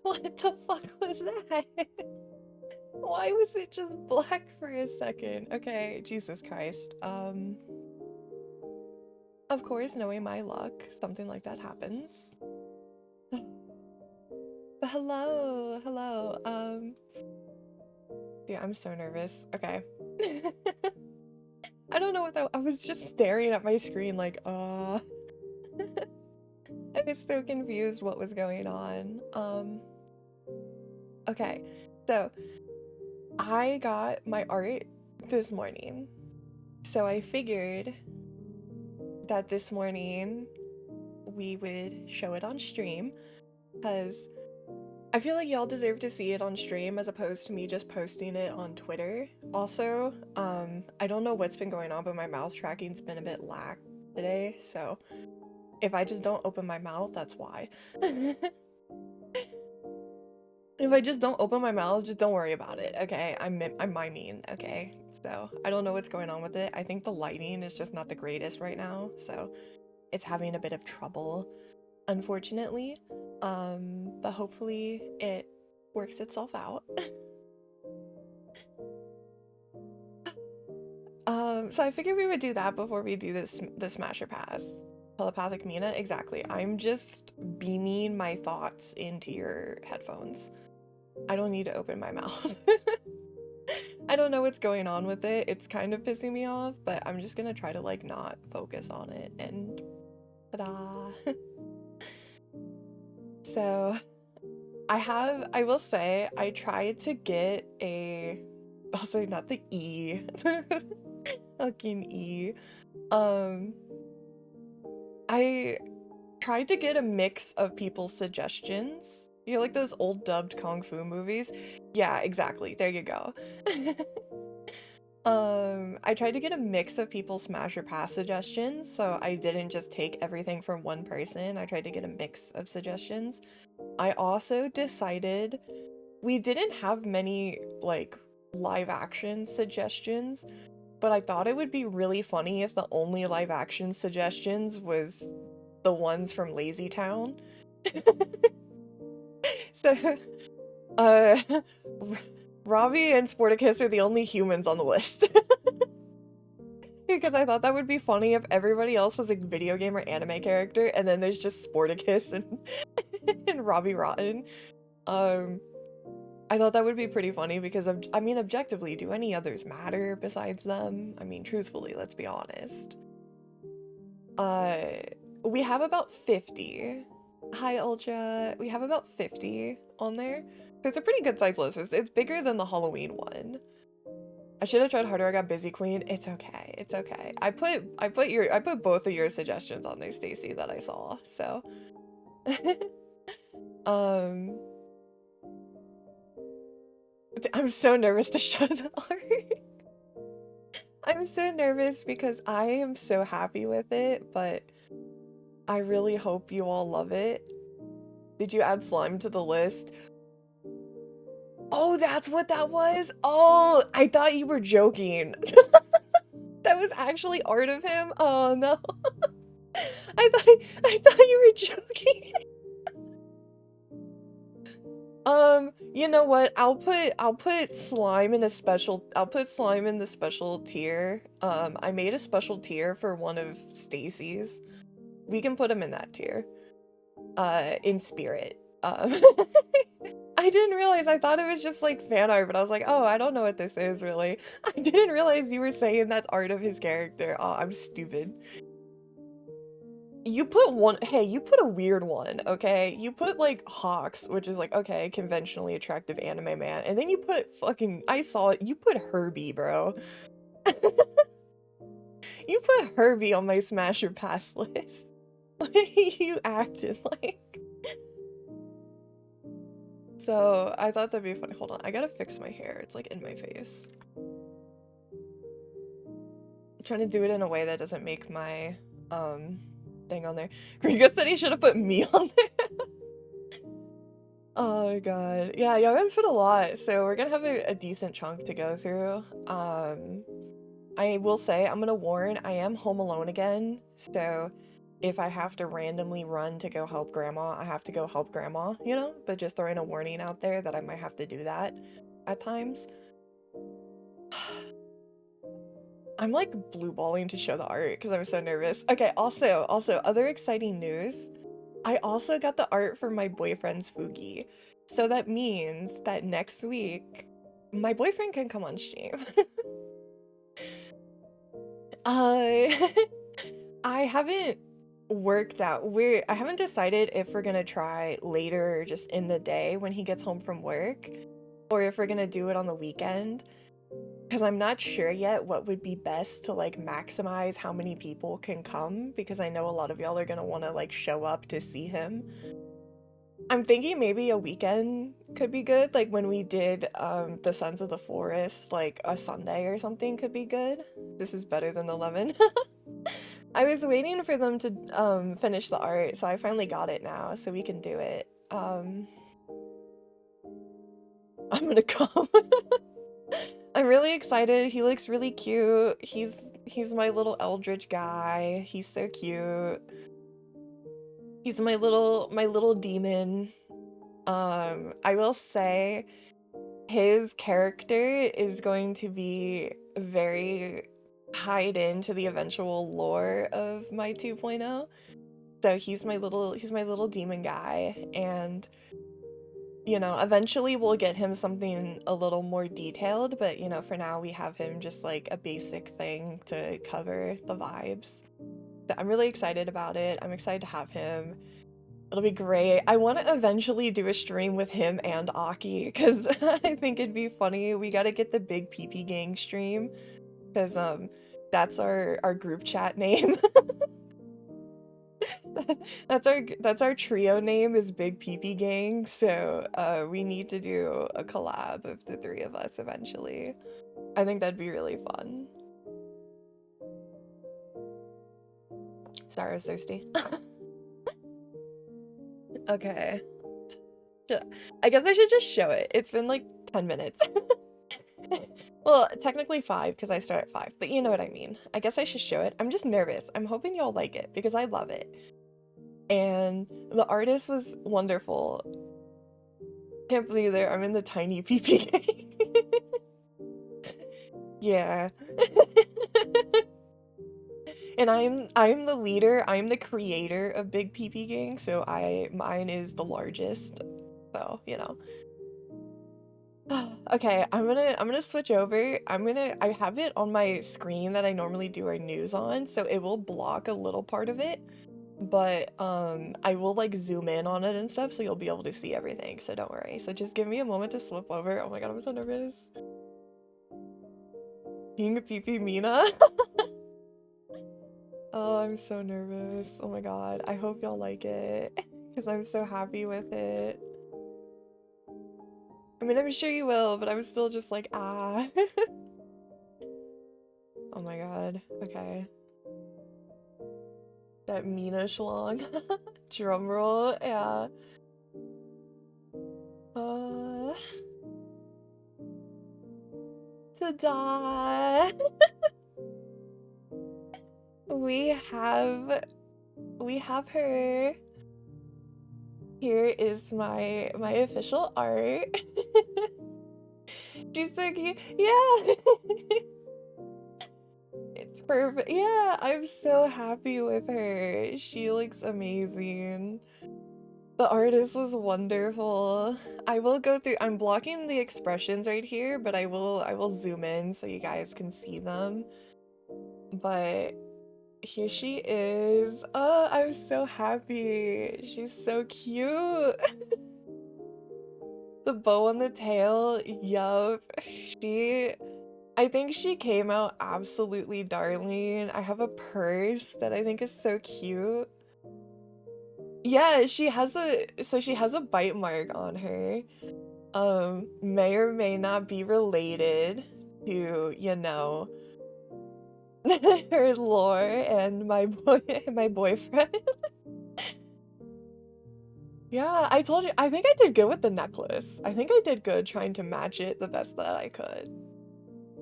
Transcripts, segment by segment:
What the fuck was that? Why was it just black for a second? Okay, Jesus Christ. Of course, knowing my luck, something like that happens. But hello, hello. Yeah, I'm so nervous. Okay. I don't know what that— I was just staring at my screen like, I was so confused what was going on. Okay. So, I got my art this morning. So I figured that this morning we would show it on stream, because I feel like y'all deserve to see it on stream as opposed to me just posting it on Twitter. Also, I don't know what's been going on, but my mouth tracking's been a bit lack today, so if I just don't open my mouth, that's why. If I just don't open my mouth, just don't worry about it, okay? I'm miming, okay? So, I don't know what's going on with it. I think the lighting is just not the greatest right now, so it's having a bit of trouble, unfortunately. But hopefully it works itself out. So I figured we would do that before we do the Smasher Pass. Telepathic Mina, exactly. I'm just beaming my thoughts into your headphones. I don't need to open my mouth. I don't know what's going on with it. It's kind of pissing me off, but I'm just gonna try to like not focus on it, and ta-da. So I will say, I tried to get a— also not the E. Fucking E. I tried to get a mix of people's suggestions. You know, like those old dubbed Kung Fu movies? Yeah, exactly. There you go. I tried to get a mix of people's Smash or Pass suggestions, so I didn't just take everything from one person. I tried to get a mix of suggestions. I also decided we didn't have many, like, live action suggestions, but I thought it would be really funny if the only live action suggestions was the ones from Lazy Town. So, uh, Robbie and Sporticus are the only humans on the list. Because I thought that would be funny if everybody else was a video game or anime character, and then there's just Sporticus and, and Robbie Rotten. I thought that would be pretty funny because, I mean, objectively, do any others matter besides them? I mean, truthfully, let's be honest. We have about 50. Hi, Ultra. We have about 50 on there. So it's a pretty good size list. It's bigger than the Halloween one. I should have tried harder. I got busy, Queen. It's okay. It's okay. I put both of your suggestions on there, Stacy, that I saw. So, I'm so nervous to show the art. I'm so nervous because I am so happy with it, but I really hope you all love it. Did you add slime to the list? Oh, that's what that was? Oh, I thought you were joking. That was actually art of him? Oh no. I thought you were joking. You know what? I'll put slime in a special— I'll put slime in the special tier. I made a special tier for one of Stacy's. We can put him in that tier. In spirit. I didn't realize— I thought it was just like fan art, but I was like, oh, I don't know what this is really. I didn't realize you were saying that's art of his character. Oh, I'm stupid. You put one— hey, you put a weird one, okay? You put like Hawks, which is like, okay, conventionally attractive anime man, and then you put fucking— I saw it, you put Herbie, bro. You put Herbie on my Smash or Pass list. You acted like. So, I thought that'd be funny. Hold on, I gotta fix my hair. It's like in my face. I'm trying to do it in a way that doesn't make my, thing on there. Grigo said he should have put me on there. Oh my god. Yeah, y'all guys put a lot, so we're gonna have a decent chunk to go through. I will say, I'm gonna warn, I am home alone again, so if I have to randomly run to go help grandma, I have to go help grandma, you know? But just throwing a warning out there that I might have to do that at times. I'm like blue balling to show the art because I'm so nervous. Okay, also, other exciting news. I also got the art for my boyfriend's Fugi. So that means that next week, my boyfriend can come on stream. uh, I haven't worked out. I haven't decided if we're gonna try later or just in the day when he gets home from work, or if we're gonna do it on the weekend. Because I'm not sure yet what would be best to like maximize how many people can come, because I know a lot of y'all are gonna want to like show up to see him. I'm thinking maybe a weekend could be good, like when we did the Sons of the Forest, like a Sunday or something could be good. This is better than 11. I was waiting for them to finish the art, so I finally got it now, so we can do it. I'm gonna come. I'm really excited. He looks really cute. He's my little eldritch guy. He's so cute. He's my little demon. I will say his character is going to be very tied into the eventual lore of my 2.0. So he's my little demon guy, and you know, eventually we'll get him something a little more detailed, but you know, for now we have him just like a basic thing to cover the vibes. So I'm really excited about it. I'm excited to have him. It'll be great. I want to eventually do a stream with him and Aki because I think it'd be funny. We got to get the Big PP Gang stream because that's our group chat name. That's our trio name is Big PP Gang, so we need to do a collab of the three of us eventually. I think that'd be really fun. Sorry, I was thirsty. Okay. I guess I should just show it. It's been like 10 minutes. Well, technically 5 because I start at 5, but you know what I mean. I guess I should show it. I'm just nervous. I'm hoping y'all like it because I love it. And the artist was wonderful. Can't believe it. I'm in the tiny PP gang. Yeah. And I'm the leader. I'm the creator of Big PP Gang, so mine is the largest. So, you know. Okay, I'm gonna switch over. I have it on my screen that I normally do our news on, so it will block a little part of it. But I will like zoom in on it and stuff, so you'll be able to see everything, so don't worry. So just give me a moment to flip over. Oh my god, I'm so nervous. King PP Mina. Oh, I'm so nervous. Oh my god, I hope y'all like it because I'm so happy with it. I mean, I'm sure you will, but I'm still just like, ah. Oh my god, okay. That Mina schlong. Drum roll, yeah. Ta-da! We have her. Here is my official art. She's so cute. Yeah. It's perfect. Yeah, I'm so happy with her. She looks amazing. The artist was wonderful. I will go through, I'm blocking the expressions right here, but I will zoom in so you guys can see them. But here she is. Oh, I'm so happy. She's so cute. The bow on the tail, yup. I think she came out absolutely darling. I have a purse that I think is so cute. Yeah, she has a bite mark on her. May or may not be related to, you know, her lore and my boyfriend. Yeah, I told you, I think I did good with the necklace. I think I did good trying to match it the best that I could.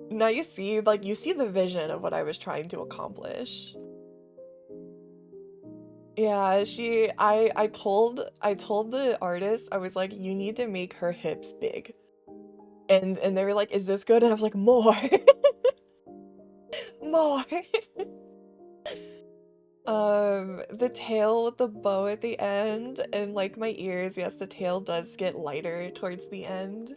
Now you see, like, you see the vision of what I was trying to accomplish. Yeah, I told the artist, I was like, you need to make her hips big. And they were like, is this good? And I was like, more. More. The tail with the bow at the end, and like my ears, yes, the tail does get lighter towards the end.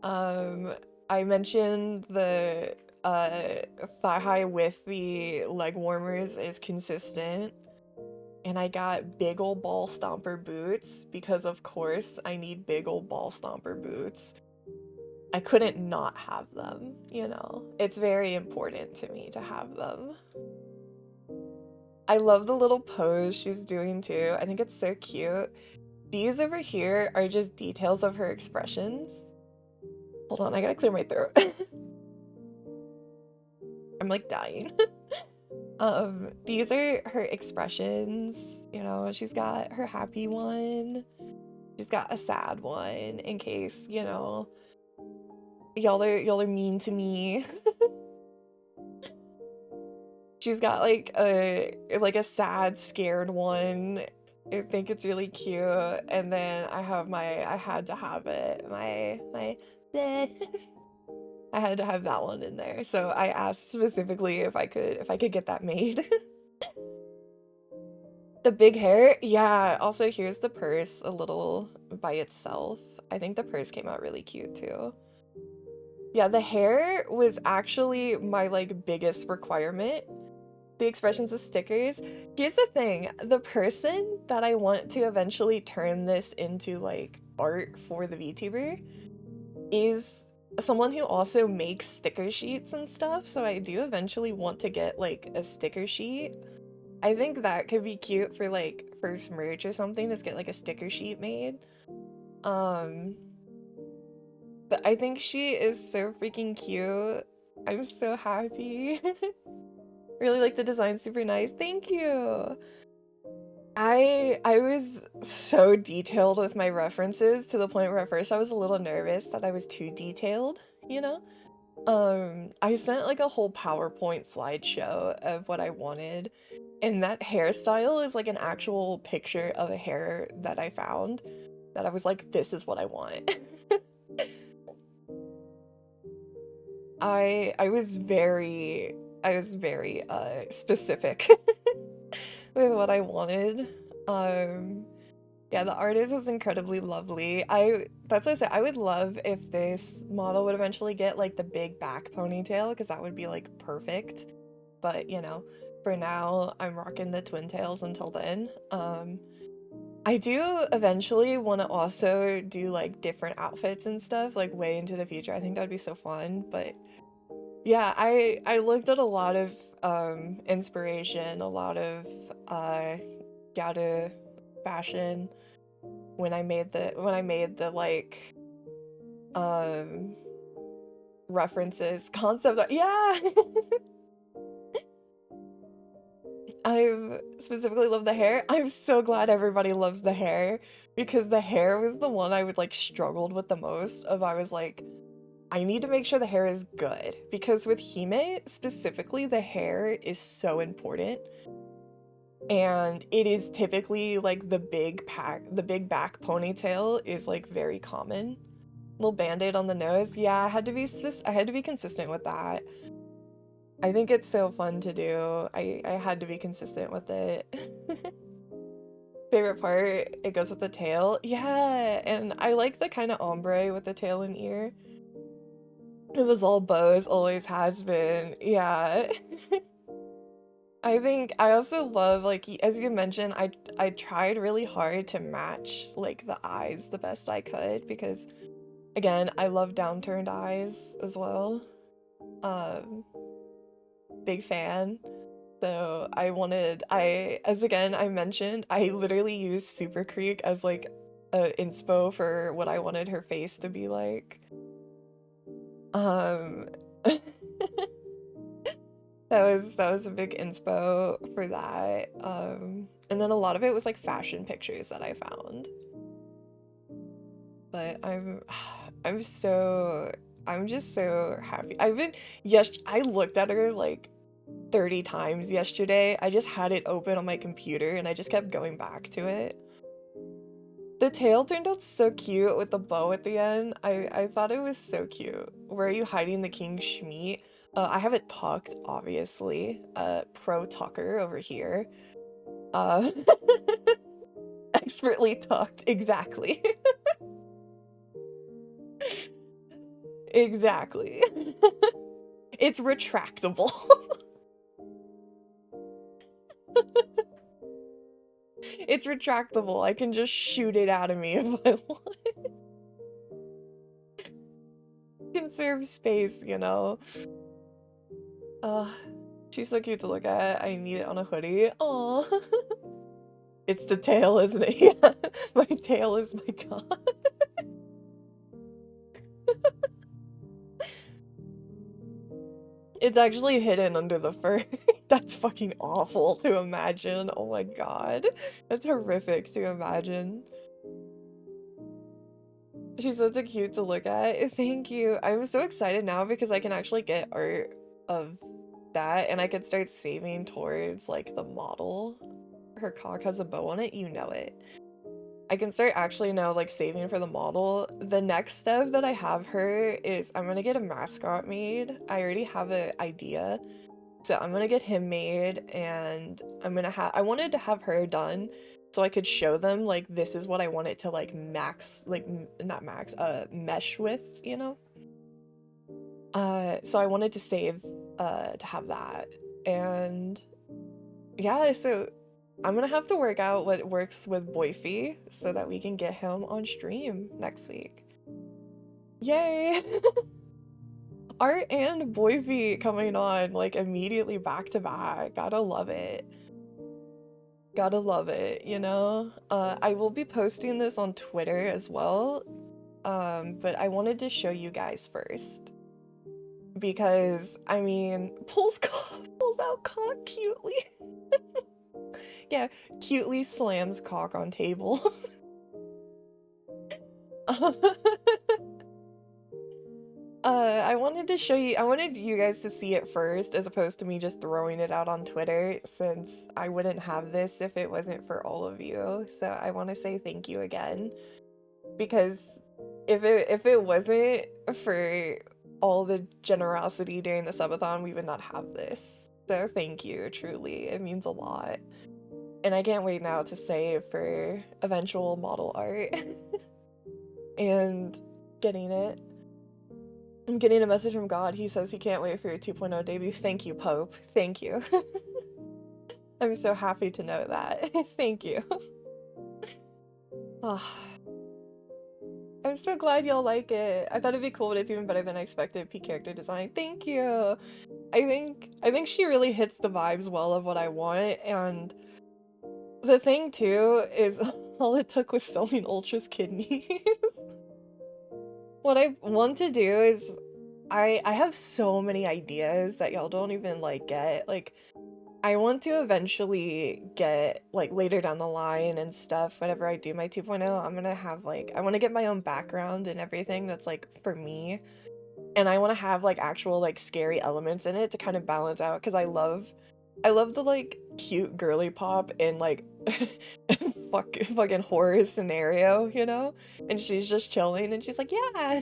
Um, I mentioned the thigh high with the leg warmers is consistent. And I got big ol' ball stomper boots because of course I need big ol' ball stomper boots. I couldn't not have them, you know. It's very important to me to have them. I love the little pose she's doing too. I think it's so cute. These over here are just details of her expressions. Hold on, I gotta clear my throat. I'm like dying. These are her expressions. You know, she's got her happy one. She's got a sad one in case, you know, y'all are mean to me. She's got like a sad, scared one. I think it's really cute. And then I had to have it. My I had to have that one in there. So I asked specifically if I could get that made. The big hair, yeah. Also, here's the purse a little by itself. I think the purse came out really cute too. Yeah, the hair was actually my like biggest requirement. The expressions of stickers. Here's the thing, the person that I want to eventually turn this into like art for the VTuber is someone who also makes sticker sheets and stuff, so I do eventually want to get like a sticker sheet. I think that could be cute for like first merch or something, just get like a sticker sheet made. Um, but I think she is so freaking cute. I'm so happy. Really like the design, super nice. Thank you. I was so detailed with my references to the point where at first I was a little nervous that I was too detailed, you know? I sent like a whole PowerPoint slideshow of what I wanted, and that hairstyle is like an actual picture of a hair that I found that I was like, this is what I want. I was very specific with what I wanted. Um yeah, the artist was incredibly lovely. That's what I said, I would love if this model would eventually get like the big back ponytail because that would be like perfect. But you know, for now I'm rocking the twin tails until then. I do eventually want to also do like different outfits and stuff like way into the future. I think that'd be so fun, but yeah, I looked at a lot of inspiration, a lot of Gouda fashion when I made the like um references, concept art. Yeah. I specifically love the hair. I'm so glad everybody loves the hair because the hair was the one I would like struggled with the most of. I was like, I need to make sure the hair is good because with Hime specifically, the hair is so important. And it is typically like the big back ponytail is like very common. Little band-aid on the nose. Yeah, I had to be consistent with that. I think it's so fun to do. I had to be consistent with it. Favorite part, it goes with the tail. Yeah, and I like the kind of ombre with the tail and ear. It was all bows, always has been. Yeah. I think I also love like as you mentioned, I tried really hard to match like the eyes the best I could because again, I love downturned eyes as well. Um, Big fan. So as again I mentioned, I literally used Super Creek as like a inspo for what I wanted her face to be like. Um, that was a big inspo for that. And then a lot of it was like fashion pictures that I found. But I'm so I'm just so happy. Yes, I looked at her like 30 times yesterday. I just had it open on my computer and I just kept going back to it. The tail turned out so cute with the bow at the end. I thought it was so cute. Where are you hiding the King Schmeat? I have it tucked, obviously. Pro tucker over here. Expertly tucked, exactly. Exactly. It's retractable. It's retractable. I can just shoot it out of me if I want. Conserve space, you know? She's so cute to look at. I need it on a hoodie. Aw. It's the tail, isn't it? Yeah. My tail is my god. It's actually hidden under the fur. That's fucking awful to imagine. Oh my god. That's horrific to imagine. She's such a cute to look at. Thank you. I'm so excited now because I can actually get art of that and I can start saving towards like the model. Her cock has a bow on it, you know it. I can start actually now like saving for the model. The next step that I have her is I'm gonna get a mascot made. I already have an idea. So I'm gonna get him made and I wanted to have her done so I could show them like this is what I want it to like mesh with, you know? So I wanted to save to have that. And yeah, so I'm gonna have to work out what works with Boyfie so that we can get him on stream next week. Yay! Art and Boyfie coming on like immediately back to back. Gotta love it. Gotta love it, you know? I will be posting this on Twitter as well. But I wanted to show you guys first. Because, I mean, pulls out cock cutely. Yeah, cutely slams cock on table. I wanted to show you, I wanted you guys to see it first as opposed to me just throwing it out on Twitter since I wouldn't have this if it wasn't for all of you. So I want to say thank you again because if it wasn't for all the generosity during the subathon, we would not have this. So thank you, truly. It means a lot. And I can't wait now to save for eventual model art and getting it. I'm getting a message from God. He says he can't wait for your 2.0 debut. Thank you, Pope. Thank you. I'm so happy to know that. Thank you. Oh. I'm so glad y'all like it. I thought it'd be cool, but it's even better than I expected. P character design. Thank you. I think she really hits the vibes well of what I want, and the thing too is all it took was selling Ultra's kidneys. What I want to do is I have so many ideas that y'all don't even like get. Like I want to eventually get like later down the line and stuff whenever I do my 2.0, I'm gonna have like I want to get my own background and everything that's like for me. And I want to have like actual like scary elements in it to kind of balance out because I love the like cute girly pop in like fucking horror scenario, you know? And she's just chilling and she's like, yeah.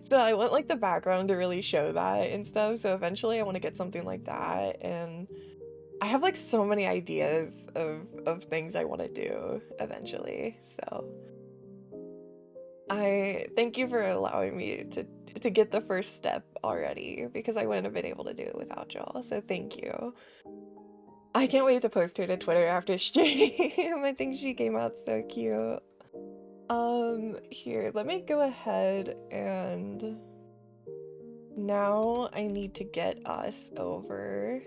So I want like the background to really show that and stuff. So eventually I want to get something like that. And I have like so many ideas of things I want to do eventually. So I thank you for allowing me to get the first step already because I wouldn't have been able to do it without y'all. So thank you. I can't wait to post her to Twitter after stream. I think she came out so cute. Here, let me go ahead and now I need to get us over.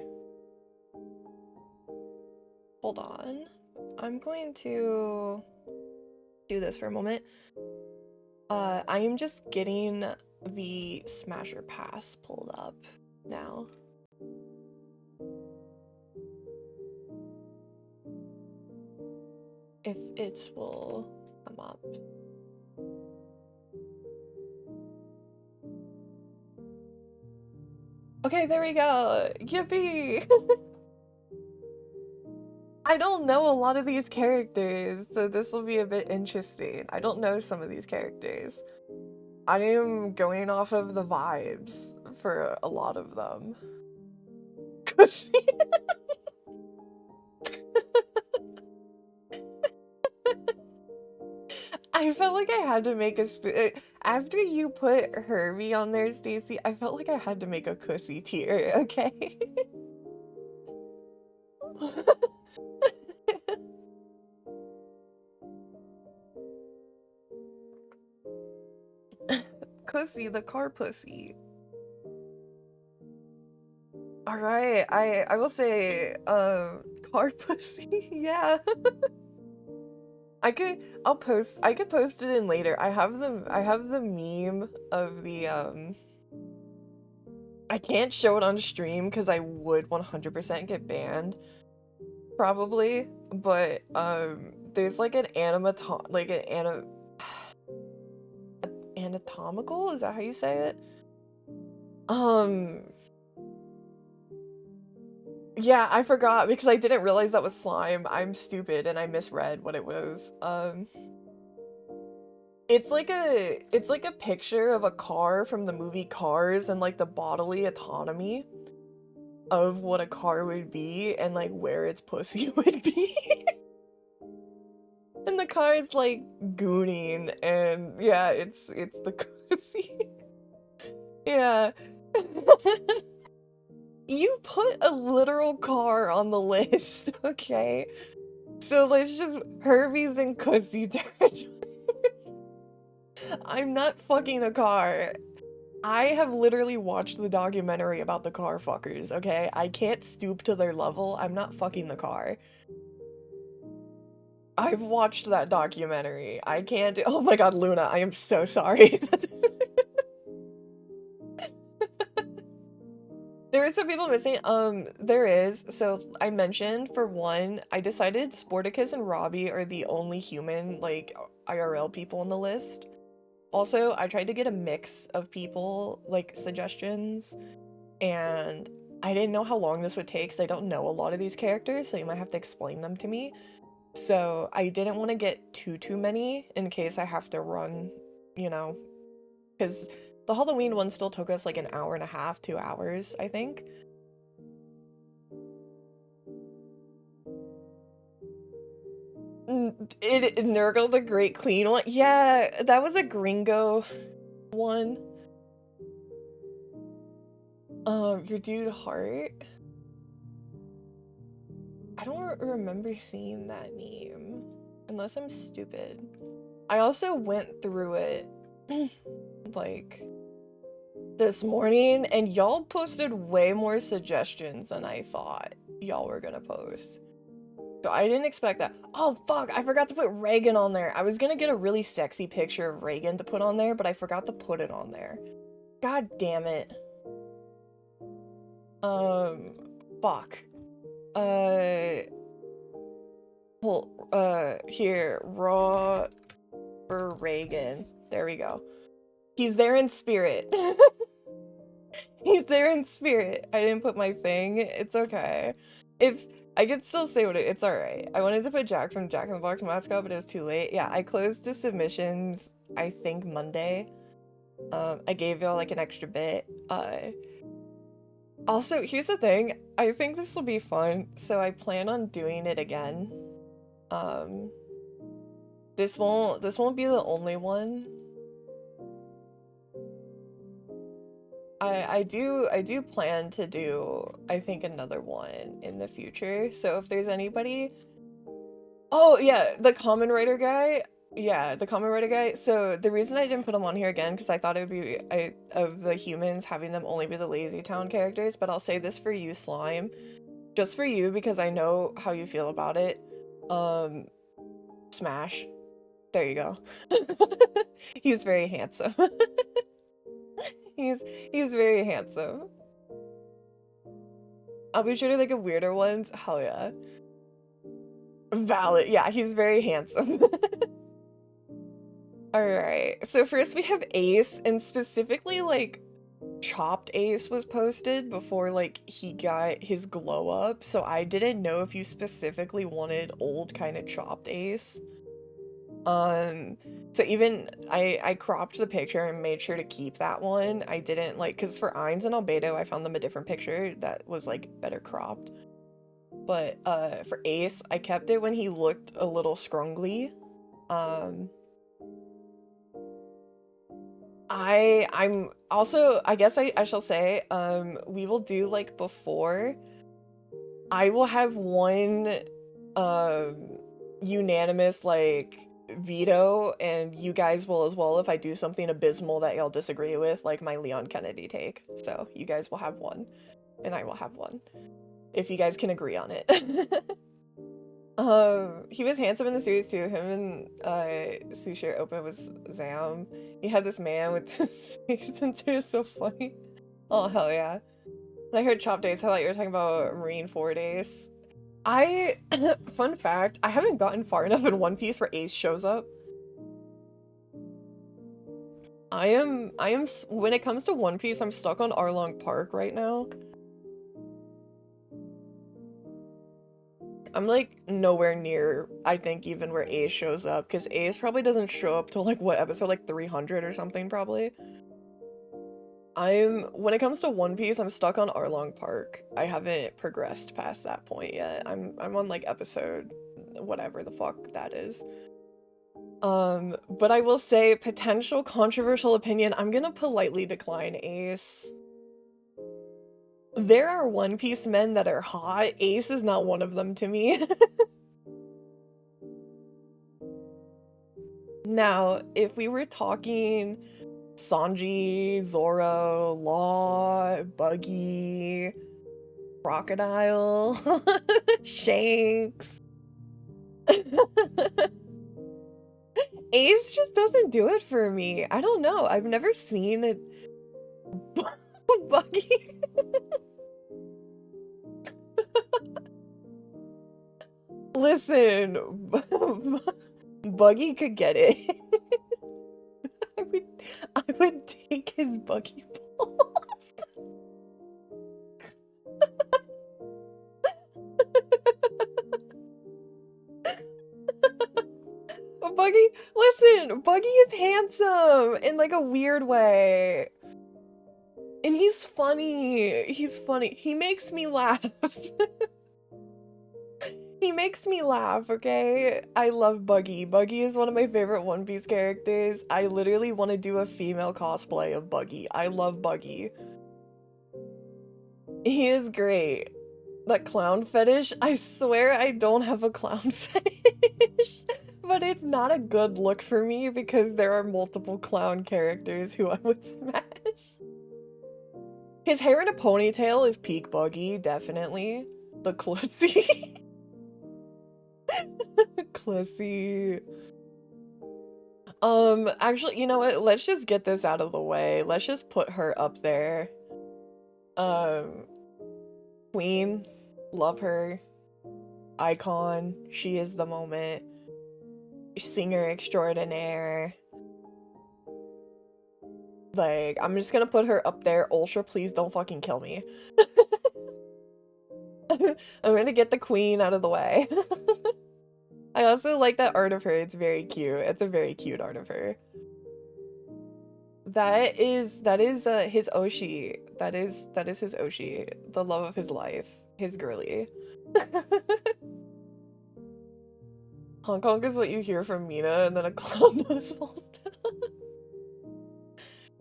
Hold on. I'm going to do this for a moment. I am just getting the Smasher Pass pulled up now. If it will come up. Okay, there we go. Yippee! I don't know a lot of these characters, so this will be a bit interesting. I don't know some of these characters. I am going off of the vibes for a lot of them. I felt like I had to make a after you put Herbie on there, Stacy, I felt like I had to make a cussy tier, okay? Cussy, the car pussy. Alright, I will say, car pussy, yeah. I could post it in later. I have the meme of the I can't show it on stream because I would 100% get banned. Probably, but there's like an anatomical, is that how you say it? Yeah, I forgot because I didn't realize that was slime. I'm stupid and I misread what it was. It's like a picture of a car from the movie Cars and like the bodily autonomy of what a car would be and like where its pussy would be. And the car is like gooning and yeah, it's the pussy. Yeah. You put a literal car on the list, okay? So let's just Herbies and Cussy territory. I'm not fucking a car. I have literally watched the documentary about the car fuckers, okay? I can't stoop to their level. I'm not fucking the car. I've watched that documentary. I can't do- Oh my god, Luna, I am so sorry. There are some people missing. There is. So I mentioned, for one, I decided Sporticus and Robbie are the only human, like, IRL people on the list. Also, I tried to get a mix of people, like, suggestions, and I didn't know how long this would take because I don't know a lot of these characters, so you might have to explain them to me. So I didn't want to get too many in case I have to run, you know, because the Halloween one still took us like an hour and a half, 2 hours, I think. Nurgle the Great Clean one? Yeah, that was a gringo one. Your dude Heart? I don't remember seeing that name. Unless I'm stupid. I also went through it, like, this morning, and y'all posted way more suggestions than I thought y'all were gonna post. So I didn't expect that. Oh fuck, I forgot to put Reagan on there. I was gonna get a really sexy picture of Reagan to put on there, but I forgot to put it on there. God damn it. Fuck. Here, raw for Reagan. There we go. He's there in spirit. He's there in spirit. I didn't put my thing. It's okay. If I could still say it's alright. I wanted to put Jack from Jack in the Box mascot, but it was too late. Yeah, I closed the submissions, I think Monday. I gave y'all like an extra bit. Also, here's the thing. I think this will be fun, so I plan on doing it again. This won't be the only one. I do plan to do, I think, another one in the future. So if there's anybody... Oh, yeah, the Common Writer guy. Yeah, the Common Writer guy. So the reason I didn't put him on here again, because I thought it would be, of the humans, having them only be the Lazy Town characters, but I'll say this for you, Slime. Just for you, because I know how you feel about it. Smash. There you go. He's very handsome. He's very handsome. I'll be sure to think of weirder ones. Hell yeah. Valid. Yeah, he's very handsome. Alright, so first we have Ace, and specifically, like, chopped Ace was posted before, like, he got his glow up, so I didn't know if you specifically wanted old kind of chopped Ace. So even I cropped the picture and made sure to keep that one. I didn't, like, because for Ainz and Albedo, I found them a different picture that was, like, better cropped. But, for Ace, I kept it when he looked a little scrungly. I'm also, I guess I shall say, we will do, like, before, I will have one, unanimous, like, veto, and you guys will as well if I do something abysmal that y'all disagree with, like my Leon Kennedy take. So you guys will have one, and I will have one, if you guys can agree on it. He was handsome in the series too. Him and Sushi Open was Zam. He had this man with his face sensor. Is so funny. Oh hell yeah. And I heard Chop Days. I thought you were talking about Marine 4 Days. Fun fact, I haven't gotten far enough in One Piece where Ace shows up. When it comes to One Piece, I'm stuck on Arlong Park right now. I'm like nowhere near, I think, even where Ace shows up, because Ace probably doesn't show up till like what episode, like 300 or something probably. When it comes to One Piece, I'm stuck on Arlong Park. I haven't progressed past that point yet. I'm on like episode whatever the fuck that is. But I will say, potential controversial opinion, I'm gonna politely decline Ace. There are One Piece men that are hot. Ace is not one of them to me. Now, if we were talking Sanji, Zoro, Law, Buggy, Crocodile, Shanks. Ace just doesn't do it for me. I don't know. I've never seen it. Buggy. Listen, Buggy could get it. I would take his Buggy balls. Buggy, listen, Buggy is handsome in like a weird way. And he's funny. He's funny. He makes me laugh. He makes me laugh, okay? I love Buggy. Buggy is one of my favorite One Piece characters. I literally want to do a female cosplay of Buggy. I love Buggy. He is great. That clown fetish, I swear I don't have a clown fetish. But it's not a good look for me because there are multiple clown characters who I would smash. His hair in a ponytail is peak Buggy, definitely. The Clussy. Clussy. Actually, you know what? Let's just get this out of the way. Let's just put her up there. Queen, love her. Icon, she is the moment. Singer extraordinaire. Like, I'm just gonna put her up there. Ultra, please don't fucking kill me. I'm gonna get the queen out of the way. I also like that art of her. It's very cute. It's a very cute art of her. That is his Oshi. That is his Oshi. The love of his life. His girly. Hong Kong is what you hear from Mina, and then a clown nose falls down.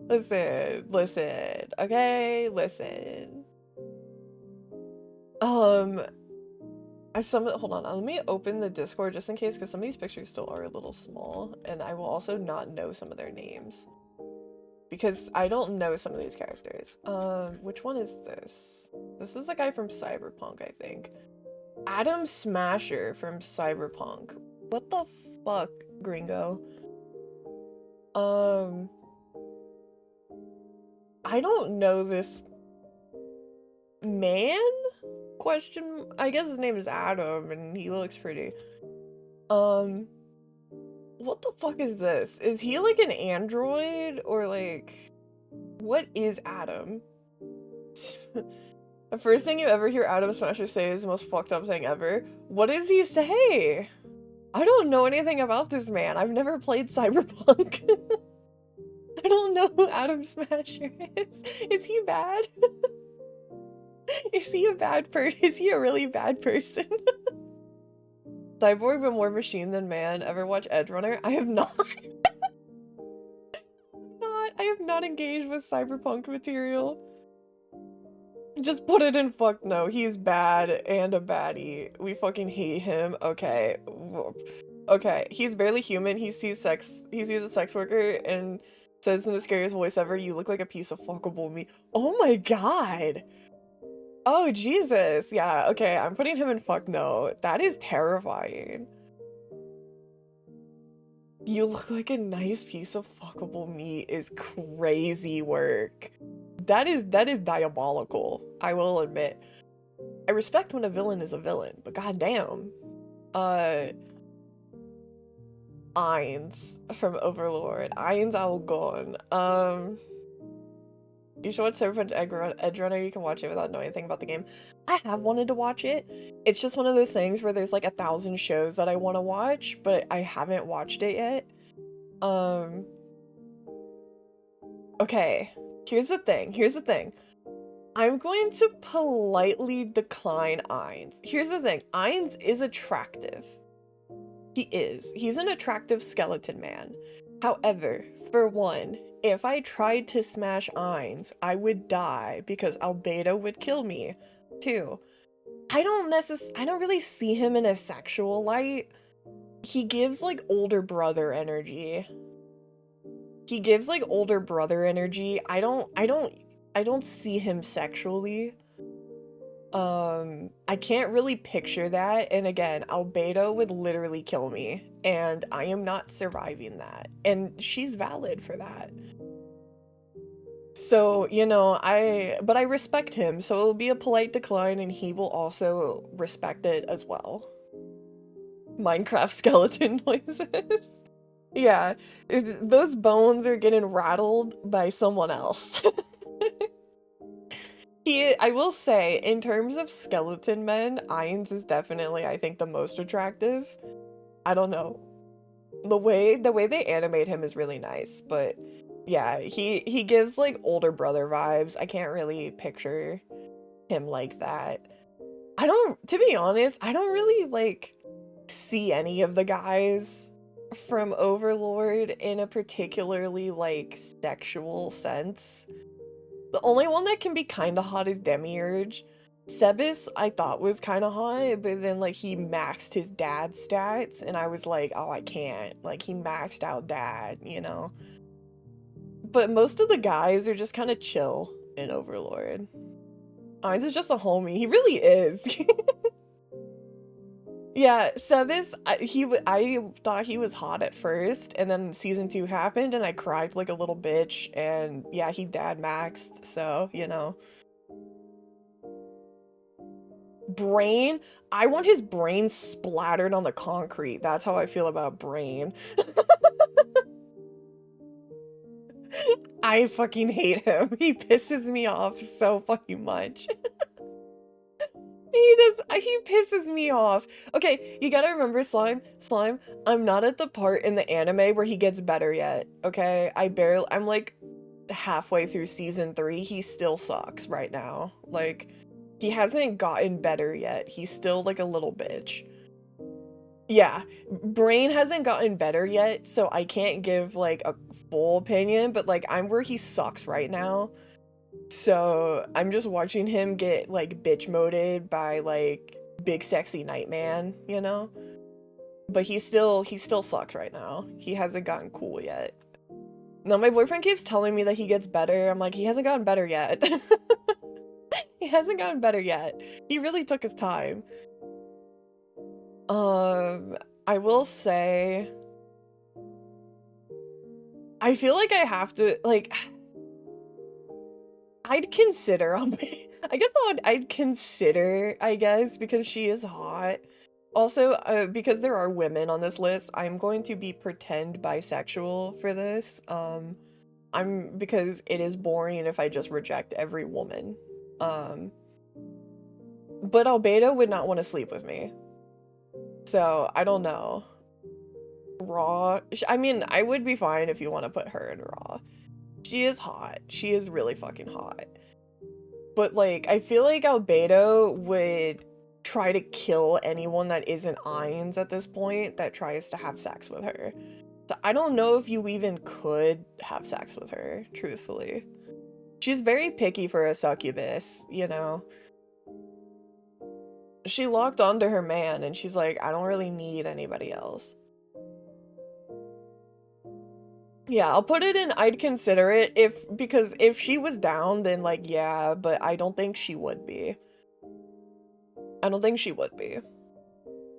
Listen, okay? Listen. Hold on, let me open the Discord just in case, because some of these pictures still are a little small, and I will also not know some of their names. Because I don't know some of these characters. Which one is this? This is a guy from Cyberpunk, I think. Adam Smasher from Cyberpunk. What the fuck, gringo? I don't know this man? I guess his name is Adam and he looks pretty. What the fuck is this? Is he like an android or like What is Adam? The first thing you ever hear Adam Smasher say is the most fucked up thing ever. What does he say? I don't know anything about this man. I've never played Cyberpunk. I don't know who Adam Smasher is. Is he bad? Is he a bad person? Is he a really bad person? Cyborg but more machine than man. Ever watch Edge Runner? I have not. I have not engaged with cyberpunk material. Just put it in fuck no. He's bad and a baddie. We fucking hate him. Okay. Okay. He's barely human. He sees a sex worker and says in the scariest voice ever, "You look like a piece of fuckable meat." Oh my god. Oh Jesus. Yeah, okay. I'm putting him in fuck no. That is terrifying. You look like a nice piece of fuckable meat is crazy work. That is diabolical, I will admit. I respect when a villain is a villain, but goddamn. Ainz from Overlord. Ainz Algon. You should watch Cyberpunk Edge Runner. You can watch it without knowing anything about the game. I have wanted to watch it. It's just one of those things where there's like 1,000 shows that I want to watch, but I haven't watched it yet. Okay. Here's the thing. I'm going to politely decline Ainz. Here's the thing. Ainz is attractive. He is. He's an attractive skeleton man. However, for one, if I tried to smash Ainz, I would die because Albedo would kill me. Two, I don't really see him in a sexual light. He gives like older brother energy. I don't see him sexually. I can't really picture that, and again, Albedo would literally kill me, and I am not surviving that, and she's valid for that. So, you know, but I respect him, so it'll be a polite decline, and he will also respect it as well. Minecraft skeleton noises. Yeah, those bones are getting rattled by someone else. I will say, in terms of skeleton men, Ainz is definitely, I think, the most attractive. I don't know. The way they animate him is really nice, but yeah, he gives like older brother vibes. I can't really picture him like that. To be honest, I don't really like see any of the guys from Overlord in a particularly like sexual sense. The only one that can be kind of hot is Demiurge. Sebas I thought was kind of hot, but then like he maxed his dad's stats and I was like, oh, I can't. Like he maxed out dad, you know? But most of the guys are just kind of chill in Overlord. Ainz is just a homie. He really is. Yeah, Sebas, I thought he was hot at first, and then season 2 happened, and I cried like a little bitch, and yeah, he dad maxed, so, you know. Brain? I want his brain splattered on the concrete. That's how I feel about Brain. I fucking hate him. He pisses me off so fucking much. He pisses me off. Okay, you gotta remember, Slime, I'm not at the part in the anime where he gets better yet, okay? I'm like halfway through season 3, he still sucks right now. Like, he hasn't gotten better yet. He's still like a little bitch. Yeah, Brain hasn't gotten better yet, so I can't give like a full opinion, but like I'm where he sucks right now. So I'm just watching him get like bitch moded by like big sexy Nightman, you know? But he still sucks right now. He hasn't gotten cool yet. No, my boyfriend keeps telling me that he gets better. I'm like, he hasn't gotten better yet. He hasn't gotten better yet. He really took his time. I will say, I feel like I have to, like, I'd consider, I'd consider, I guess, because she is hot. Also, because there are women on this list, I'm going to be pretend bisexual for this. because it is boring if I just reject every woman. But Albedo would not want to sleep with me. So, I don't know. Raw, I mean, I would be fine if you want to put her in Raw. She is hot. She is really fucking hot. But, like, I feel like Albedo would try to kill anyone that isn't Ainz at this point that tries to have sex with her. So I don't know if you even could have sex with her, truthfully. She's very picky for a succubus, you know? She locked onto her man and she's like, I don't really need anybody else. Yeah, I'll put it in I'd consider it because if she was down, then like, yeah, but I don't think she would be. I don't think she would be.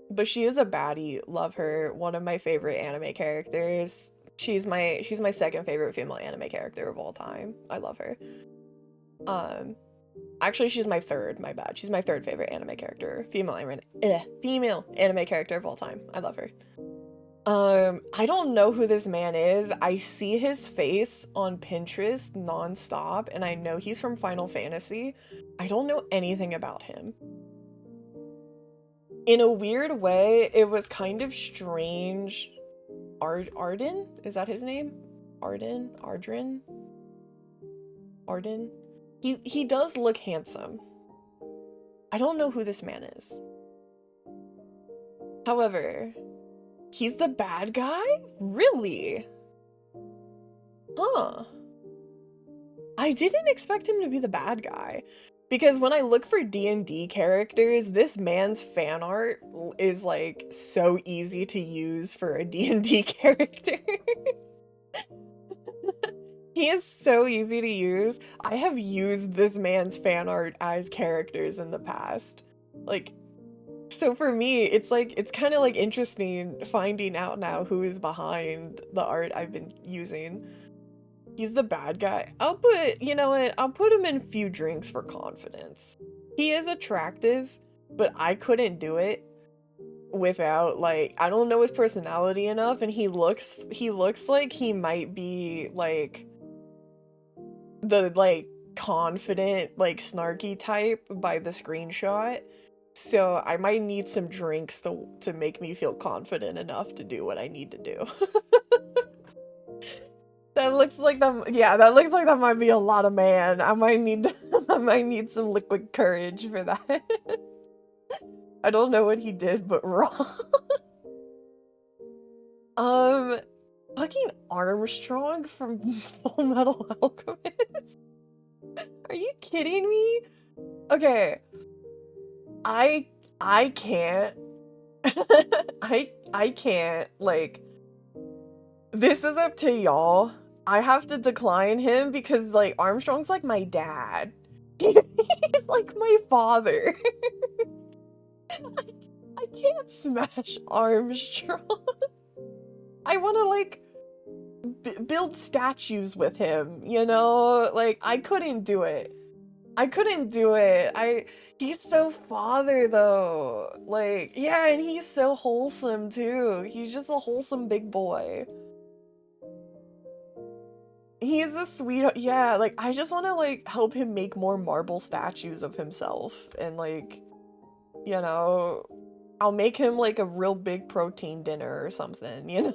But she is a baddie. Love her. One of my favorite anime characters. She's my second favorite female anime character of all time. I love her. Actually, she's my third. My bad. She's my third favorite anime character. Female anime character of all time. I love her. I don't know who this man is. I see his face on Pinterest nonstop, and I know he's from Final Fantasy. I don't know anything about him. In a weird way, it was kind of strange. Arden? Is that his name? Arden? Ardrin? Arden? He does look handsome. I don't know who this man is. However, he's the bad guy? Really? Huh. I didn't expect him to be the bad guy. Because when I look for D&D characters, this man's fan art is like so easy to use for a D&D character. He is so easy to use. I have used this man's fan art as characters in the past. Like, so for me, it's like, it's kind of like interesting finding out now who is behind the art I've been using. He's the bad guy. You know what? I'll put him in Few Drinks for confidence. He is attractive, but I couldn't do it without, like, I don't know his personality enough, and he looks like he might be, like, the, like, confident, like, snarky type by the screenshot. So I might need some drinks to make me feel confident enough to do what I need to do. That looks like that might be a lot of man. I might need some liquid courage for that. I don't know what he did, but wrong. Fucking Armstrong from Full Metal Alchemist. Are you kidding me? Okay. I can't. I can't, like, this is up to y'all. I have to decline him because, like, Armstrong's like my dad. He's like my father. I can't smash Armstrong. I want to, like, build statues with him, you know? Like, I couldn't do it. He's so father, though. Like, yeah, and he's so wholesome, too. He's just a wholesome big boy. He's a sweet, yeah, like, I just want to, like, help him make more marble statues of himself, and, like, you know, I'll make him, like, a real big protein dinner or something, you know?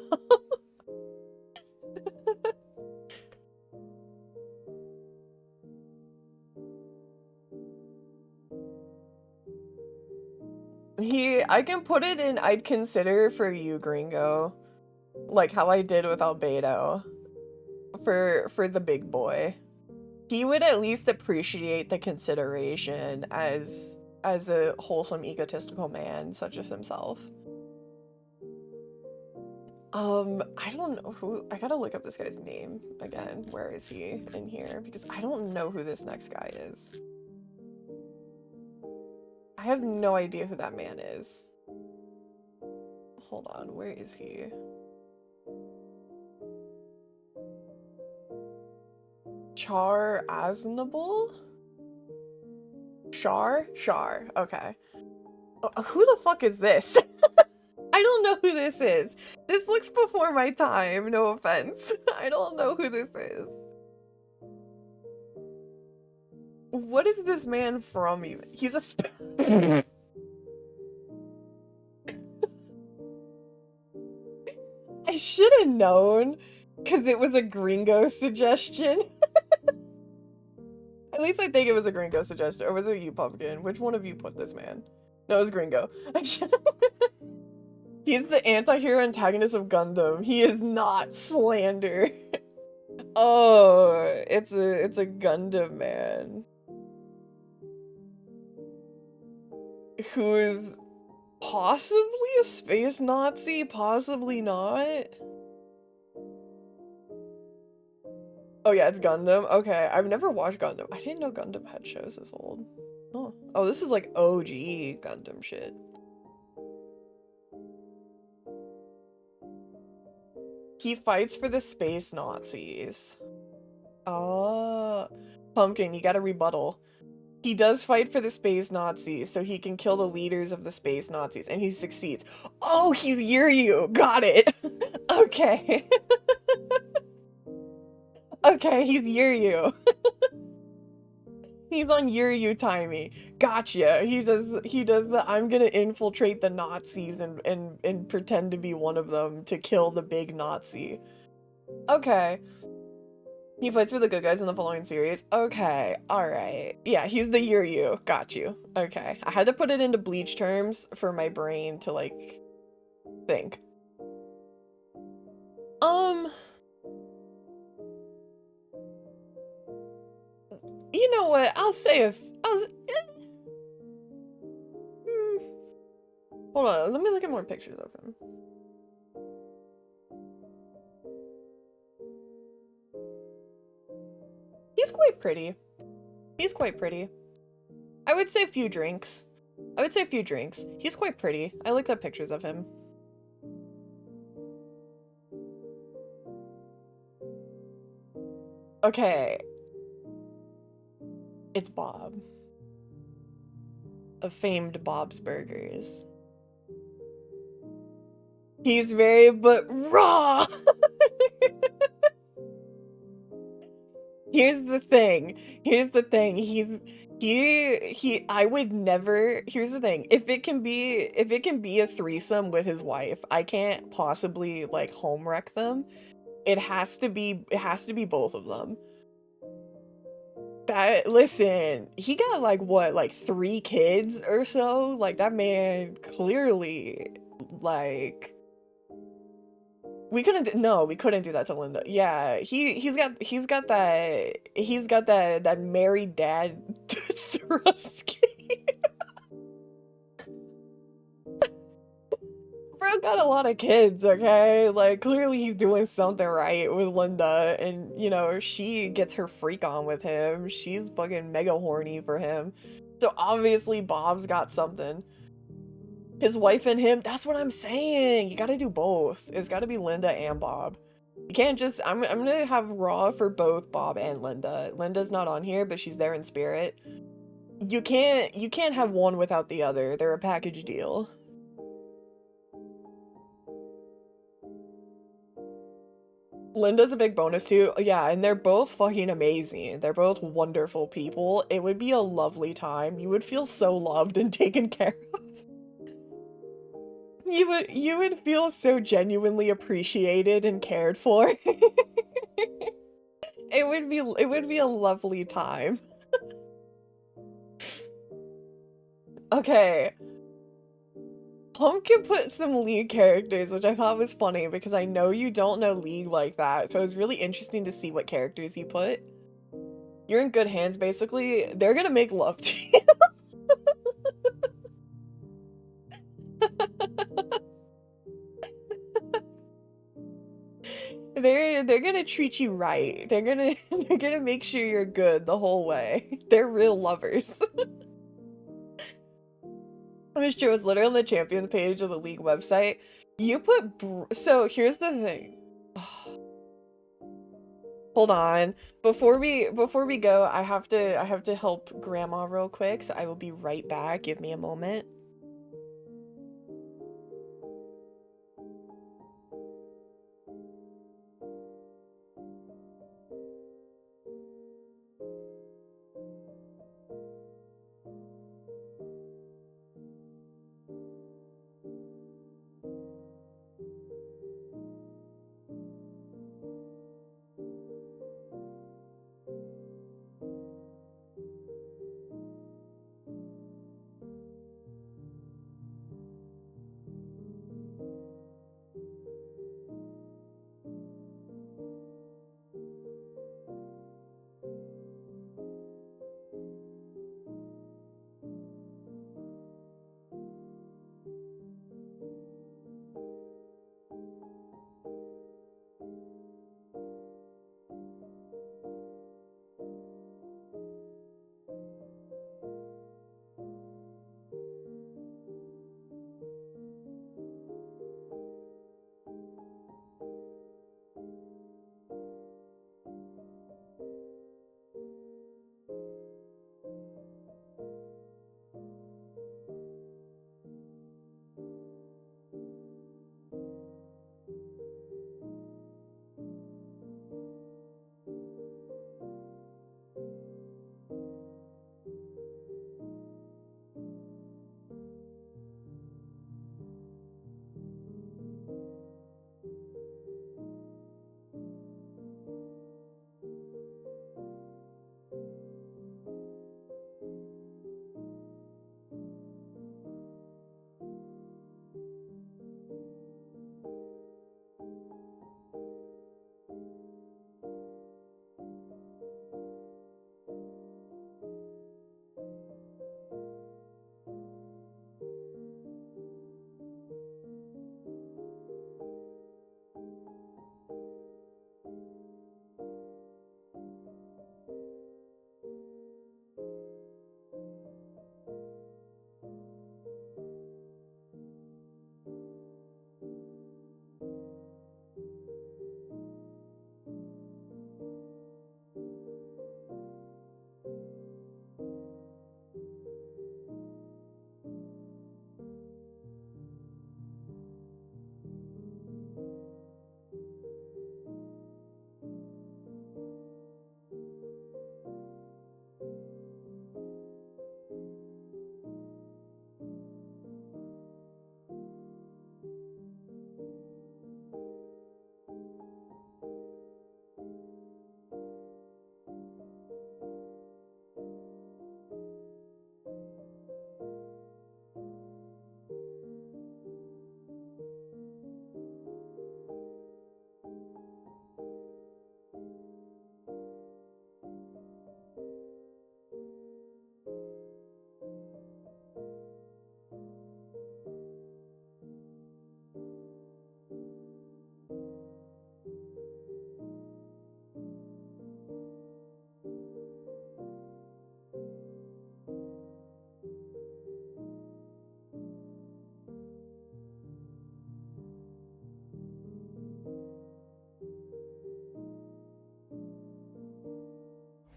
I can put it in I'd consider for you, Gringo. Like how I did with Albedo. For the big boy. He would at least appreciate the consideration as a wholesome, egotistical man such as himself. I don't know who, I gotta look up this guy's name again. Where is he in here? Because I don't know who this next guy is. I have no idea who that man is. Hold on, where is he? Char Aznable? Char? Okay. Who the fuck is this? I don't know who this is. This looks before my time, no offense. I don't know who this is. What is this man from even? He's a I should have known, because it was a gringo suggestion. At least I think it was a gringo suggestion. Or was it you, Pumpkin? Which one of you put this man? No, it was gringo. I should He's the anti-hero antagonist of Gundam. He is not slander. Oh, it's a Gundam man. Who is possibly a space Nazi, possibly not. Oh yeah, it's Gundam. Okay, I've never watched Gundam. I didn't know Gundam had shows this old. Oh, this is like OG Gundam shit. He fights for the space Nazis. Oh, Pumpkin, you gotta rebuttal. He does fight for the space Nazis, so he can kill the leaders of the space Nazis, and he succeeds. Oh, he's Yuryu! Got it! Okay. Okay, he's Yuryu. He's on Yuryu timing. Gotcha. He does the I'm gonna infiltrate the Nazis and pretend to be one of them to kill the big Nazi. Okay. He fights for the good guys in the following series. Okay, alright. Yeah, he's the Yuryu. Got you. Okay. I had to put it into Bleach terms for my brain to, like, think. You know what? I'll say if... Hold on, let me look at more pictures of him. He's quite pretty. He's quite pretty. I would say a few drinks. He's quite pretty. I looked up pictures of him. Okay. It's Bob. Of famed Bob's Burgers. He's very but raw! Here's the thing. I would never, here's the thing. If it can be a threesome with his wife, I can't possibly like home wreck them. It has to be both of them. Listen, he got like what, like 3 kids or so? Like that man clearly, like, we couldn't do that to Linda. Yeah, he's got that married dad thrust game. Bro got a lot of kids, okay? Like, clearly he's doing something right with Linda, and, you know, she gets her freak on with him. She's fucking mega horny for him. So obviously Bob's got something. His wife and him, that's what I'm saying. You gotta do both. It's gotta be Linda and Bob. You can't just, I'm gonna have Raw for both Bob and Linda. Linda's not on here, but she's there in spirit. You can't have one without the other. They're a package deal. Linda's a big bonus too. Yeah, and they're both fucking amazing. They're both wonderful people. It would be a lovely time. You would feel so loved and taken care of. You would feel so genuinely appreciated and cared for. It would be a lovely time. Okay. Pumpkin put some League characters, which I thought was funny because I know you don't know League like that, so it was really interesting to see what characters you put. You're in good hands, basically. They're gonna make love to you. They're gonna treat you right. They're gonna make sure you're good the whole way. They're real lovers. It's true, it's literally on the champion page of the League website. You put so here's the thing. Hold on. Before we go, I have to help Grandma real quick, so I will be right back. Give me a moment.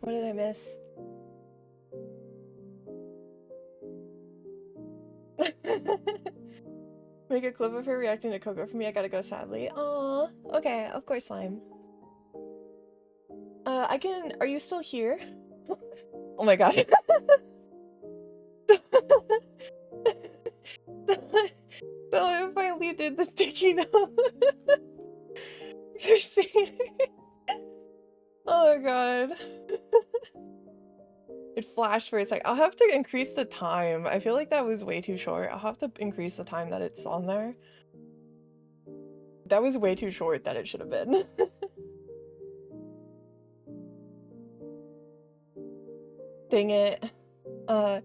What did I miss? Make a clip of her reacting to Coco for me. I gotta go, sadly. Aw. Okay, of course, Slime. I can. Are you still here? Oh my god. So I finally did the sticky note. You're seeing it. Oh my god. It flashed for a sec. I'll have to increase the time. I feel like that was way too short. I'll have to increase the time that it's on there. That was way too short that it should have been. Dang it. Hi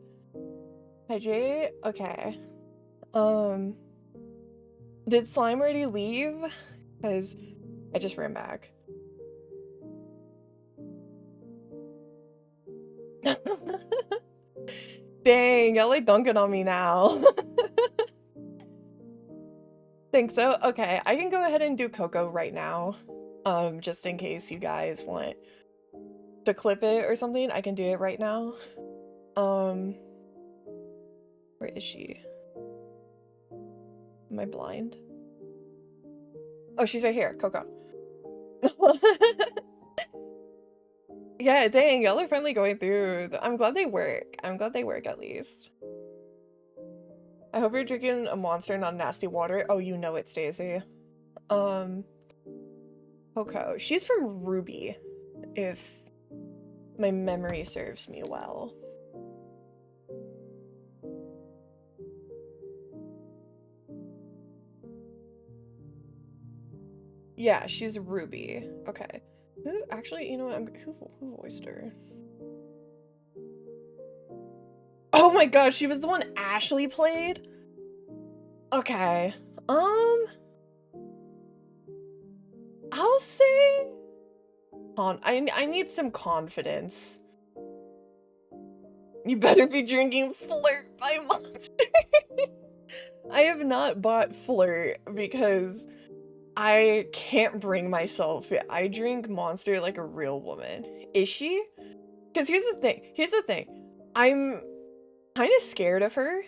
Jay? Okay. Did Slime already leave? Because I just ran back. Dang, y'all like dunking on me now. Think so? Okay, I can go ahead and do Coco right now. Just in case you guys want to clip it or something, I can do it right now. Where is she? Am I blind? Oh, she's right here, Coco. Yeah, dang, y'all are finally going through. I'm glad they work. I'm glad they work at least. I hope you're drinking a Monster, not nasty water. Oh, you know it, Stacey. Coco. She's from Ruby, if my memory serves me well. Yeah, she's Ruby. Okay. Who actually, you know what? Who voiced her? Oh my god, she was the one Ashley played? Okay. I'll say I need some confidence. You better be drinking Flirt by Monster. I have not bought Flirt because I can't bring myself. I drink Monster like a real woman. Is she? Because here's the thing. I'm kind of scared of her.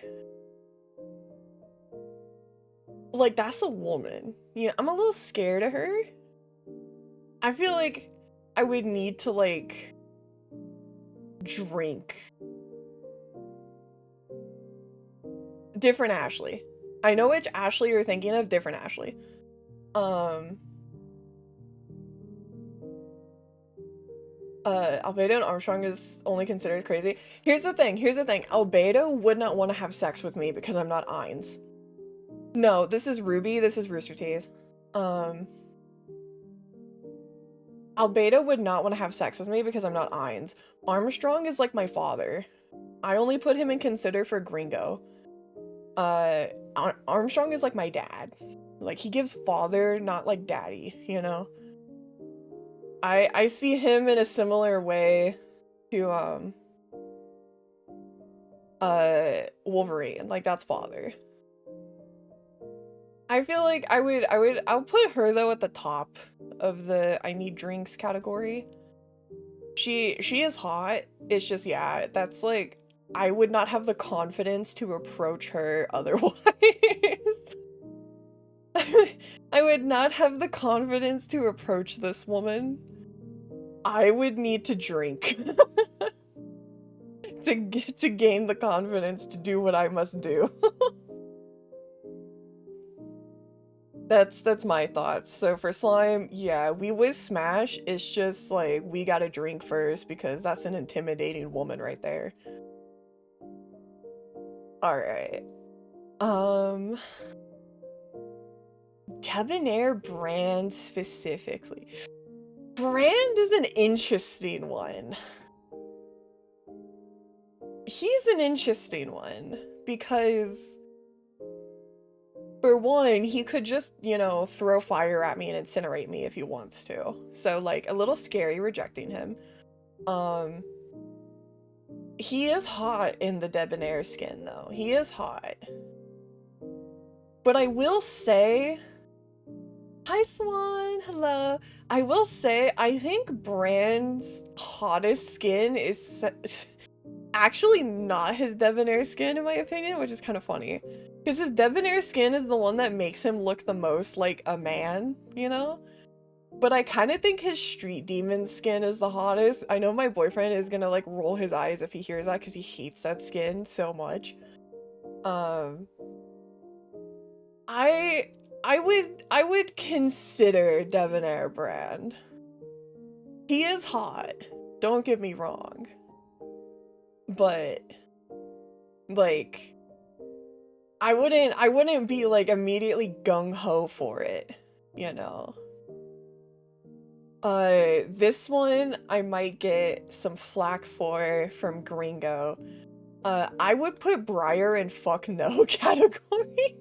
Like, that's a woman. Yeah, I'm a little scared of her. I feel like I would need to, like, drink. Different Ashley. I know which Ashley you're thinking of. Different Ashley. Albedo and Armstrong is only considered crazy. Here's the thing. Albedo would not want to have sex with me because I'm not Ainz. No, this is Ruby. This is Rooster Teeth. Albedo would not want to have sex with me because I'm not Ainz. Armstrong is like my father. I only put him in consider for Gringo. Armstrong is like my dad. Like, he gives father, not like daddy, you know? I see him in a similar way to, Wolverine. Like, that's father. I feel like I'll put her, though, at the top of the I need drinks category. She is hot. It's just, yeah, that's like, I would not have the confidence to approach her otherwise. I would not have the confidence to approach this woman. I would need to drink to gain the confidence to do what I must do. That's my thoughts. So for Slime, yeah, we would smash. It's just like we gotta drink first because that's an intimidating woman right there. Alright. Debonair Brand specifically. Brand is an interesting one. He's an interesting one because, for one, he could just, you know, throw fire at me and incinerate me if he wants to. So, like, a little scary rejecting him. He is hot in the Debonair skin, though. He is hot. But I will say, Hi, Swan. Hello. I will say, I think Brand's hottest skin is actually not his debonair skin, in my opinion, which is kind of funny. Because his debonair skin is the one that makes him look the most like a man, you know? But I kind of think his street demon skin is the hottest. I know my boyfriend is gonna like roll his eyes if he hears that because he hates that skin so much. Um, I I would consider Debonair Brand. He is hot. Don't get me wrong. But like I wouldn't be like immediately gung ho for it, you know. This one I might get some flack for from Gringo. I would put Briar in fuck no category.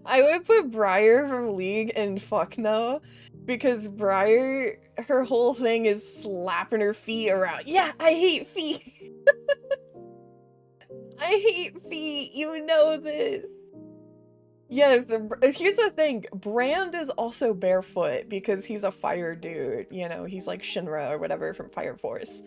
I would put Briar from League in fuck no because Briar, her whole thing is slapping her feet around. Yeah, I hate feet. I hate feet. You know this. Yes, here's the thing. Brand is also barefoot because he's a fire dude. You know, he's like Shinra or whatever from Fire Force.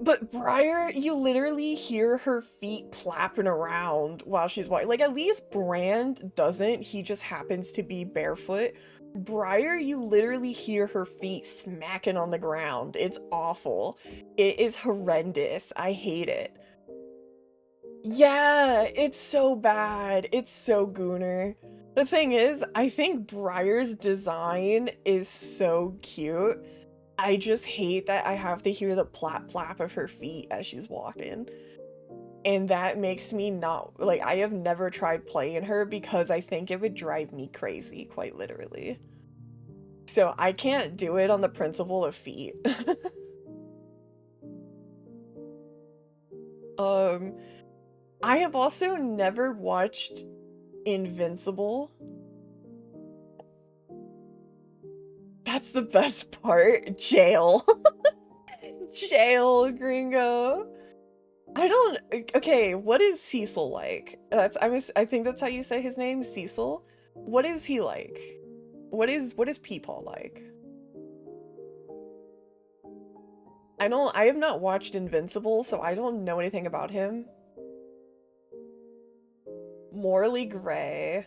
But Briar, you literally hear her feet plapping around while she's walking. Like, at least Brand doesn't. He just happens to be barefoot. Briar, you literally hear her feet smacking on the ground. It's awful. It is horrendous. I hate it. Yeah, it's so bad. It's so gooner. The thing is, I think Briar's design is so cute. I just hate that I have to hear the plap plap of her feet as she's walking. And that makes me not, like, I have never tried playing her because I think it would drive me crazy, quite literally. So I can't do it on the principle of feet. um, I have also never watched Invincible. That's the best part. Jail. Jail, gringo. I don't. Okay, what is Cecil like? I think that's how you say his name, Cecil. What is he like? What is Peepaw like? I have not watched Invincible, so I don't know anything about him. Morally gray.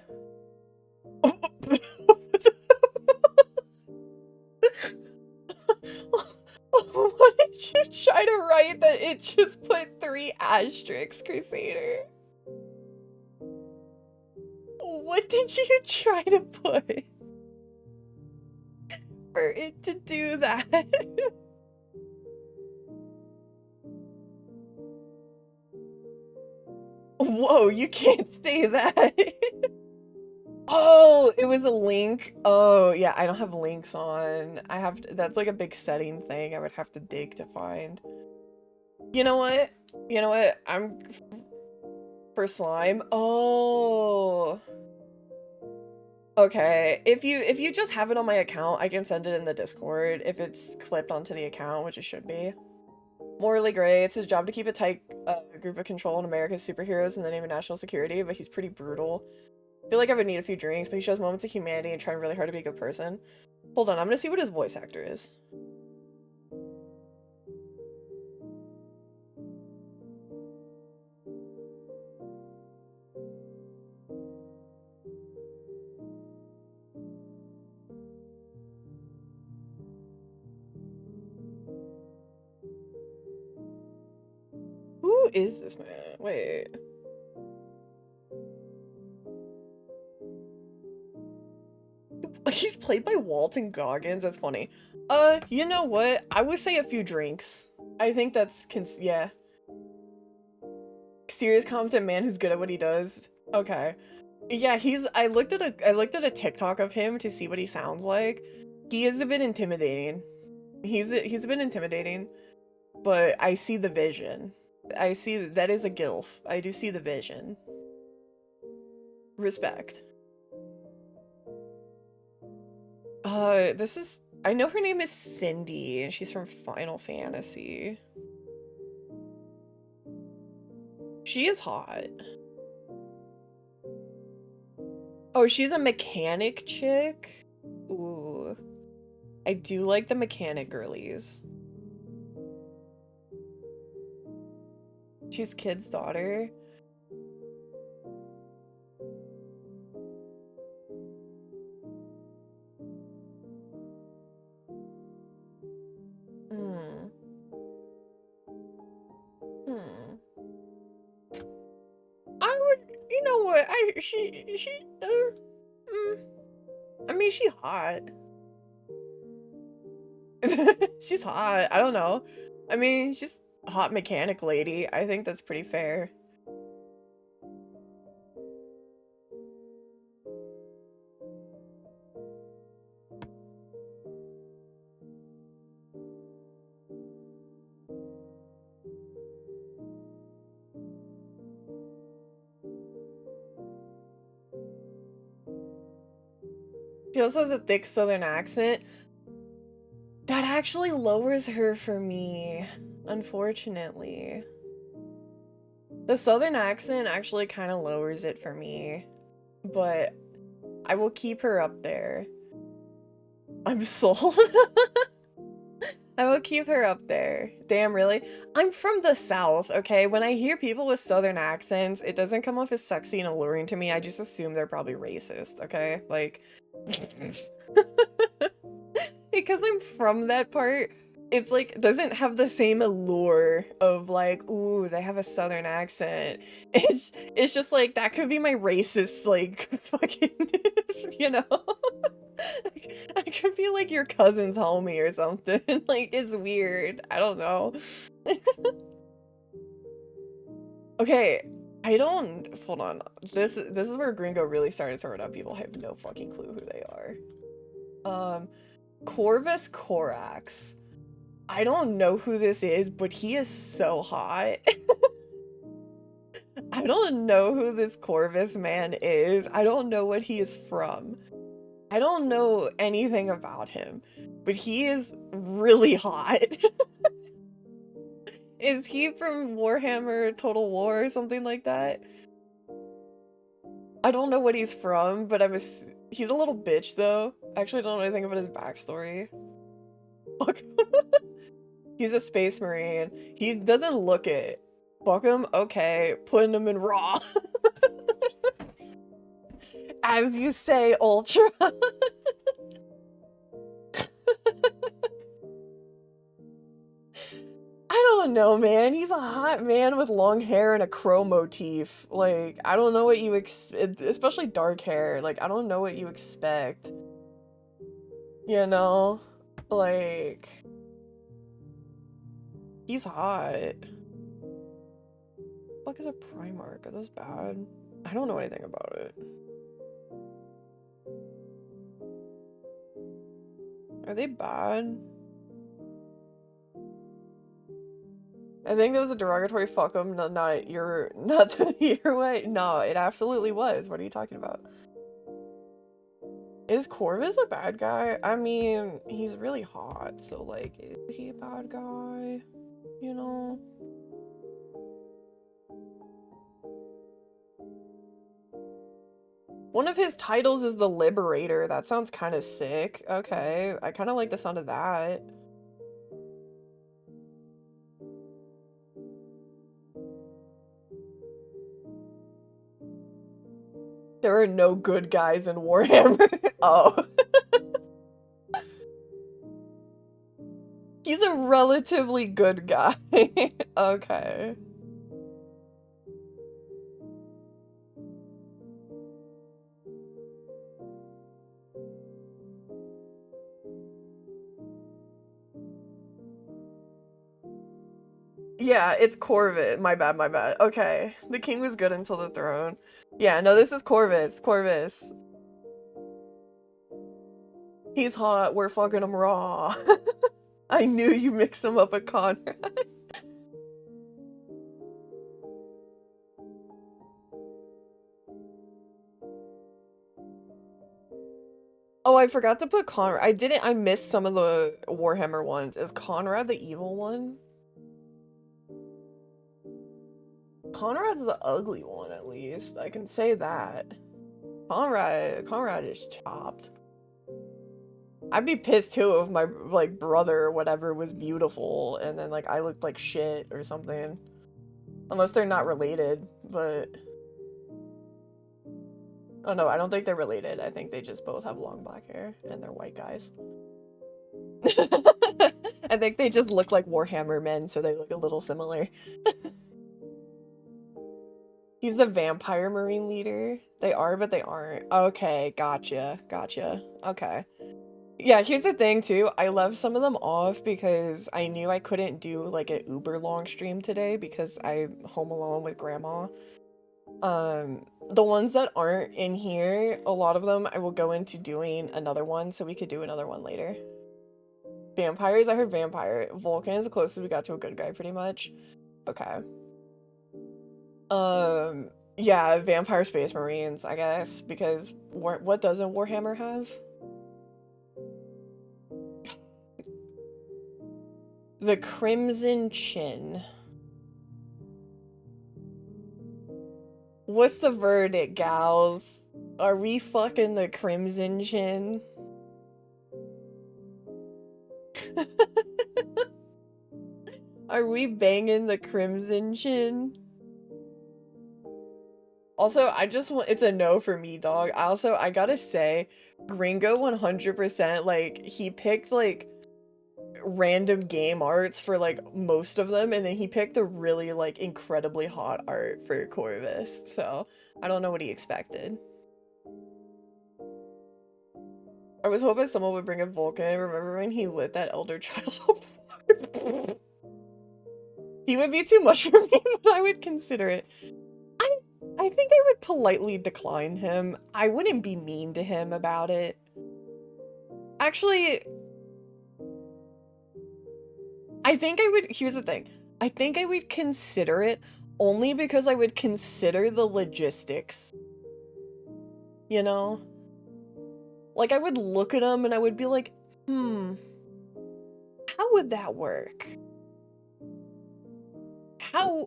What did you try to write that it just put 3 asterisks, Crusader? What did you try to put for it to do that? Whoa, you can't say that. Oh, it was a link. Oh, yeah, I don't have links on. That's like a big setting thing I would have to dig to find. You know what? You know what? I'm for slime. Oh. Okay. If you just have it on my account, I can send it in the Discord if it's clipped onto the account, which it should be. Morally gray. It's his job to keep a tight group of control on America's superheroes in the name of national security, but he's pretty brutal. I feel like I would need a few drinks, but he shows moments of humanity and trying really hard to be a good person. Hold on, I'm gonna see what his voice actor is. Who is this man? Wait. He's played by Walton Goggins. That's funny. You know what? I would say a few drinks. I think that's yeah. Serious, competent man who's good at what he does. Okay. Yeah, I looked at a TikTok of him to see what he sounds like. He is a bit intimidating. He's a bit intimidating, but I see the vision. I see that is a gilf. I do see the vision. Respect. This is I know her name is Cindy and she's from Final Fantasy. She is hot. Oh, she's a mechanic chick? Ooh. I do like the mechanic girlies. She's Kid's daughter. Hmm. Hmm. I would, you know what? I mean, she's hot. She's hot. I don't know. I mean, she's a hot mechanic lady. I think that's pretty fair. She also has a thick southern accent. That actually lowers her for me, unfortunately. The southern accent actually kind of lowers it for me, but I will keep her up there. I'm sold. I will keep her up there. Damn, really? I'm from the South, okay? When I hear people with southern accents, it doesn't come off as sexy and alluring to me. I just assume they're probably racist, okay? Like, because I'm from that part, it's like, doesn't have the same allure of like, ooh, they have a southern accent. It's just like, that could be my racist, like, fucking, you know? I could feel like your cousin's homie or something. Like, it's weird. I don't know. Okay, I don't... Hold on. This is where Gringo really started throwing up people. I have no fucking clue who they are. Corvus Corax. I don't know who this is, but he is so hot. I don't know who this Corvus man is. I don't know what he is from. I don't know anything about him, but he is really hot. Is he from Warhammer Total War or something like that? I don't know what he's from, but he's a little bitch though. I actually don't know anything about his backstory. Fuck. He's a space marine. He doesn't look it. Fuck him, okay. Putting him in Raw. As you say, Ultra. I don't know, man. He's a hot man with long hair and a crow motif. Like, I don't know what you especially dark hair. Like, I don't know what you expect. You know? Like, he's hot. What the fuck is a Primarch? Are those bad? I don't know anything about it. Are they bad? I think that was a derogatory fuck 'em, not your way. No, it absolutely was. What are you talking about? Is Corvus a bad guy? I mean, he's really hot, so like, is he a bad guy? You know? One of his titles is the Liberator. That sounds kind of sick. Okay, I kind of like the sound of that. There are no good guys in Warhammer. Oh. He's a relatively good guy. Okay. Yeah, it's Corvus. My bad, my bad. Okay. The king was good until the throne. Yeah, no, this is Corvus. Corvus. He's hot. We're fucking him raw. I knew you mixed him up with Conrad. Oh, I forgot to put Conrad. I missed some of the Warhammer ones. Is Conrad the evil one? Conrad's the ugly one, at least. I can say that. Conrad is chopped. I'd be pissed too if my like brother or whatever was beautiful and then like I looked like shit or something. Unless they're not related, but oh no, I don't think they're related. I think they just both have long black hair and they're white guys. I think they just look like Warhammer men, so they look a little similar. He's the vampire marine leader. They are, but they aren't. Okay, gotcha. Okay. Yeah, here's the thing too. I left some of them off because I knew I couldn't do like an uber long stream today because I'm home alone with grandma. The ones that aren't in here, a lot of them I will go into doing another one so we could do another one later. Vampires, I heard vampire. Vulcan is the closest we got to a good guy pretty much. Okay. Yeah, vampire space marines, I guess, because what doesn't Warhammer have? The Crimson Chin. What's the verdict, gals? Are we fucking the Crimson Chin? Are we banging the Crimson Chin? Also, it's a no for me, dog. I gotta say, Gringo 100%, like, he picked, like, random game arts for, like, most of them, and then he picked the really, like, incredibly hot art for Corvus, so I don't know what he expected. I was hoping someone would bring up Vulcan. Remember when he lit that elder child on fire? He would be too much for me, but I would consider it. I think I would politely decline him. I wouldn't be mean to him about it. Actually, I think I would, here's the thing. I think I would consider it only because I would consider the logistics. You know? Like, I would look at him and I would be like, how would that work?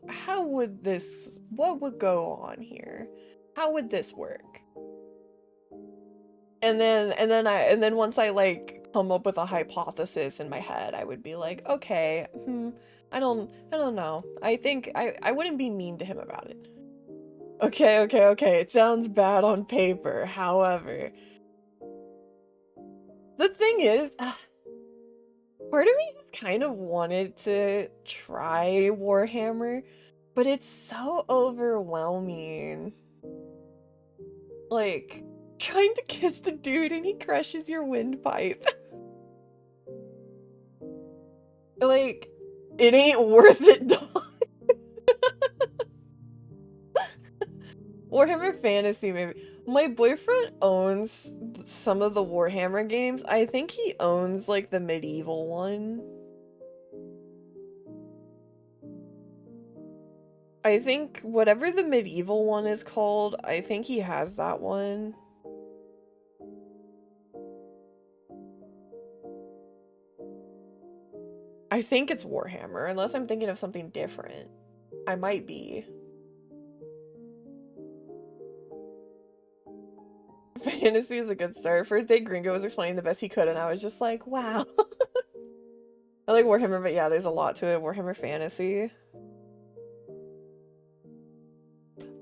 How would this, what would go on here? How would this work? And then once I like come up with a hypothesis in my head, I would be like, okay, I don't know. I think I wouldn't be mean to him about it. Okay, it sounds bad on paper, however. The thing is, part of me has kind of wanted to try Warhammer, but it's so overwhelming. Like, trying to kiss the dude and he crushes your windpipe. Like, it ain't worth it, dog. Warhammer Fantasy, maybe. My boyfriend owns some of the Warhammer games. I think he owns, like, the medieval one. I think whatever the medieval one is called, I think he has that one. I think it's Warhammer, unless I'm thinking of something different. I might be. Fantasy is a good start. First day Gringo was explaining the best he could, and I was just like, wow. I like Warhammer, but yeah, there's a lot to it. Warhammer Fantasy.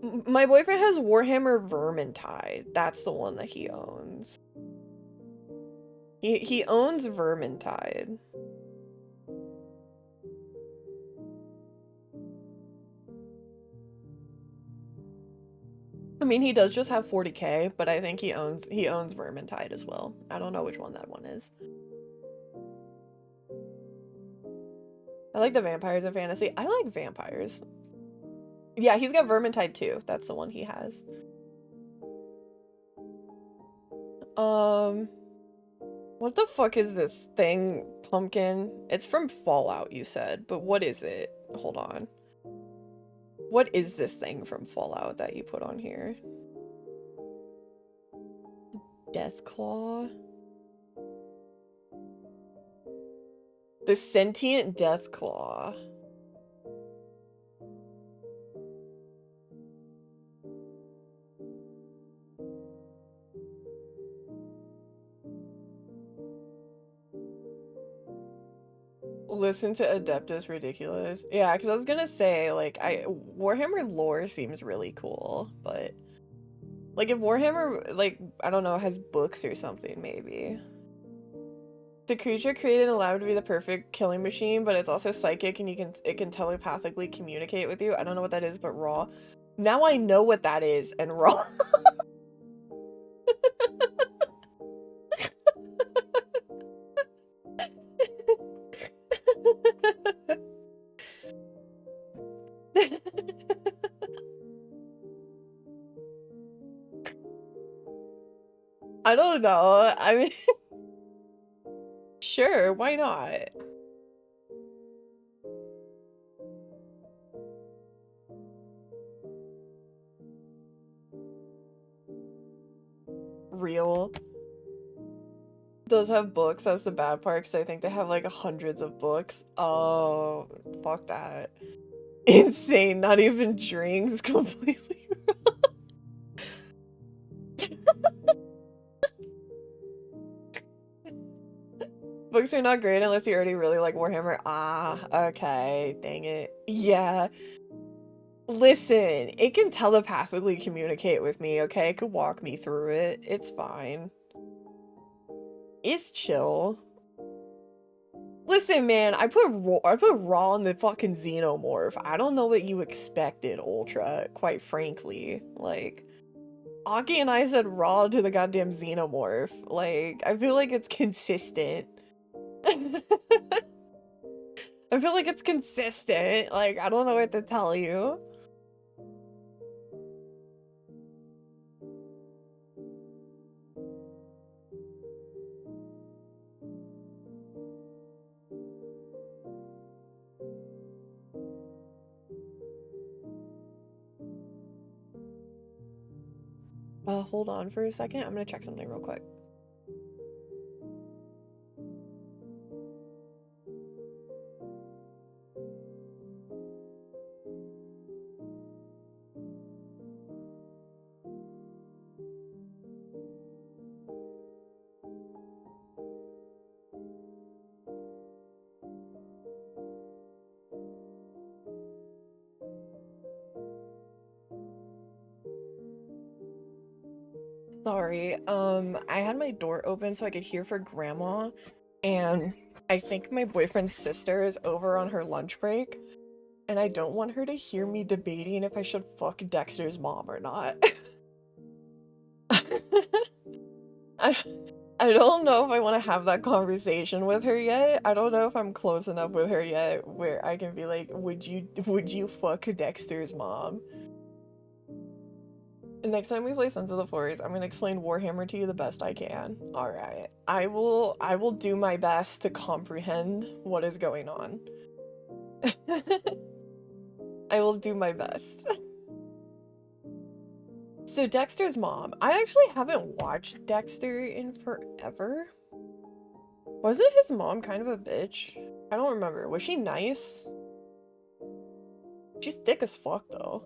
My boyfriend has Warhammer Vermintide. That's the one that he owns. He owns Vermintide. I mean, he does just have 40k, but I think he owns Vermintide as well. I don't know which one that one is. I like the vampires in fantasy. I like vampires. Yeah, he's got Vermintide too. That's the one he has. What the fuck is this thing, pumpkin? It's from Fallout, you said, but what is it? Hold on. What is this thing from Fallout that you put on here? Deathclaw? The sentient Deathclaw. listen to Adeptus Ridiculous. Yeah, because I was gonna say, like, Warhammer lore seems really cool, but like if Warhammer, like, I don't know, has books or something, maybe. The creature created allowed to be the perfect killing machine, but it's also psychic and it can telepathically communicate with you. I don't know what that is, but raw. Now I know what that is, and raw. I don't know. I mean, sure, why not? Real. Those have books, that's the bad part, because I think they have like hundreds of books. Oh, fuck that. Insane, not even drinks, completely. Books are not great unless you already really like Warhammer. Ah, okay, dang it. Yeah. Listen, it can telepathically communicate with me, okay? It could walk me through it. It's fine. It's chill. Listen, man, I put raw in the fucking xenomorph. I don't know what you expected, Ultra, quite frankly. Like, Aki and I said raw to the goddamn xenomorph. Like, I feel like it's consistent. I feel like it's consistent. Like, I don't know what to tell you. Hold on for a second. I'm gonna check something real quick. Sorry, I had my door open so I could hear for grandma, and I think my boyfriend's sister is over on her lunch break, and I don't want her to hear me debating if I should fuck Dexter's mom or not. I, I don't know if I want to have that conversation with her yet. I don't know if I'm close enough with her yet where I can be like, would you fuck Dexter's mom? Next time we play Sons of the Forest, I'm gonna explain Warhammer to you the best I can. Alright. I will do my best to comprehend what is going on. I will do my best. So Dexter's mom. I actually haven't watched Dexter in forever. Wasn't his mom kind of a bitch? I don't remember. Was she nice? She's thick as fuck though.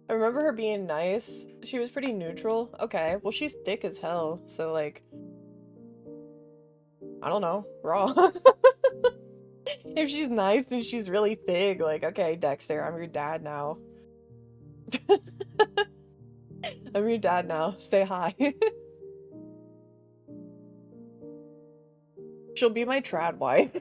I remember her being nice. She was pretty neutral. Okay, well she's thick as hell, so like, I don't know, raw. If she's nice and she's really thick, like, okay, Dexter, I'm your dad now. I'm your dad now. Say hi. She'll be my trad wife.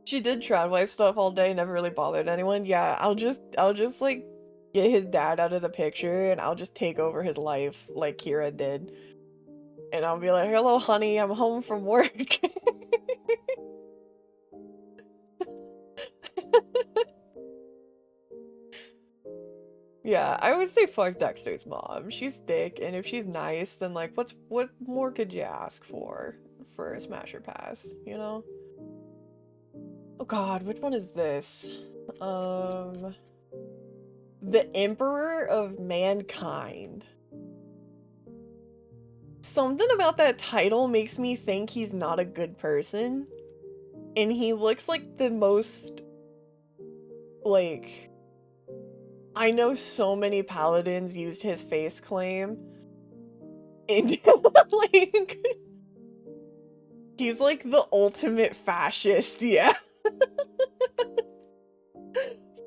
She did trad wife stuff all day, never really bothered anyone. Yeah, I'll just like get his dad out of the picture and I'll just take over his life like Kira did. And I'll be like, hello honey, I'm home from work. Yeah, I would say fuck Dexter's mom. She's thick, and if she's nice, then like what more could you ask for a Smasher Pass, you know? Oh god, which one is this? The Emperor of Mankind. Something about that title makes me think he's not a good person. And he looks like the most, like, I know so many paladins used his face claim. And, like, he's like the ultimate fascist, yeah.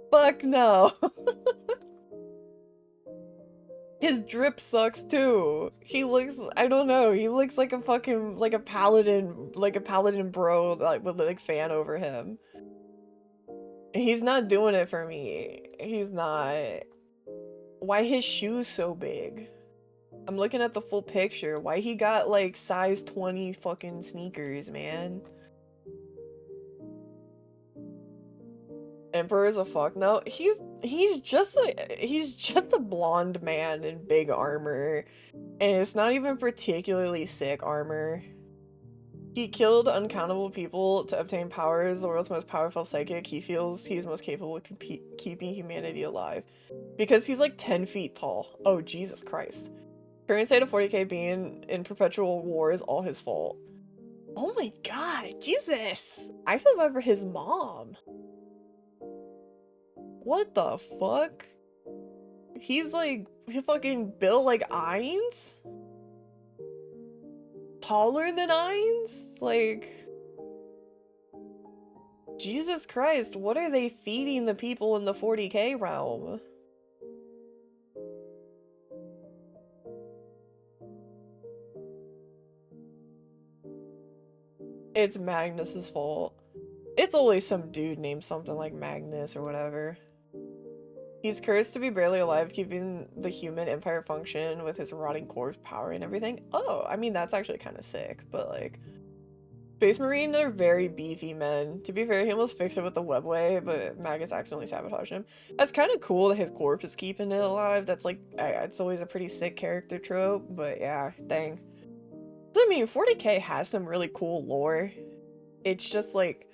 Fuck no. His drip sucks too. He looks, I don't know, he looks like a fucking, like a paladin bro, like, with like fan over him. He's not doing it for me. He's not. Why his shoes so big? I'm looking at the full picture. Why he got like size 20 fucking sneakers, man? Emperor's a fuck no. He's just a blonde man in big armor, and it's not even particularly sick armor. He killed uncountable people to obtain powers, the world's most powerful psychic. He feels he's most capable of keeping humanity alive. Because he's like 10 feet tall. Oh, Jesus Christ. Current state of 40k being in perpetual war is all his fault. Oh my god, Jesus! I feel bad for his mom. What the fuck? He's like, he fucking built like Ainz? Taller than Ainz? Like, Jesus Christ, what are they feeding the people in the 40k realm? It's Magnus's fault. It's always some dude named something like Magnus or whatever. He's cursed to be barely alive, keeping the human empire function with his rotting corpse power and everything. Oh, I mean, that's actually kind of sick, but like, Space Marine are very beefy men. To be fair, he almost fixed it with the webway, but Magus accidentally sabotaged him. That's kind of cool that his corpse is keeping it alive. That's like, it's always a pretty sick character trope, but yeah, dang. So, I mean, 40k has some really cool lore. It's just like,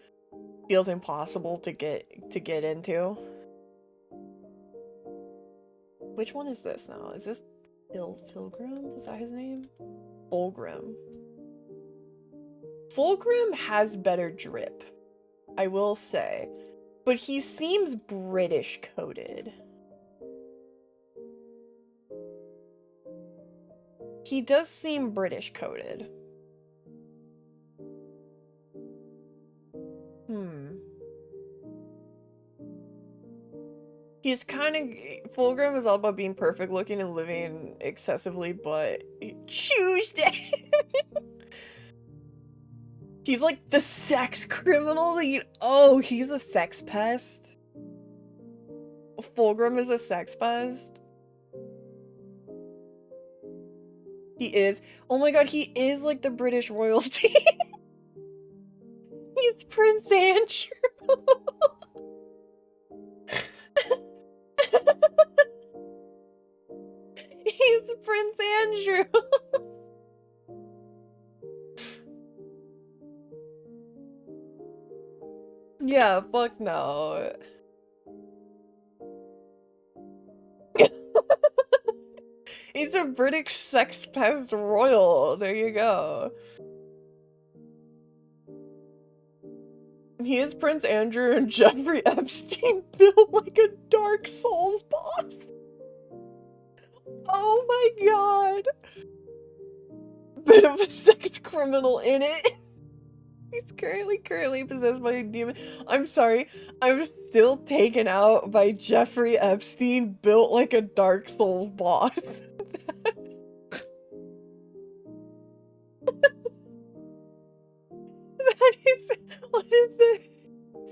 feels impossible to get into. Which one is this now? Is this Fulgrim? Is that his name? Fulgrim. Fulgrim has better drip, I will say, but he seems British coded. He does seem British coded. He's kind of, Fulgrim is all about being perfect looking and living excessively, but Tuesday. He's like the sex criminal. Oh, he's a sex pest. Fulgrim is a sex pest. He is. Oh my god, he is like the British royalty. He's Prince Andrew. He's Prince Andrew. Yeah, fuck no. He's a British sex pest royal. There you go. He is Prince Andrew and Jeffrey Epstein built like a Dark Souls boss. Oh my god. Bit of a sex criminal in it. He's currently possessed by a demon. I'm sorry. I'm still taken out by Jeffrey Epstein built like a Dark Souls boss. That is one of the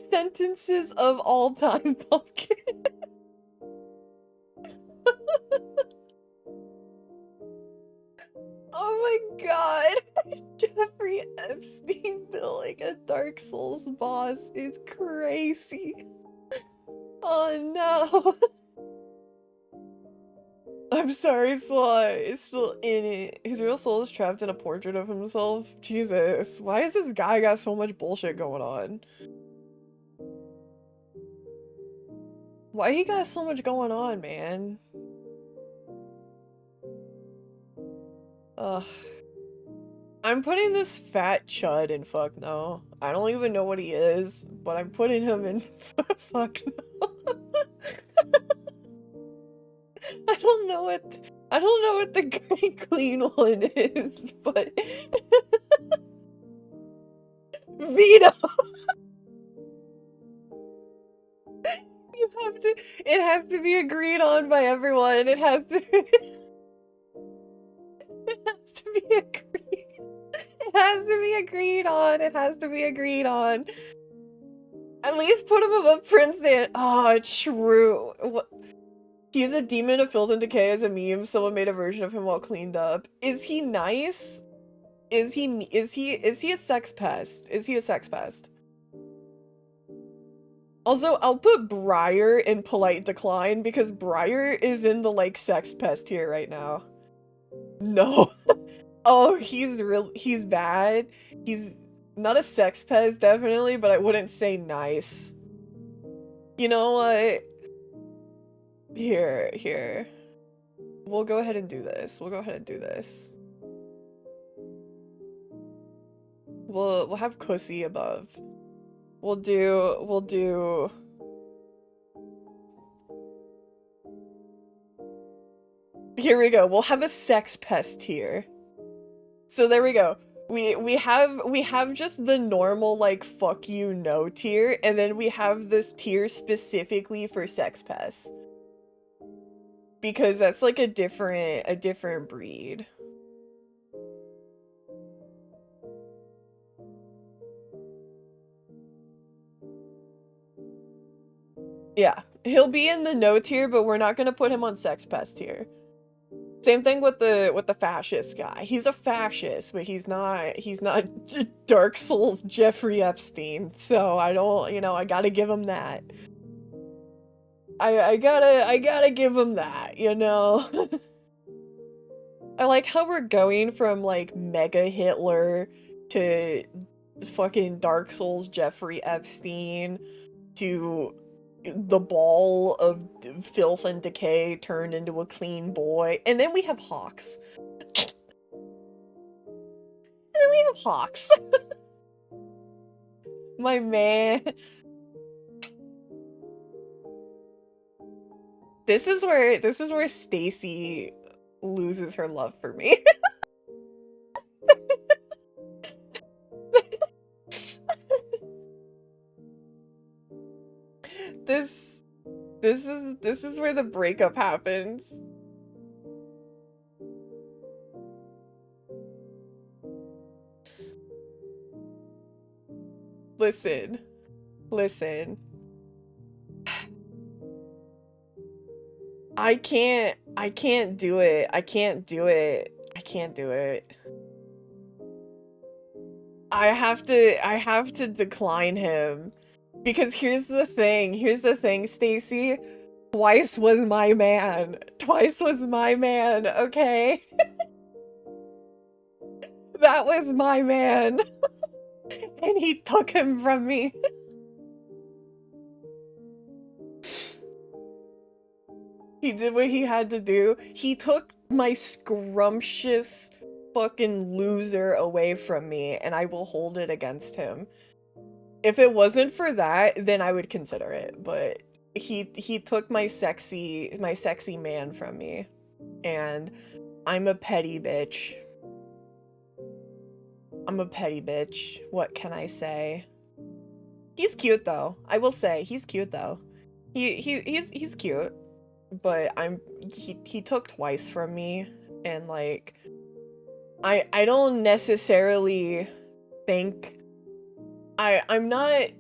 sentences of all time, Pumpkin. Oh my god. Jeffrey Epstein built like a Dark Souls boss is crazy. Oh no. I'm sorry, Swan is still in it. His real soul is trapped in a portrait of himself. Jesus, why has this guy got so much bullshit going on? Why he got so much going on, man? Ugh. I'm putting this fat chud in fuck no. I don't even know what he is, but I'm putting him in fuck no. I don't know what the great clean one is, but Vito. You have to. It has to be agreed on by everyone. It has to. It has to be agreed. It has to be agreed on. It has to be agreed on. At least put him above Prince and. Oh, true. What? He's a demon of filth and decay as a meme. Someone made a version of him all cleaned up. Is he nice? Is he a sex pest? Is he a sex pest? Also, I'll put Briar in polite decline because Briar is in the like sex pest tier right now. No. Oh, he's bad. He's not a sex pest definitely, but I wouldn't say nice. You know what? Here. We'll go ahead and do this. We'll have Cussy above. We'll do Here we go. We'll have a sex pest here. So there we go. We have just the normal like fuck you no tier, and then we have this tier specifically for sex pests. Because that's like a different breed. Yeah, he'll be in the no tier, but we're not gonna put him on sex pest tier. Same thing with the fascist guy. He's a fascist, but he's not Dark Souls Jeffrey Epstein. So I don't, you know, I gotta give him that. I gotta give him that, you know. I like how we're going from like Mega Hitler to fucking Dark Souls Jeffrey Epstein to the ball of filth and decay turned into a clean boy. And then we have Hawks. My man. This is where Stacy loses her love for me. This is where the breakup happens. Listen. I can't do it. I can't do it. I have to decline him. Because here's the thing, Stacy. Twice was my man, okay? That was my man. And he took him from me. He did what he had to do. He took my scrumptious fucking loser away from me, and I will hold it against him. If it wasn't for that, then I would consider it, but he took my sexy man from me, and I'm a petty bitch. What can I say? He's cute though. I will say he's cute though. He's cute, but he took twice from me, and like I don't necessarily think I'm not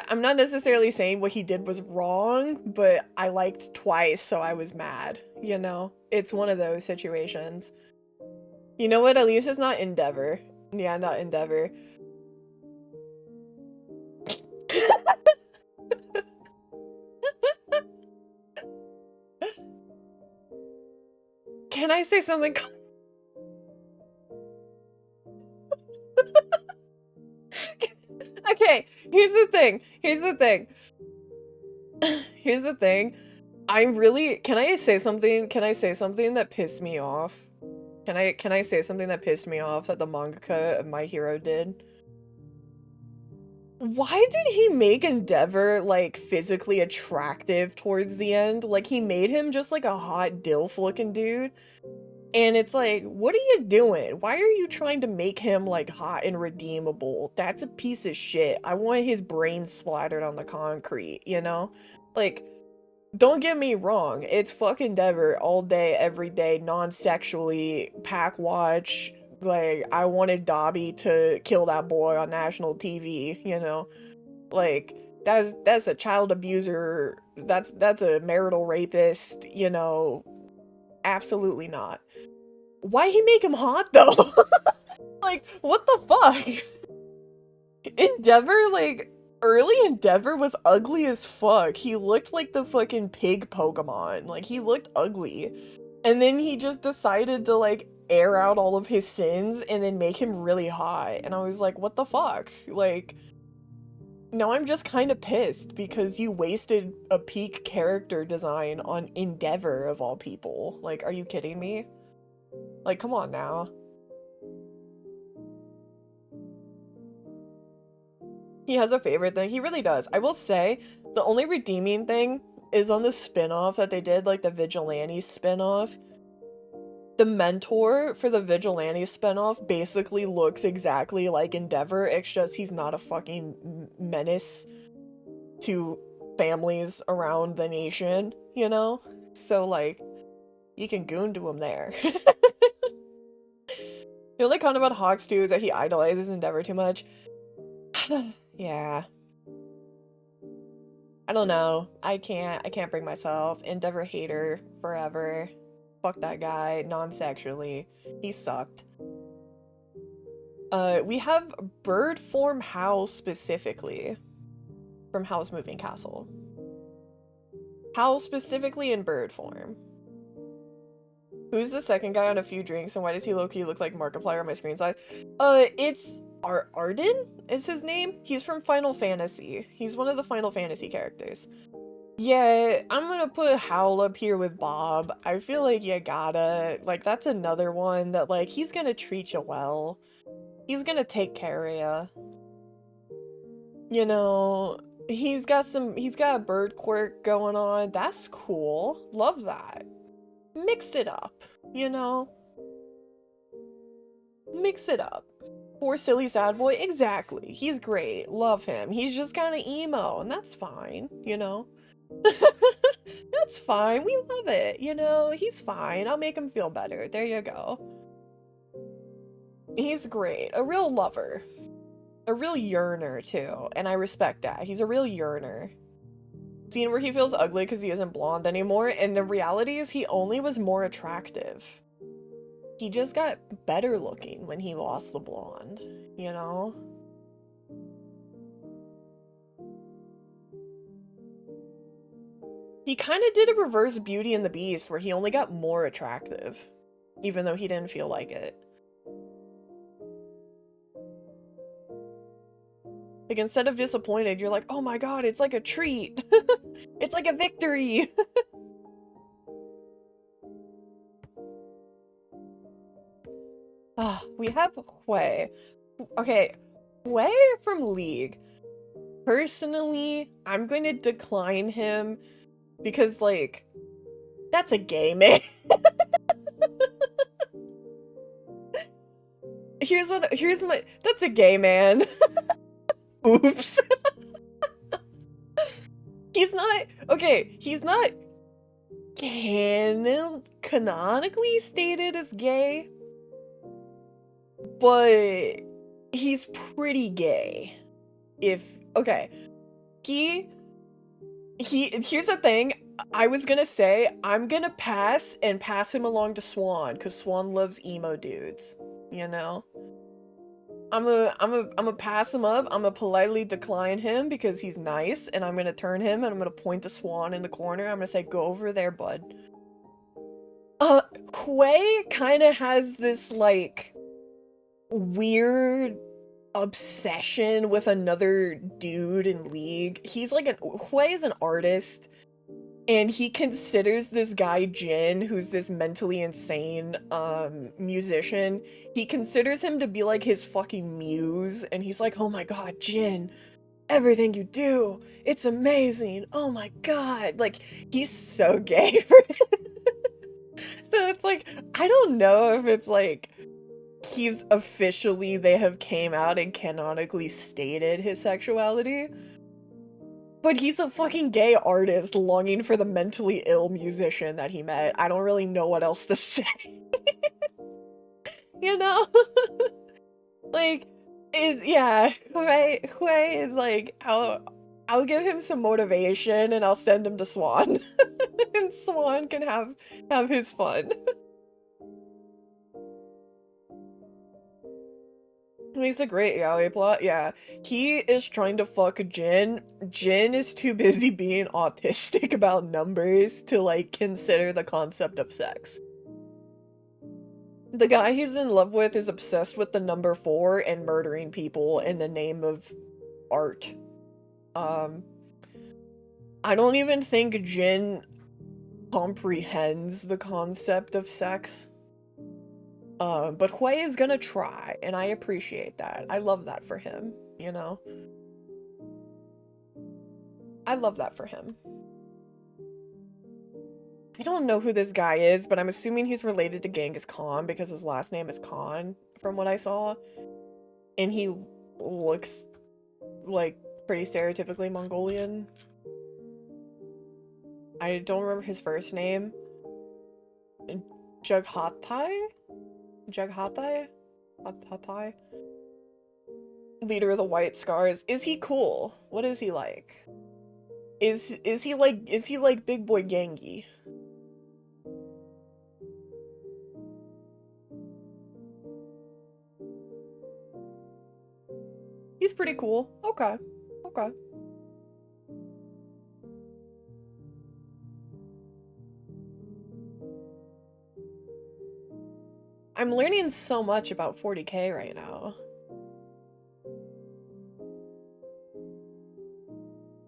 necessarily saying what he did was wrong, but I liked twice, so I was mad, you know? It's one of those situations. You know what? At least it's not Endeavor. Yeah, not Endeavor. Can I say something? Okay, here's the thing. Here's the thing. Here's the thing. I'm really, can I say something? Can I say something that pissed me off? Can I say something that pissed me off that the mangaka of My Hero did? Why did he make Endeavor, like, physically attractive towards the end? Like, he made him just, like, a hot dilf-looking dude. And it's like, what are you doing? Why are you trying to make him, like, hot and redeemable? That's a piece of shit. I want his brain splattered on the concrete, you know? Like, don't get me wrong. It's fucking Endeavor all day, every day, non-sexually, pack watch. Like, I wanted Dobby to kill that boy on national TV, you know? Like, that's a child abuser. That's a marital rapist, you know? Absolutely not. Why he make him hot though? Like, what the fuck? Endeavor, like, early Endeavor was ugly as fuck. He looked like the fucking pig Pokemon. Like, he looked ugly. And then he just decided to, like, air out all of his sins and then make him really hot. And I was like, what the fuck? Like, now I'm just kind of pissed because you wasted a peak character design on Endeavor of all people. Like, are you kidding me? Like, come on now. He has a favorite thing. He really does. I will say, the only redeeming thing is on the spin-off that they did, like the Vigilante spin-off. The mentor for the Vigilante spin-off basically looks exactly like Endeavor, it's just he's not a fucking menace to families around the nation, you know? So, like, you can goon to him there. The only con about Hawks, too, is that he idolizes Endeavor too much. Yeah. I don't know. I can't bring myself. Endeavor hater forever. Fuck that guy, non-sexually. He sucked. We have bird form Howl specifically. From Howl's Moving Castle. Howl specifically in bird form. Who's the second guy on A Few Drinks, and why does he low-key look like Markiplier on my screen size? It's Arden is his name? He's from Final Fantasy. He's one of the Final Fantasy characters. Yeah, I'm gonna put Howl up here with Bob. I feel like you gotta. Like, that's another one that, like, he's gonna treat you well. He's gonna take care of you. You know, he's got a bird quirk going on. That's cool. Love that. Mix it up, you know? Mix it up. Poor silly sad boy, exactly. He's great. Love him. He's just kind of emo, and that's fine, you know? That's fine. We love it, you know? He's fine. I'll make him feel better. There you go. He's great. A real lover. A real yearner, too. And I respect that. He's a real yearner. Scene where he feels ugly because he isn't blonde anymore, and the reality is he only was more attractive. He just got better looking when he lost the blonde, you know? He kind of did a reverse Beauty and the Beast where he only got more attractive, even though he didn't feel like it. Like, instead of disappointed, you're like, oh my god, it's like a treat. It's like a victory. We have Hui. Okay, Hui from League. Personally, I'm going to decline him because, like, that's a gay man. That's a gay man. Oops. He's not canonically stated as gay, but he's pretty gay. Here's the thing, I was gonna say, I'm gonna pass him along to Swan, because Swan loves emo dudes, you know? I'm gonna pass him up. I'm gonna politely decline him because he's nice, and I'm gonna turn him and I'm gonna point to Swan in the corner. I'm gonna say, go over there, bud. Hui kind of has this, like, weird obsession with another dude in League. He's like Hui is an artist, and he considers this guy Jin, who's this mentally insane musician, he considers him to be like his fucking muse, and he's like, oh my god, Jin, everything you do, it's amazing, oh my god. Like, he's so gay for so it's like, I don't know if it's like he's officially, they have came out and canonically stated his sexuality, but he's a fucking gay artist longing for the mentally ill musician that he met. I don't really know what else to say. You know? Like, yeah, Hui is like, I'll give him some motivation and I'll send him to Swan. And Swan can have his fun. He's a great yaoi plot, yeah. He is trying to fuck Jin. Jin is too busy being autistic about numbers to, like, consider the concept of sex. The guy he's in love with is obsessed with the number 4 and murdering people in the name of art. I don't even think Jin comprehends the concept of sex. But Hui is gonna try, and I appreciate that. I love that for him, you know? I love that for him. I don't know who this guy is, but I'm assuming he's related to Genghis Khan because his last name is Khan, from what I saw. And he looks, like, pretty stereotypically Mongolian. I don't remember his first name. Jughatai? Jughatai? Hatai? Leader of the White Scars. Is he cool? What is he like? Is he like Big Boy Gengi? He's pretty cool. Okay. Okay. I'm learning so much about 40k right now.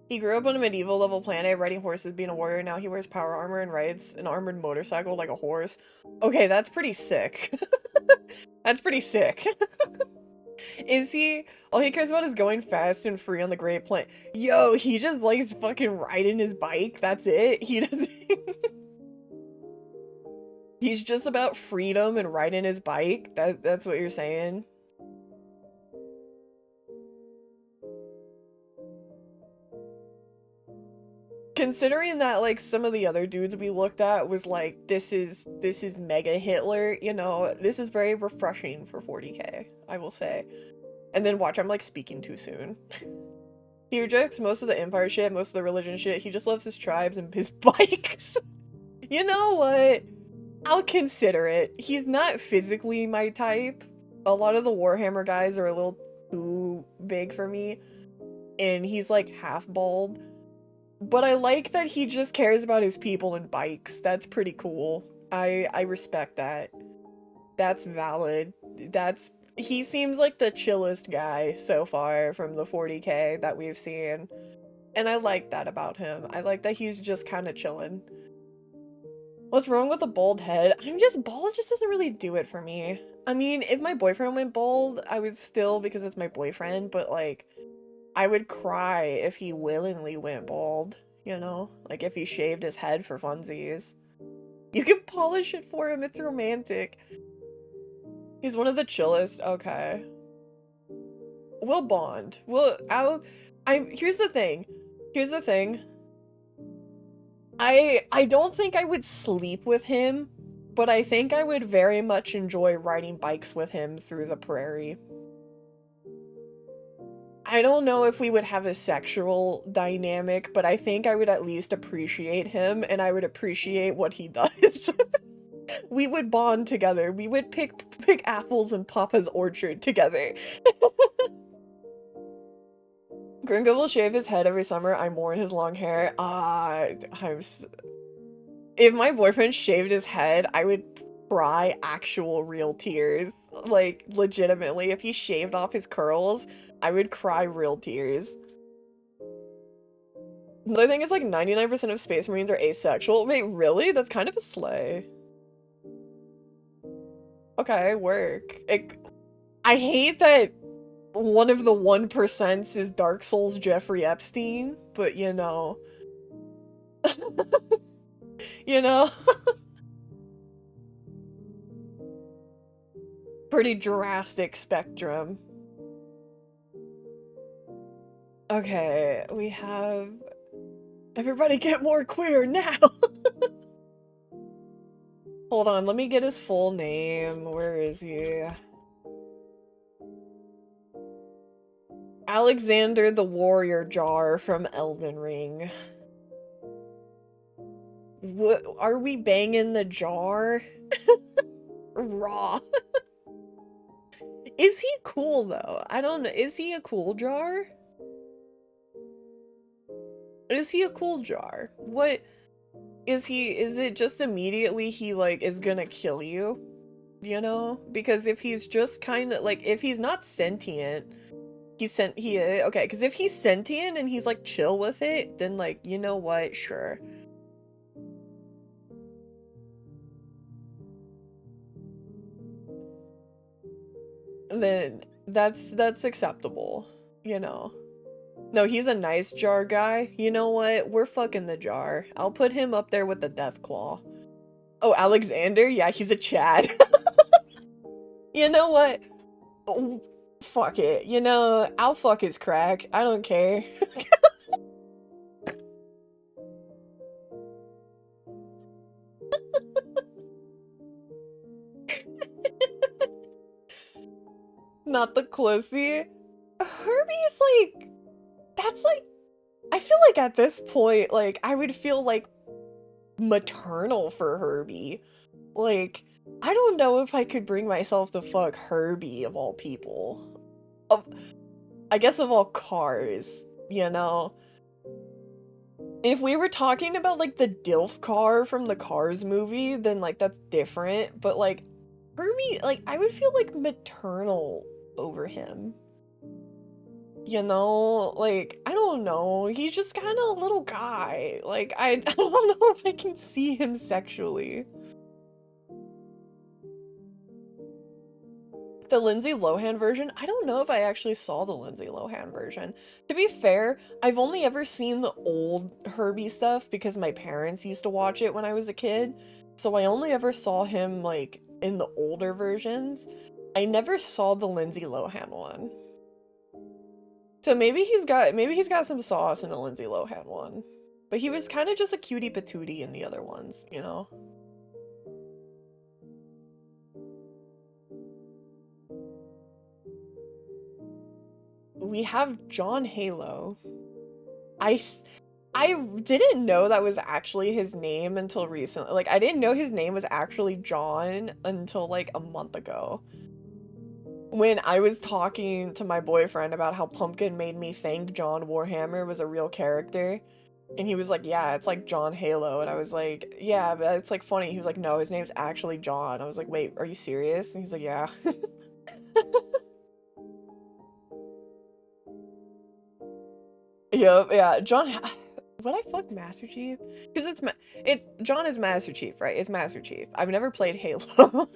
He grew up on a medieval level planet, riding horses, being a warrior. Now he wears power armor and rides an armored motorcycle like a horse. Okay, that's pretty sick. That's pretty sick. Is he? All he cares about is going fast and free on the Great Plain. Yo, he just likes fucking riding his bike. That's it. He doesn't. He's just about freedom and riding his bike. That's what you're saying. Considering that, like, some of the other dudes we looked at was like, this is mega Hitler, you know, this is very refreshing for 40k, I will say. And then watch, I'm like speaking too soon. He rejects most of the empire shit, most of the religion shit. He just loves his tribes and his bikes. You know what? I'll consider it. He's not physically my type. A lot of the Warhammer guys are a little too big for me. And he's like half bald. But I like that he just cares about his people and bikes. That's pretty cool. I respect that. That's valid. He seems like the chillest guy so far from the 40k that we've seen. And I like that about him. I like that he's just kind of chilling. What's wrong with a bald head? Bald just doesn't really do it for me. I mean, if my boyfriend went bald, I would still, because it's my boyfriend, but like, I would cry if he willingly went bald, you know? Like, if he shaved his head for funsies. You can polish it for him, it's romantic. He's one of the chillest, okay. We'll bond. Here's the thing. I don't think I would sleep with him, but I think I would very much enjoy riding bikes with him through the prairie. I don't know if we would have a sexual dynamic, but I think I would at least appreciate him, and I would appreciate what he does. We would bond together. We would pick apples in Papa's orchard together. Gringo will shave his head every summer. I mourn his long hair. If my boyfriend shaved his head, I would cry actual real tears. Like, legitimately, if he shaved off his curls, I would cry real tears. Another thing is, like, 99% of Space Marines are asexual. Wait, really? That's kind of a slay. Okay, work. I hate that one of the 1% is Dark Souls Jeffrey Epstein, but you know. You know? Pretty drastic spectrum. Okay, we have... Everybody get more queer now! Hold on, let me get his full name. Where is he? Alexander the Warrior Jar from Elden Ring. What, are we banging the jar? Raw. Is he cool though? I don't know. Is he a cool jar? Is he a cool jar? What is he? Is it just immediately he like is gonna kill you? You know? Because if he's just kind of like, if he's not sentient, okay, because if he's sentient and he's like chill with it, then like, you know what? Sure. Then that's acceptable, you know. No, he's a nice jar guy. You know what? We're fucking the jar. I'll put him up there with the Deathclaw. Oh, Alexander? Yeah, he's a Chad. You know what? Oh, fuck it. You know, I'll fuck his crack. I don't care. Not the closey. Herbie's like... That's like... I feel like at this point, like, I would feel like maternal for Herbie. Like, I don't know if I could bring myself to fuck Herbie of all people. I guess of all cars, you know? If we were talking about, like, the DILF car from the Cars movie, then, like, that's different. But, like, Herbie, like, I would feel, like, maternal over him. You know? Like, I don't know. He's just kind of a little guy. Like, I don't know if I can see him sexually. The Lindsay Lohan version? I don't know if I actually saw the Lindsay Lohan version. To be fair, I've only ever seen the old Herbie stuff because my parents used to watch it when I was a kid. So I only ever saw him, like, in the older versions. I never saw the Lindsay Lohan one. So maybe he's got some sauce in the Lindsay Lohan one. But he was kind of just a cutie patootie in the other ones, you know? We have John Halo. I didn't know that was actually his name until recently. Like, I didn't know his name was actually John until, like, a month ago. When I was talking to my boyfriend about how Pumpkin made me think John Warhammer was a real character. And he was like, yeah, it's like John Halo. And I was like, yeah, but it's like funny. He was like, no, his name's actually John. I was like, wait, are you serious? And he's like, yeah. Yep, yeah, John. Would I fuck Master Chief? Because it's John is Master Chief, right? It's Master Chief. I've never played Halo.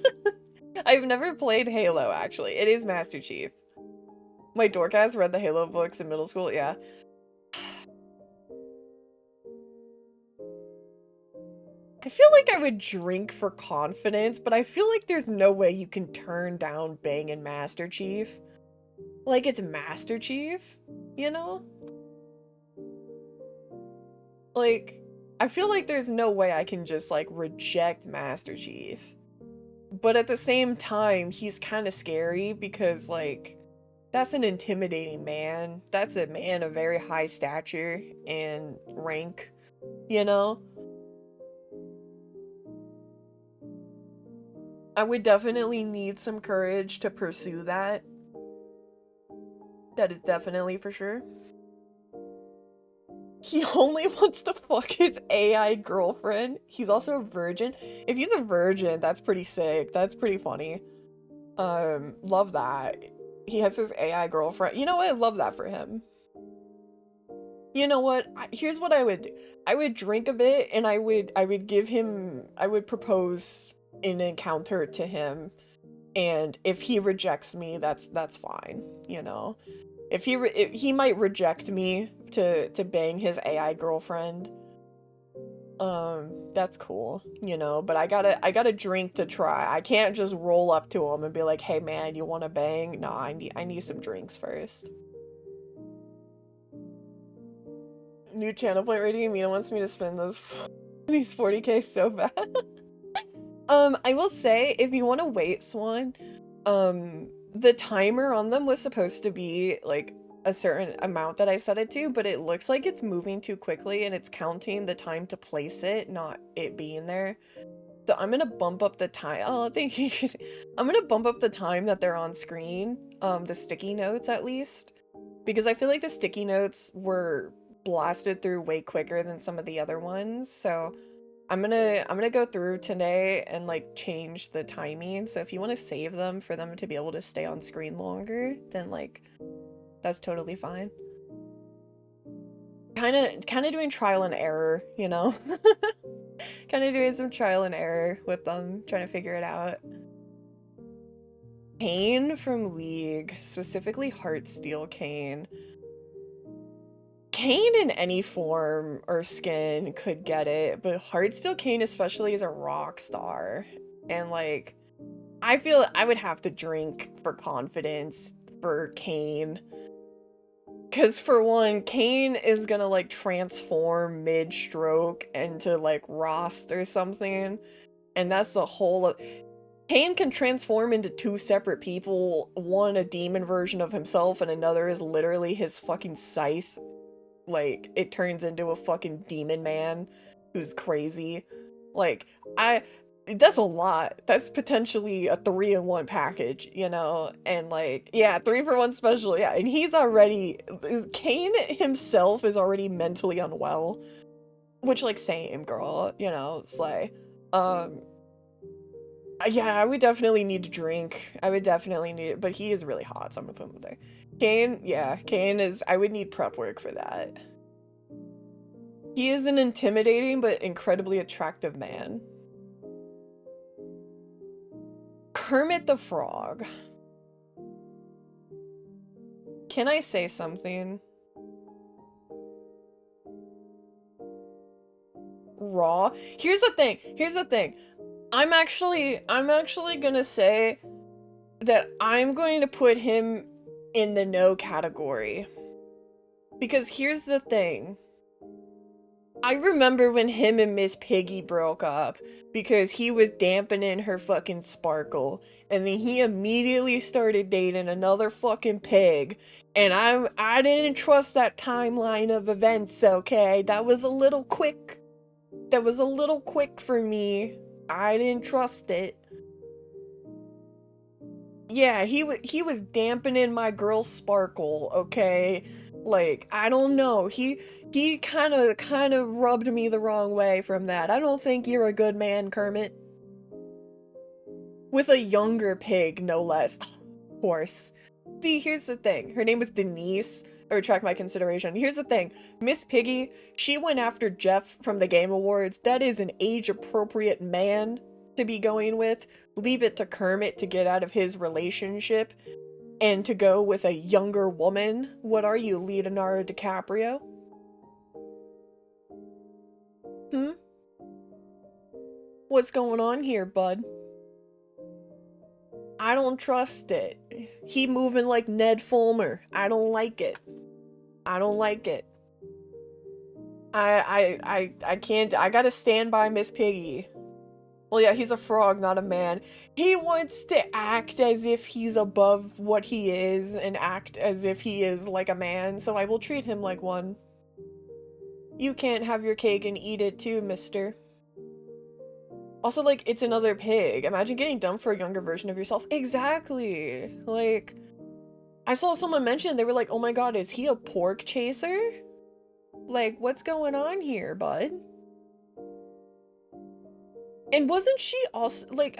I've never played Halo, actually. It is Master Chief. My dork-ass read the Halo books in middle school, yeah. I feel like I would drink for confidence, but I feel like there's no way you can turn down banging Master Chief. Like, it's Master Chief, you know? Like, I feel like there's no way I can just, like, reject Master Chief. But at the same time, he's kind of scary because, like, that's an intimidating man. That's a man of very high stature and rank, you know? I would definitely need some courage to pursue that. That is definitely for sure. He only wants to fuck his AI girlfriend. He's also a virgin. If he's a virgin, that's pretty sick. That's pretty funny. Love that. He has his AI girlfriend. You know what? I love that for him. You know what? Here's what I would do. I would drink a bit and I would give him, I would propose an encounter to him, and if he rejects me, that's fine, you know. If he might reject me to bang his AI girlfriend, that's cool, you know, but I gotta drink to try. I can't just roll up to him and be like, "Hey man, you wanna bang?" No, I need some drinks first. New channel point rating. Mina wants me to spend these 40k so bad. I will say, if you want to wait, Swan, the timer on them was supposed to be like a certain amount that I set it to, but it looks like it's moving too quickly and it's counting the time to place it, not it being there. So I'm gonna bump up the time. Oh, thank you. I'm gonna bump up the time that they're on screen, the sticky notes at least, because I feel like the sticky notes were blasted through way quicker than some of the other ones. So I'm gonna go through today and like change the timing. So if you want to save them for them to be able to stay on screen longer, then like that's totally fine. Kind of doing trial and error, you know. Kind of doing some trial and error with them, trying to figure it out. Kane from League, specifically Heartsteel Kane. Kane in any form or skin could get it, but Heartsteel Kane especially is a rock star. And like, I feel I would have to drink for confidence for Kane. Cause for one, Kane is gonna like transform mid-stroke into like Rost or something. And that's the whole Kane can transform into two separate people. One a demon version of himself and another is literally his fucking scythe. Like, it turns into a fucking demon man who's crazy. Like, that's a lot. That's potentially a 3-in-1 package, you know? And like, yeah, 3-for-1 special, yeah. And he's already, Kane himself is already mentally unwell. Which, like, same, girl, you know, Slay. Yeah, I would definitely need to drink. I would definitely need it, but he is really hot, so I'm gonna put him there. Kane, yeah, Kane is, I would need prep work for that. He is an intimidating but incredibly attractive man. Kermit the Frog. Can I say something? Raw? Here's the thing. I'm actually gonna say that I'm going to put him in the no category. Because here's the thing. I remember when him and Miss Piggy broke up because he was dampening her fucking sparkle, and then he immediately started dating another fucking pig, and I didn't trust that timeline of events, okay? That was a little quick. That was a little quick for me. I didn't trust it. Yeah, he was dampening my girl's sparkle, okay? Like, I don't know. He kind of rubbed me the wrong way from that. I don't think you're a good man, Kermit. With a younger pig, no less. Of course. See, here's the thing. Her name was Denise. I retract my consideration. Here's the thing. Miss Piggy, she went after Jeff from the Game Awards. That is an age-appropriate man to be going with. Leave it to Kermit to get out of his relationship and to go with a younger woman. What are you, Leonardo DiCaprio? What's going on here, bud? I don't trust it. He moving like Ned Fulmer. I don't like it. I don't like it. I can't. I gotta stand by Miss Piggy. Well, yeah, he's a frog, not a man. He wants to act as if he's above what he is and act as if he is like a man, so I will treat him like one. You can't have your cake and eat it too, mister. Also, like, it's another pig. Imagine getting dumped for a younger version of yourself. Exactly. Like, I saw someone mention, they were like, oh my god, is he a pork chaser? Like, what's going on here, bud? And wasn't she also, like,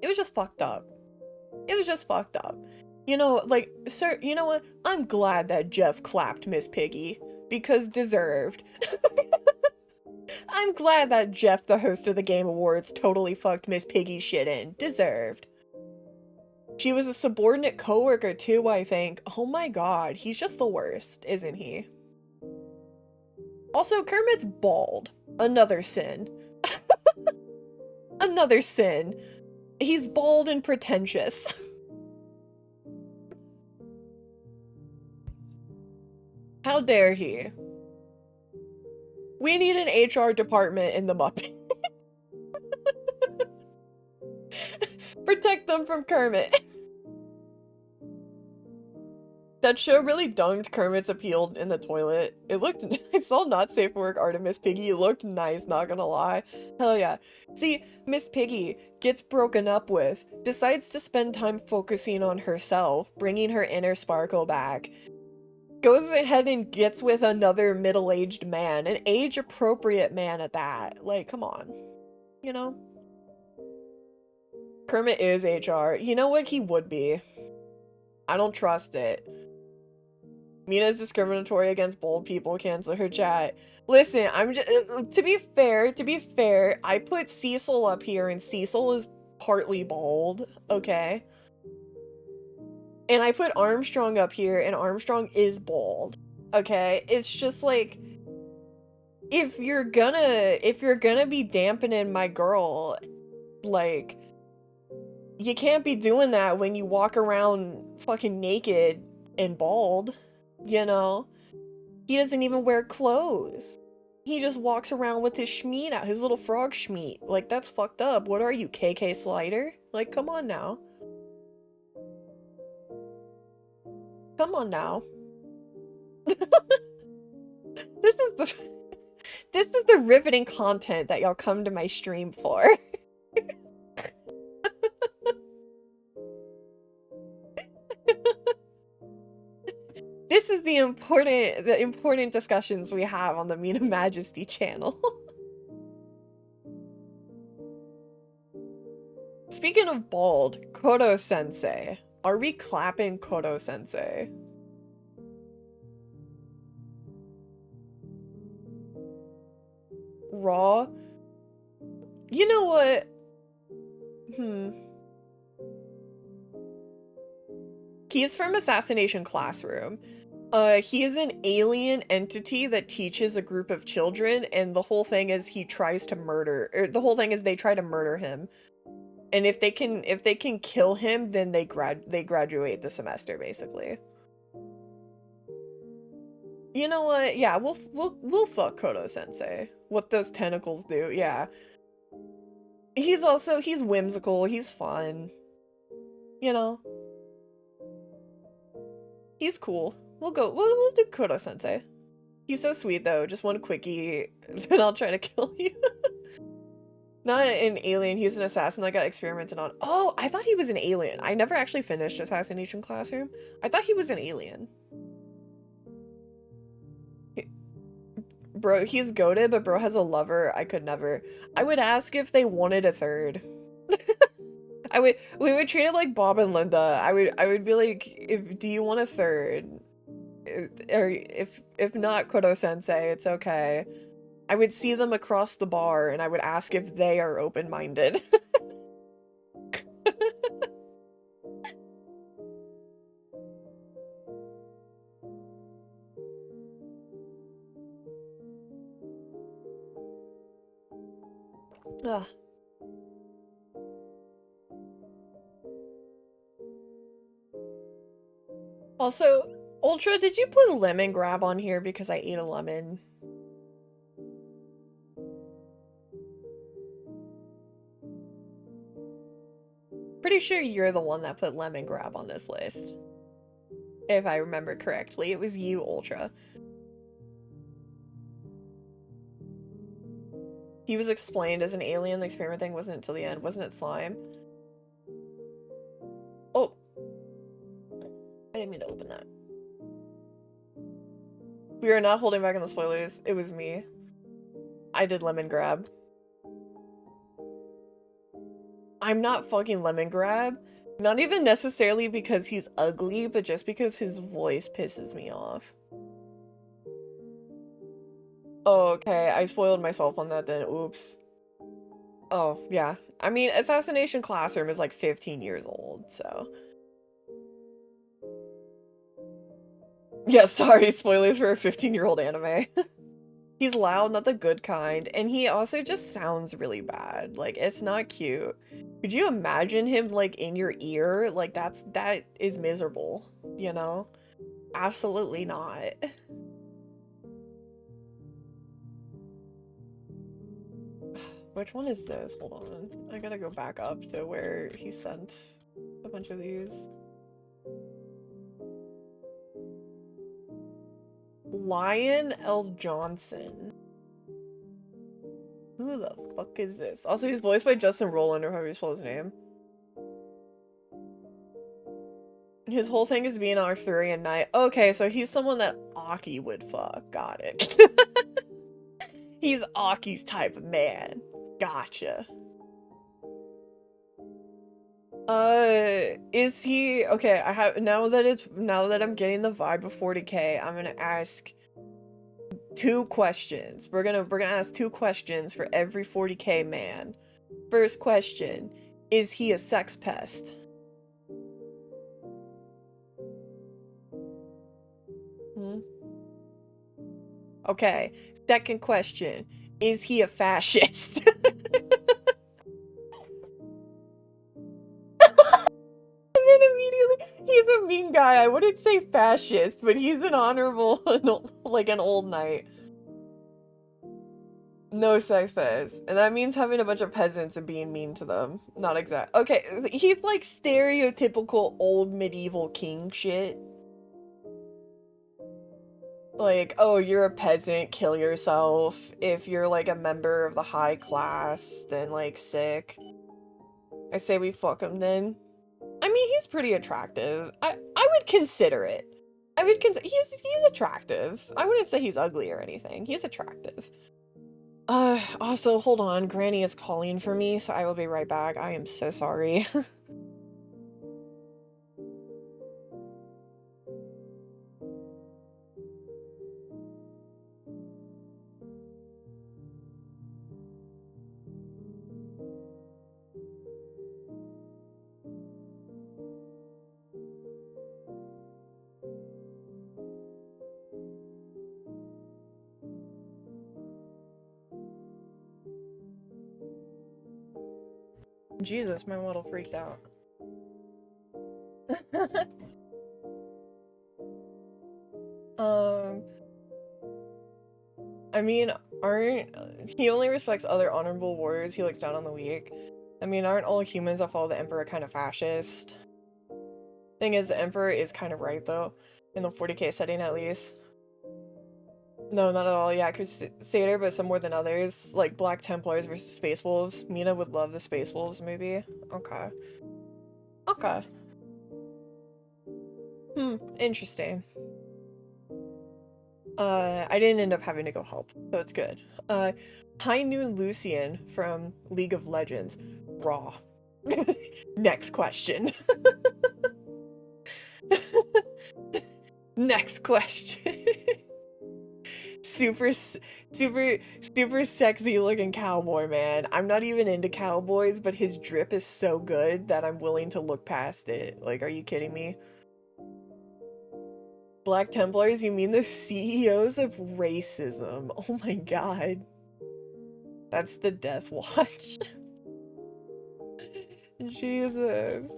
it was just fucked up. It was just fucked up. You know, like, sir, you know what? I'm glad that Jeff clapped Miss Piggy, because deserved. I'm glad that Jeff, the host of the Game Awards, totally fucked Miss Piggy's shit in. Deserved. She was a subordinate coworker too, I think. Oh my god, he's just the worst, isn't he? Also, Kermit's bald. Another sin. Another sin. He's bald and pretentious. How dare he? We need an HR department in the Muppet. Protect them from Kermit. That show really dunked Kermit's appeal in the toilet. It looked- I saw Not Safe for Work art of Miss Piggy. It looked nice, not gonna lie. Hell yeah. See, Miss Piggy gets broken up with, decides to spend time focusing on herself, bringing her inner sparkle back, goes ahead and gets with another middle-aged man, an age-appropriate man at that. Like, come on. You know? Kermit is HR. You know what? He would be. I don't trust it. Mina is discriminatory against bold people. Cancel her chat. Listen, I'm just to be fair, I put Cecil up here and Cecil is partly bald, okay? And I put Armstrong up here and Armstrong is bald. Okay? It's just like if you're gonna be dampening my girl, like you can't be doing that when you walk around fucking naked and bald. You know? He doesn't even wear clothes. He just walks around with his schmeat out, his little frog schmeat. Like, that's fucked up. What are you, KK Slider? Like, come on now. Come on now. This is the riveting content that y'all come to my stream for. This is the important discussions we have on the Mina Majesty channel. Speaking of bald, Kodo-sensei. Are we clapping Kodo-sensei? Raw? You know what? He's from Assassination Classroom. He is an alien entity that teaches a group of children, and the whole thing is he tries to murder, or the whole thing is they try to murder him. And if they can kill him, then they graduate the semester, basically. You know what? Yeah, we'll fuck Kodo-sensei. What those tentacles do, yeah. He's whimsical, he's fun. You know? He's cool. We'll do Kodo-sensei. He's so sweet though, just one quickie, then I'll try to kill you. Not an alien, he's an assassin that got experimented on. Oh, I thought he was an alien. I never actually finished Assassination Classroom. I thought he was an alien. Bro, he's goated, but bro has a lover. I could never. I would ask if they wanted a third. we would treat it like Bob and Linda. I would be like, do you want a third? Or if not Kodo-sensei, it's okay. I would see them across the bar and I would ask if they are open-minded. Ugh. Also, Ultra, did you put lemon grab on here because I ate a lemon? Pretty sure you're the one that put lemon grab on this list. If I remember correctly, it was you, Ultra. He was explained as an alien. The experiment thing wasn't until the end. Wasn't it slime? Oh. I didn't mean to open that. We are not holding back on the spoilers. It was me. I did lemon grab. I'm not fucking lemon grab. Not even necessarily because he's ugly, but just because his voice pisses me off. Oh, okay, I spoiled myself on that then, oops. Oh, yeah. I mean, Assassination Classroom is like 15 years old, so. Yeah, sorry, spoilers for a 15-year-old anime. He's loud, not the good kind, and he also just sounds really bad. Like, it's not cute. Could you imagine him, like, in your ear? Like, that is miserable, you know? Absolutely not. Which one is this? Hold on. I gotta go back up to where he sent a bunch of these. Lion L. Johnson. Who the fuck is this? Also, he's voiced by Justin Roiland, or however you spell his name. His whole thing is being an Arthurian knight. Okay, so he's someone that Aki would fuck. Got it. He's Aki's type of man. Gotcha. Is he okay? I have now that I'm getting the vibe of 40K, I'm gonna ask 2 questions. We're gonna ask 2 questions for every 40K man. First question, is he a sex pest? Okay. Second question, is he a fascist? And then immediately, he's a mean guy. I wouldn't say fascist, but he's an honorable, like an old knight. No sex pest. And that means having a bunch of peasants and being mean to them. Not exact. Okay, he's like stereotypical old medieval king shit. Like, oh, you're a peasant, kill yourself. If you're like a member of the high class, then like sick. I say we fuck him then. I mean, he's pretty attractive. I would consider it. I would consider he's attractive. I wouldn't say he's ugly or anything. He's attractive. Also, hold on. Granny is calling for me, so I will be right back. I am so sorry. Jesus, my model freaked out. I mean, he only respects other honorable warriors, he looks down on the weak. I mean, aren't all humans that follow the Emperor kind of fascist? Thing is, the Emperor is kind of right, though. In the 40K setting, at least. No, not at all. Yeah, Crusader, but some more than others. Like Black Templars versus Space Wolves. Mina would love the Space Wolves, maybe. Okay. Okay. Interesting. I didn't end up having to go help, so it's good. High Noon Lucian from League of Legends. Raw. Next question. Next question. super sexy looking cowboy, man. I'm not even into cowboys, but his drip is so good that I'm willing to look past it. Like, are you kidding me? Black Templars, you mean the CEOs of racism? Oh my god. That's the Death Watch. Jesus.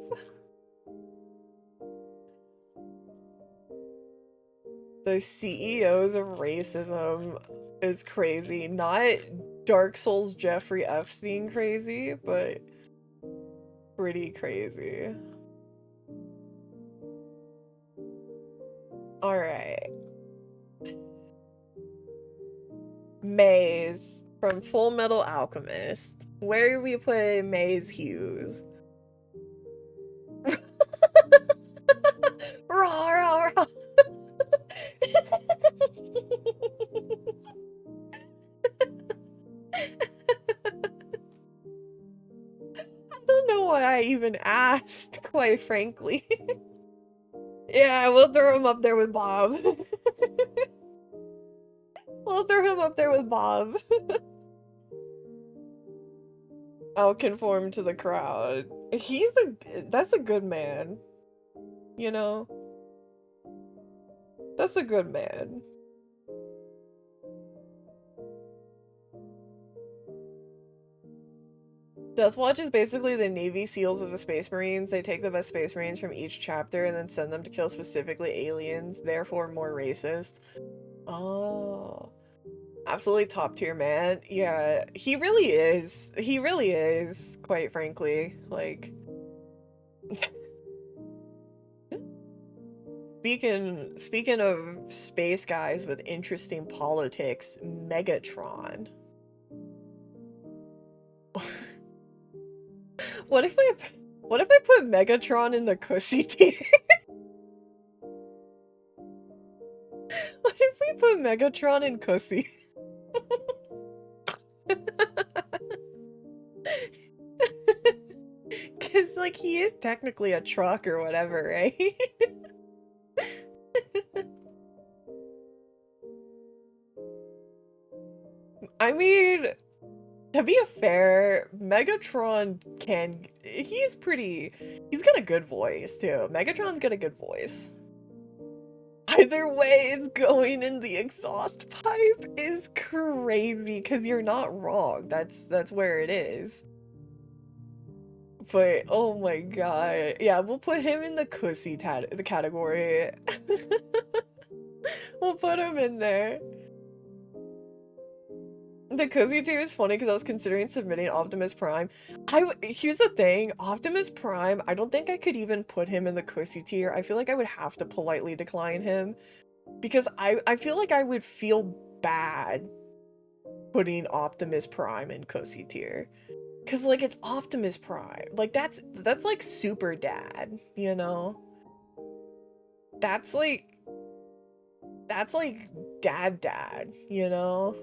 The CEOs of racism is crazy. Not Dark Souls Jeffrey Epstein crazy, but pretty crazy. Alright. Maze from Full Metal Alchemist. Where are we putting Maze Hughes? Rah, rah, rah. I don't know why I even asked, quite frankly. Yeah, we'll throw him up there with Bob. We'll throw him up there with Bob. I'll conform to the crowd. That's a good man. You know? That's a good man. Deathwatch is basically the Navy SEALs of the Space Marines. They take the best Space Marines from each chapter and then send them to kill specifically aliens, therefore more racist. Oh. Absolutely top tier man. Yeah, he really is. He really is, quite frankly. Like, speaking of space guys with interesting politics, Megatron. What if I put Megatron in the cussy tier? What if we put Megatron in cussy? Cause like he is technically a truck or whatever, right? I mean, to be fair, Megatron he's got a good voice too. Megatron's got a good voice. Either way, it's going in the exhaust pipe is crazy because you're not wrong. That's where it is. But oh my god, yeah, we'll put him in the cussy the category. We'll put him in there. The cozy tier is funny because I was considering submitting Optimus Prime. Here's the thing, Optimus Prime, I don't think I could even put him in the cozy tier. I feel like I would have to politely decline him. Because I feel like I would feel bad putting Optimus Prime in cozy tier. Because, like, it's Optimus Prime. Like, that's like super dad, you know? That's like dad, you know?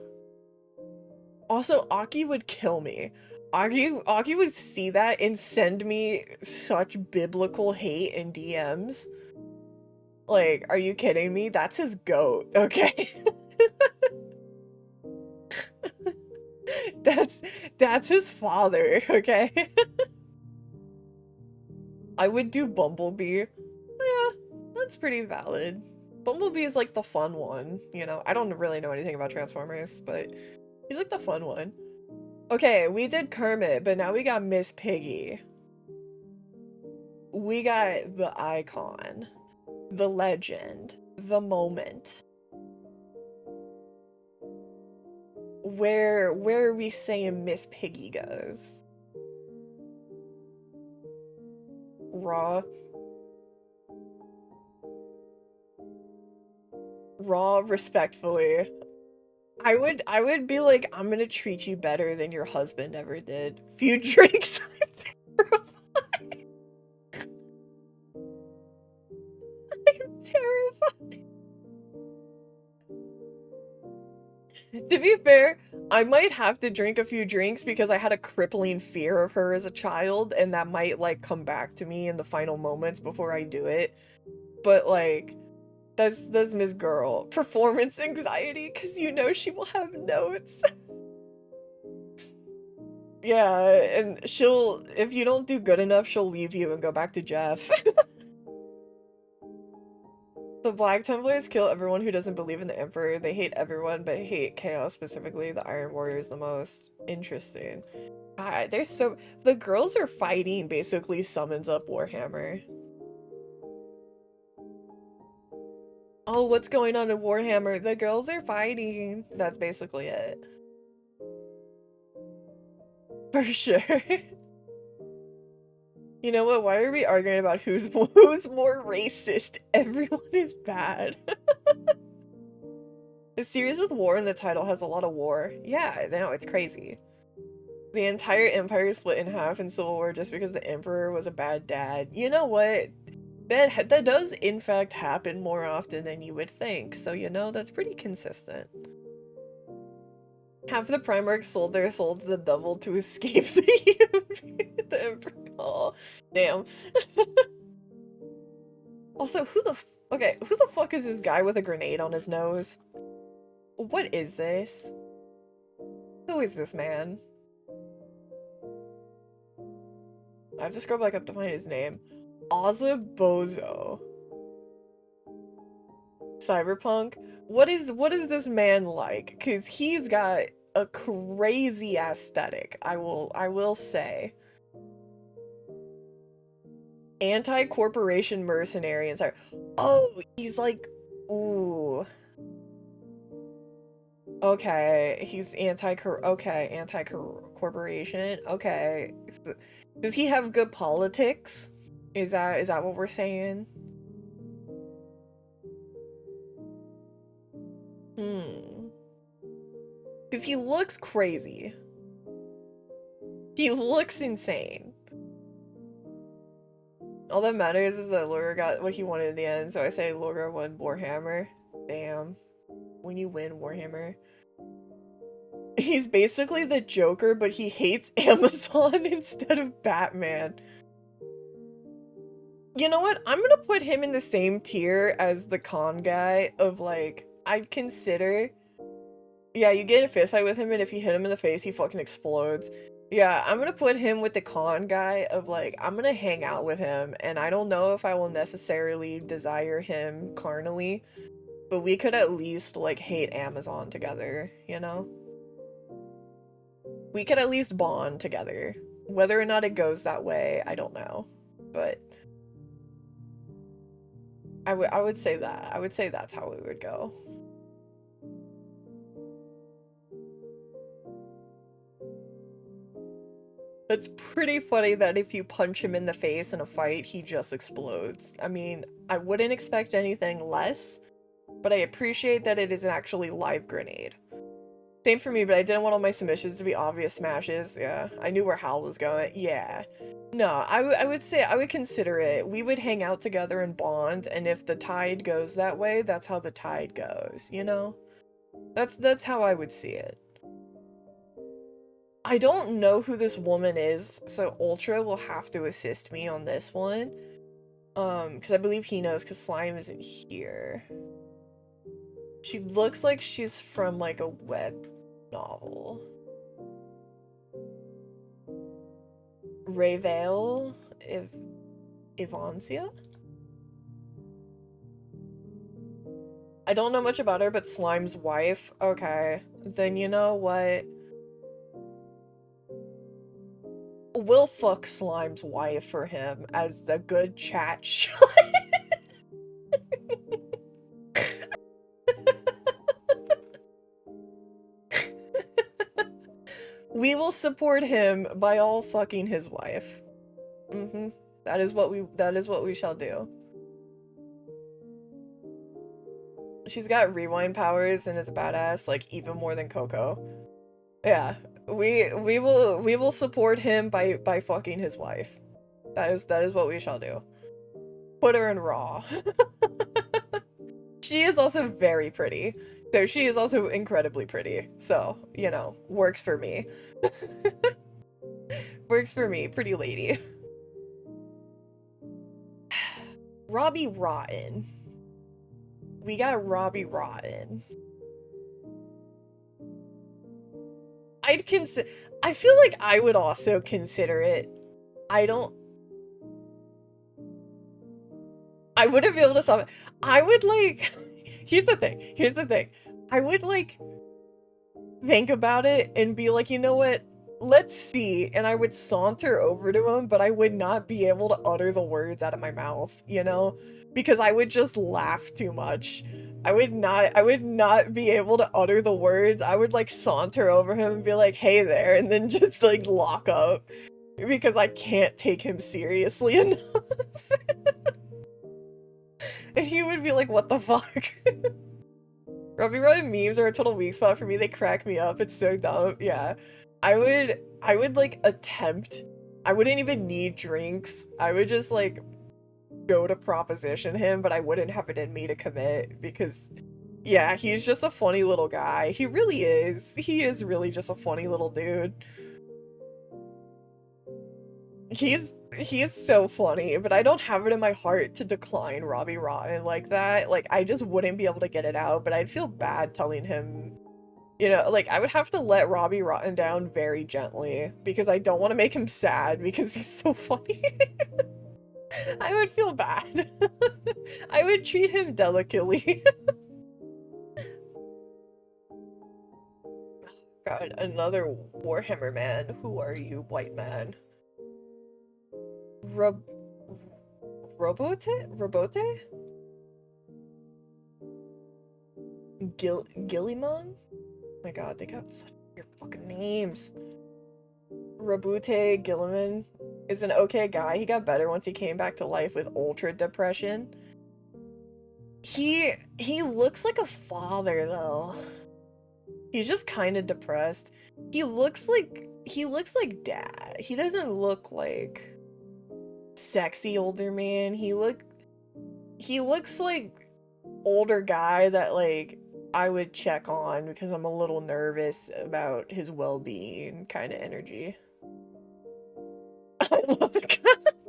Also, Aki would kill me. Aki would see that and send me such biblical hate in DMs. Like, are you kidding me? That's his goat, okay? That's his father, okay? I would do Bumblebee. Yeah, that's pretty valid. Bumblebee is like the fun one, you know? I don't really know anything about Transformers, but he's like the fun one. Okay, we did Kermit, but now we got Miss Piggy. We got the icon, the legend, the moment. Where are we saying Miss Piggy goes? Raw, respectfully. I would be like, I'm gonna treat you better than your husband ever did. Few drinks, I'm terrified. I'm terrified. To be fair, I might have to drink a few drinks because I had a crippling fear of her as a child, and that might, like, come back to me in the final moments before I do it. But, like, that's Ms. Girl. Performance anxiety, because you know she will have notes. Yeah, and if you don't do good enough, she'll leave you and go back to Jeff. The Black Templars kill everyone who doesn't believe in the Emperor. They hate everyone, but hate Chaos specifically. The Iron Warriors the most. Interesting. God, the girls are fighting basically summons up Warhammer. Oh, what's going on in Warhammer? The girls are fighting. That's basically it. For sure. You know what? Why are we arguing about who's more racist? Everyone is bad. The series with war in the title has a lot of war. Yeah, no, it's crazy. The entire empire is split in half in Civil War just because the Emperor was a bad dad. You know what? That does in fact happen more often than you would think. So, you know, that's pretty consistent. Half the Primarchs sold their soul to the devil to escape the Emperor. Oh, damn. Also, who the fuck is this guy with a grenade on his nose? What is this? Who is this man? I have to scroll back up to find his name. Azabozo. Cyberpunk? What is this man like? Cause he's got a crazy aesthetic, I will say. Anti-corporation mercenary and sorry. Oh, he's like, ooh. Okay, he's anti-corporation. Okay. Does he have good politics? Is that what we're saying? Because he looks crazy. He looks insane. All that matters is that Laura got what he wanted in the end, so I say Laura won Warhammer. Damn. When you win Warhammer. He's basically the Joker, but he hates Amazon instead of Batman. You know what? I'm gonna put him in the same tier as the con guy of, like, I'd consider... Yeah, you get in a fist fight with him, and if you hit him in the face, he fucking explodes. Yeah, I'm gonna put him with the con guy of, like, I'm gonna hang out with him, and I don't know if I will necessarily desire him carnally, but we could at least, like, hate Amazon together, you know? We could at least bond together. Whether or not it goes that way, I don't know. But I would say that. I would say that's how it would go. It's pretty funny that if you punch him in the face in a fight, he just explodes. I mean, I wouldn't expect anything less, but I appreciate that it is an actually live grenade. Same for me, but I didn't want all my submissions to be obvious smashes. Yeah, I knew where Hal was going. Yeah. No, I would say I would consider it. We would hang out together and bond, and if the tide goes that way, that's how the tide goes, you know? That's how I would see it. I don't know who this woman is, so Ultra will have to assist me on this one. Because I believe he knows, because Slime isn't here. She looks like she's from, like, a web novel. Rayvale? Ivansia? I don't know much about her, but Slime's wife? Okay. Then you know what? We'll fuck Slime's wife for him as the good chat shot. We will support him by all fucking his wife. That is what we shall do. She's got rewind powers and is a badass, like, even more than Coco. Yeah. We will support him by fucking his wife. That is what we shall do. Put her in Raw. She is also very pretty. So she is also incredibly pretty. So, you know, works for me. Works for me, pretty lady. Robbie Rotten. We got Robbie Rotten. I feel like I would also consider it. I wouldn't be able to stop it. I would, like, here's the thing. I would, like, think about it and be like, you know what? Let's see. And I would saunter over to him, but I would not be able to utter the words out of my mouth, you know? Because I would just laugh too much. I would not be able to utter the words. I would, like, saunter over him and be like, hey there, and then just, like, lock up. Because I can't take him seriously enough. And he would be like, what the fuck? Robbie Rotten memes are a total weak spot for me. They crack me up. It's so dumb. Yeah. I would, like, attempt. I wouldn't even need drinks. I would just, like, go to proposition him, but I wouldn't have it in me to commit because, yeah, he's just a funny little guy. He really is. He is really just a funny little dude. He's so funny, but I don't have it in my heart to decline Robbie Rotten like that. Like, I just wouldn't be able to get it out, but I'd feel bad telling him, you know, like, I would have to let Robbie Rotten down very gently because I don't want to make him sad because he's so funny. I would feel bad. I would treat him delicately. God, another Warhammer man. Who are you, white man? Robote? Robote? Gillimon? Oh my god, they got such weird fucking names. Rabute Gilliman is an okay guy. He got better once he came back to life with ultra depression. He looks like a father though. He's just kind of depressed. He looks like dad. He doesn't look like sexy older man. He looks like older guy that like I would check on because I'm a little nervous about his well-being kind of energy. I love it.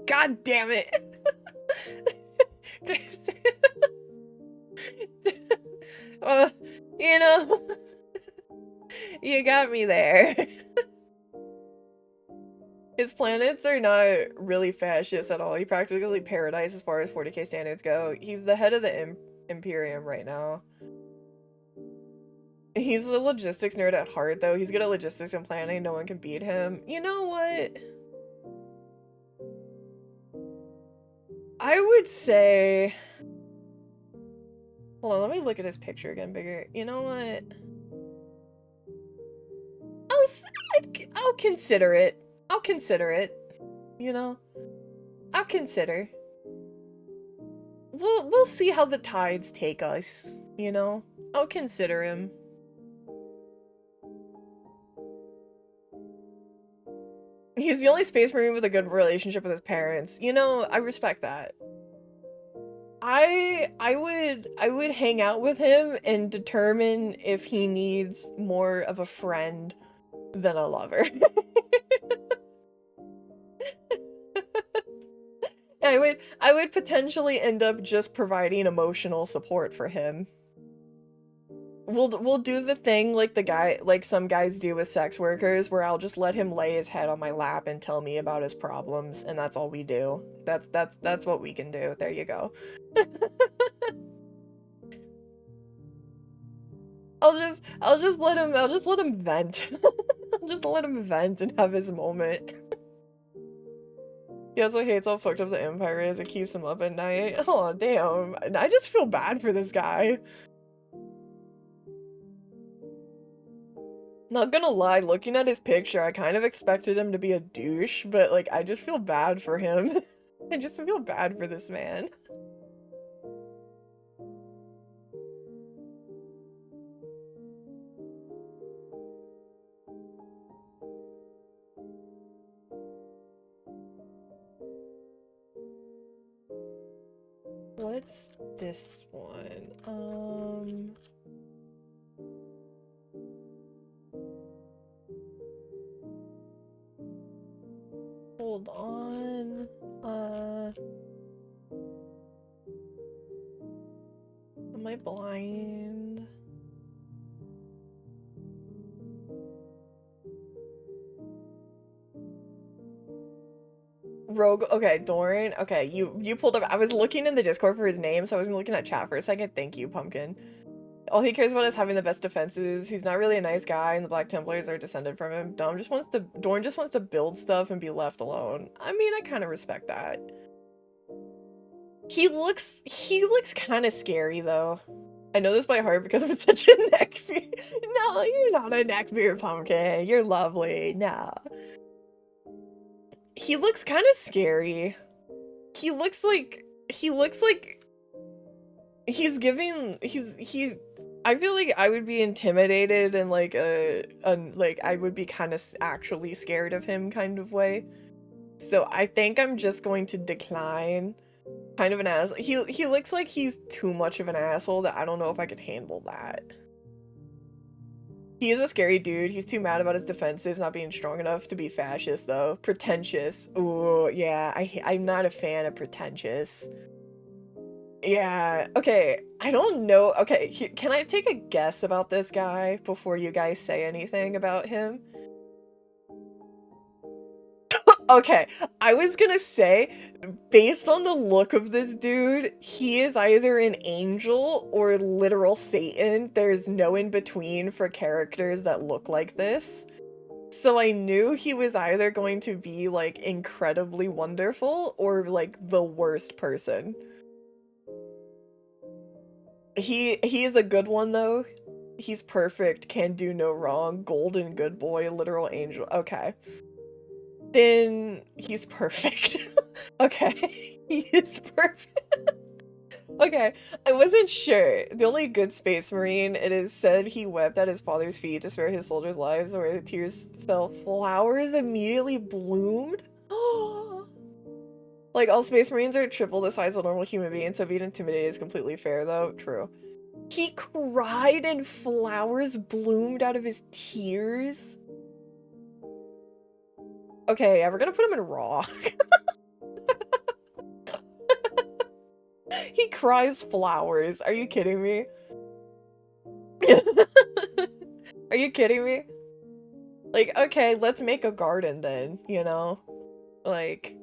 God damn it. You know, you got me there. His planets are not really fascist at all. He practically paradise as far as 40k standards go. He's the head of the Imperium right now. He's a logistics nerd at heart, though. He's good at logistics and planning. No one can beat him. You know what? I would say... Hold on, let me look at his picture again bigger. You know what? I'll consider it. I'll consider it. You know? I'll consider. We'll see how the tides take us, you know? I'll consider him. He's the only Space Marine with a good relationship with his parents. You know, I respect that. I would hang out with him and determine if he needs more of a friend than a lover. I would potentially end up just providing emotional support for him. We'll do the thing like some guys do with sex workers where I'll just let him lay his head on my lap and tell me about his problems, and that's all we do. That's what we can do. There you go. I'll just let him vent. I'll just let him vent and have his moment. He also hates how fucked up the Empire is. It keeps him up at night. Oh damn. I just feel bad for this guy. Not gonna lie, looking at his picture, I kind of expected him to be a douche, but like, I just feel bad for him. I just feel bad for this man. What's this one? Hold on. Am I blind? Rogue, okay, Doran, okay, you pulled up, I was looking in the Discord for his name, so I wasn't looking at chat for a second. Thank you, Pumpkin. All he cares about is having the best defenses. He's not really a nice guy, and the Black Templars are descended from him. Doran just wants to build stuff and be left alone. I mean, I kind of respect that. He looks kind of scary, though. I know this by heart because I'm such a neckbeard. No, you're not a neckbeard, Pumpkin. You're lovely. No. He looks kind of scary. He looks like I feel like I would be intimidated and like like I would be kind of actually scared of him kind of way. So I think I'm just going to decline. Kind of an asshole. He looks like he's too much of an asshole that I don't know if I could handle that. He is a scary dude. He's too mad about his defensives not being strong enough to be fascist, though. Pretentious. Ooh, yeah. I'm not a fan of pretentious. Yeah. Okay. I don't know. Okay. Can I take a guess about this guy before you guys say anything about him? Okay, I was gonna say, based on the look of this dude, he is either an angel or literal Satan. There's no in between for characters that look like this. So I knew he was either going to be, like, incredibly wonderful or, like, the worst person. He is a good one, though. He's perfect, can do no wrong, golden good boy, literal angel. Okay. Then he's perfect. Okay, he is perfect. Okay, I wasn't sure. The only good space marine, it is said he wept at his father's feet to spare his soldiers' lives, where the tears fell. Flowers immediately bloomed. Like, all space marines are triple the size of a normal human being, so being intimidated is completely fair, though. True. He cried and flowers bloomed out of his tears. Okay, yeah, we're gonna put him in raw. He cries flowers. Are you kidding me? Are you kidding me? Like, okay, let's make a garden then, you know? Like...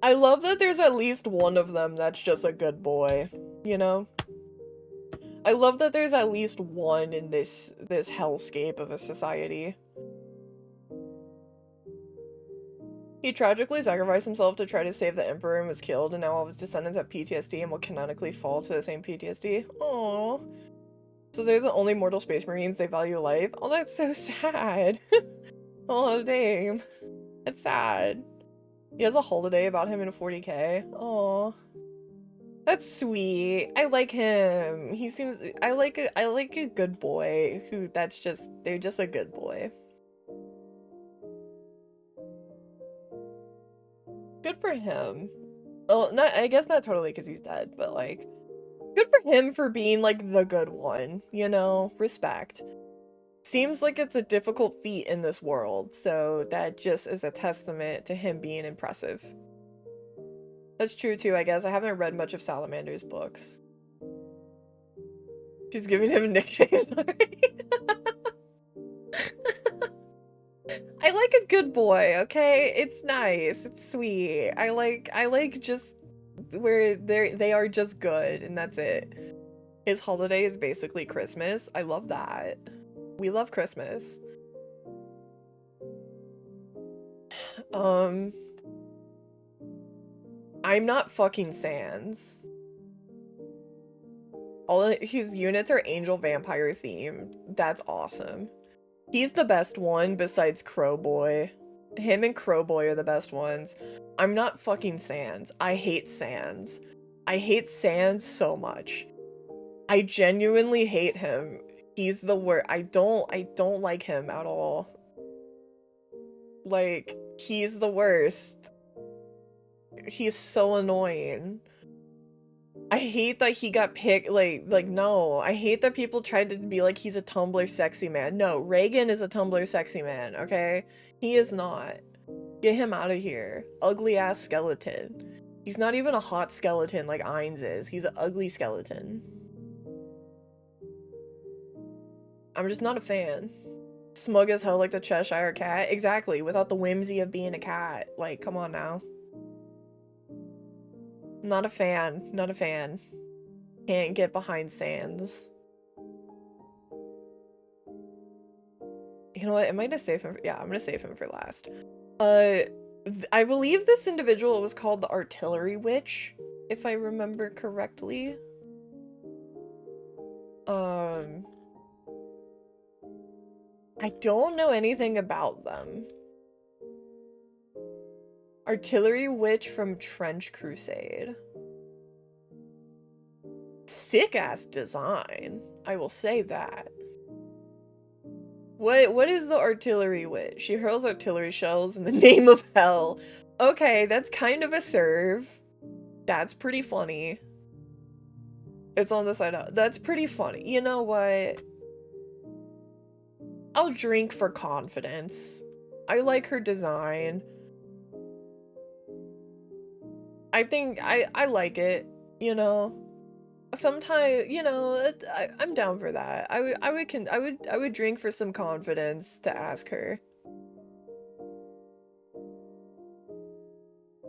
I love that there's at least one of them that's just a good boy, you know? I love that there's at least one in this hellscape of a society. He tragically sacrificed himself to try to save the Emperor and was killed, and now all of his descendants have PTSD and will canonically fall to the same PTSD. Aww. So they're the only mortal space marines, they value life? Oh, that's so sad. Oh, damn. That's sad. He has a holiday about him in a 40k. Aww. That's sweet. I like him. He seems- I like a good boy who they're just a good boy. Good for him. Well, I guess not totally because he's dead, but like, good for him for being like the good one, you know? Respect. Seems like it's a difficult feat in this world, so that just is a testament to him being impressive. That's true too, I guess. I haven't read much of Salamander's books. She's giving him nicknames already. I like a good boy, okay? It's nice. It's sweet. I like just where they are just good and that's it. His holiday is basically Christmas. I love that. We love Christmas. I'm not fucking Sans. All his units are angel vampire themed. That's awesome. He's the best one besides Crowboy. Him and Crowboy are the best ones. I'm not fucking Sans. I hate Sans. I hate Sans so much. I genuinely hate him. He's the worst. I don't like him at all. Like, he's the worst. He's so annoying. I hate that he got picked, like, no. I hate that people tried to be like, he's a Tumblr sexy man. No, Reagan is a Tumblr sexy man, okay? He is not. Get him out of here. Ugly ass skeleton. He's not even a hot skeleton like Ainz is. He's an ugly skeleton. I'm just not a fan. Smug as hell like the Cheshire Cat. Exactly, without the whimsy of being a cat. Like, come on now. Not a fan. Not a fan. Can't get behind Sans. You know what? Am I gonna save him? Yeah, I'm gonna save him for last. I believe this individual was called the Artillery Witch, if I remember correctly. I don't know anything about them. Artillery Witch from Trench Crusade. Sick-ass design. I will say that. What is the Artillery Witch? She hurls artillery shells in the name of hell. Okay, that's kind of a serve. That's pretty funny. It's on the side out. That's pretty funny. You know what? I'll drink for confidence. I like her design. I think I like it, you know. Sometimes, you know, I'm down for that. I would drink for some confidence to ask her.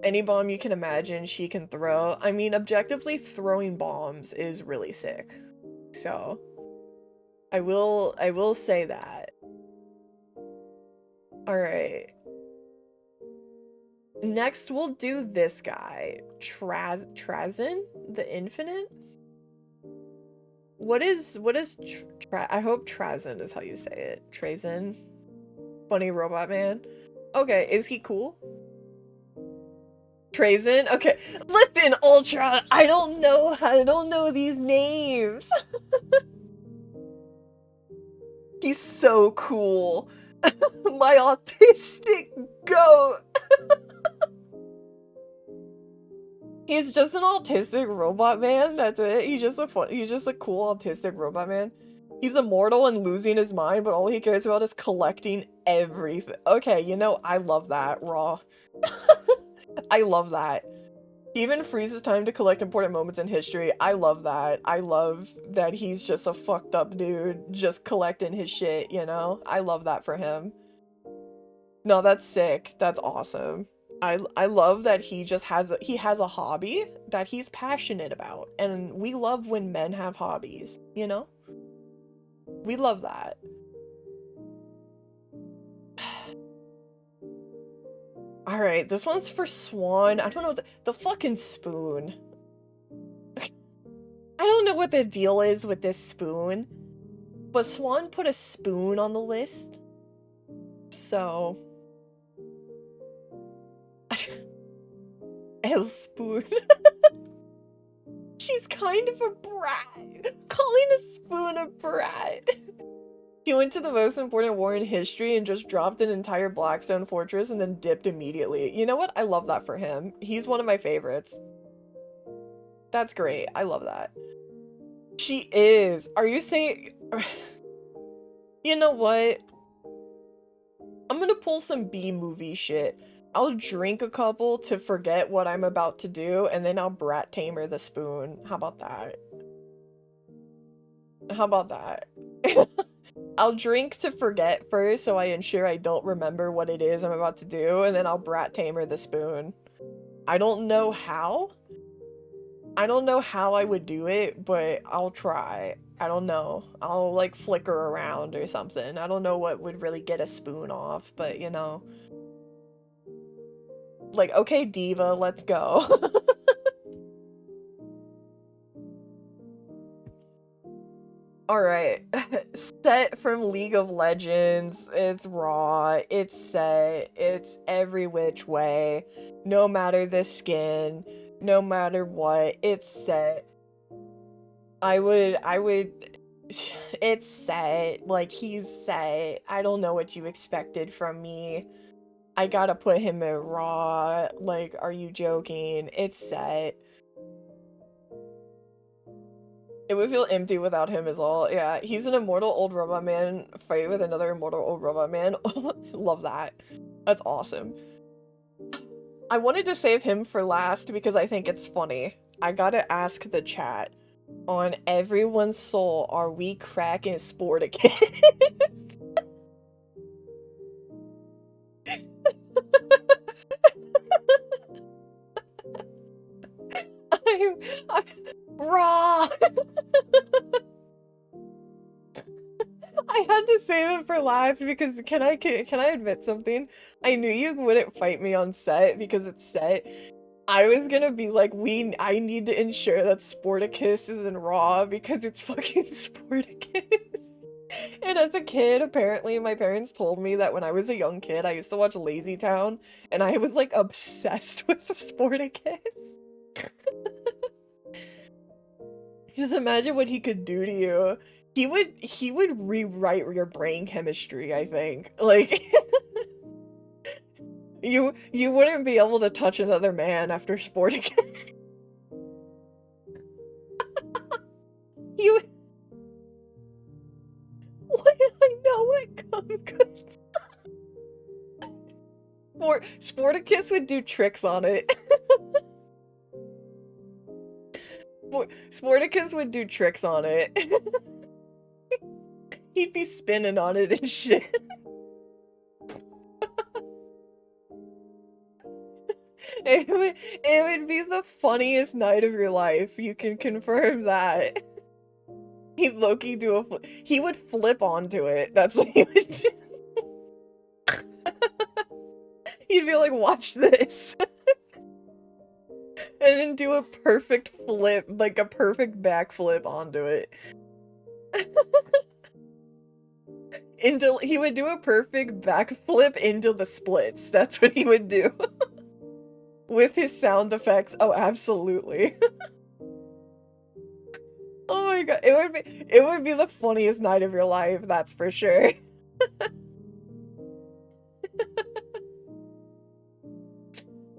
Any bomb you can imagine she can throw. I mean, objectively throwing bombs is really sick. So, I will say that. All right. Next, we'll do this guy, Trazen, the Infinite. What is I hope Trazen is how you say it. Trazen, funny robot man. Okay, is he cool? Trazen. Okay, listen, Ultra. I don't know these names. He's so cool. My autistic goat. He's just an autistic robot man. That's it. He's just a cool autistic robot man. He's immortal and losing his mind, but all he cares about is collecting everything. Okay, you know, I love that, Raw. I love that. He even freezes time to collect important moments in history. I love that. I love that he's just a fucked up dude, just collecting his shit, you know? I love that for him. No, that's sick. That's awesome. I love that he just has a hobby that he's passionate about, and we love when men have hobbies, you know? We love that. Alright, this one's for Swan. I don't know the fucking spoon. I don't know what the deal is with this spoon, but Swan put a spoon on the list. So El Spoon. She's kind of a brat. Calling a spoon a brat. He went to the most important war in history and just dropped an entire Blackstone fortress and then dipped immediately. You know what? I love that for him. He's one of my favorites. That's great. I love that. She is. Are you saying... You know what? I'm gonna pull some B-movie shit. I'll drink a couple to forget what I'm about to do, and then I'll brat tamer the spoon. How about that? How about that? I'll drink to forget first, so I ensure I don't remember what it is I'm about to do, and then I'll brat tamer the spoon. I don't know how. I don't know how I would do it, but I'll try. I don't know. I'll, like, flicker around or something. I don't know what would really get a spoon off, but, you know. Like, okay, diva, let's go. Alright. Set from League of Legends. It's raw. It's set. It's every which way. No matter the skin. No matter what. It's set. I would... It's set. Like, he's set. I don't know what you expected from me. I gotta put him in raw. Like, are you joking? It's set. It would feel empty without him is all. Yeah, he's an immortal old robot man fight with another immortal old robot man. Love that. That's awesome. I wanted to save him for last because I think it's funny. I gotta ask the chat. On everyone's soul, are we cracking Sporticus? I'm raw. I had to save it for last because can I admit something? I knew you wouldn't fight me on set because it's set. I was gonna be like, I need to ensure that Sporticus is in Raw because it's fucking Sporticus. And as a kid, apparently my parents told me that when I was a young kid, I used to watch Lazy Town, and I was like obsessed with Sporticus. Just imagine what he could do to you. He would rewrite your brain chemistry, I think. Like, You wouldn't be able to touch another man after Sporticus. You what I know what come goods. Sporticus would do tricks on it. Sporticus would do tricks on it. He'd be spinning on it and shit. It would be the funniest night of your life. You can confirm that. He'd Loki do he would flip onto it. That's what he would do. He'd be like, watch this. And then do a perfect flip, like a perfect backflip onto it. He would do a perfect backflip into the splits. That's what he would do. With his sound effects. Oh, absolutely. Oh my god. It would be the funniest night of your life, that's for sure.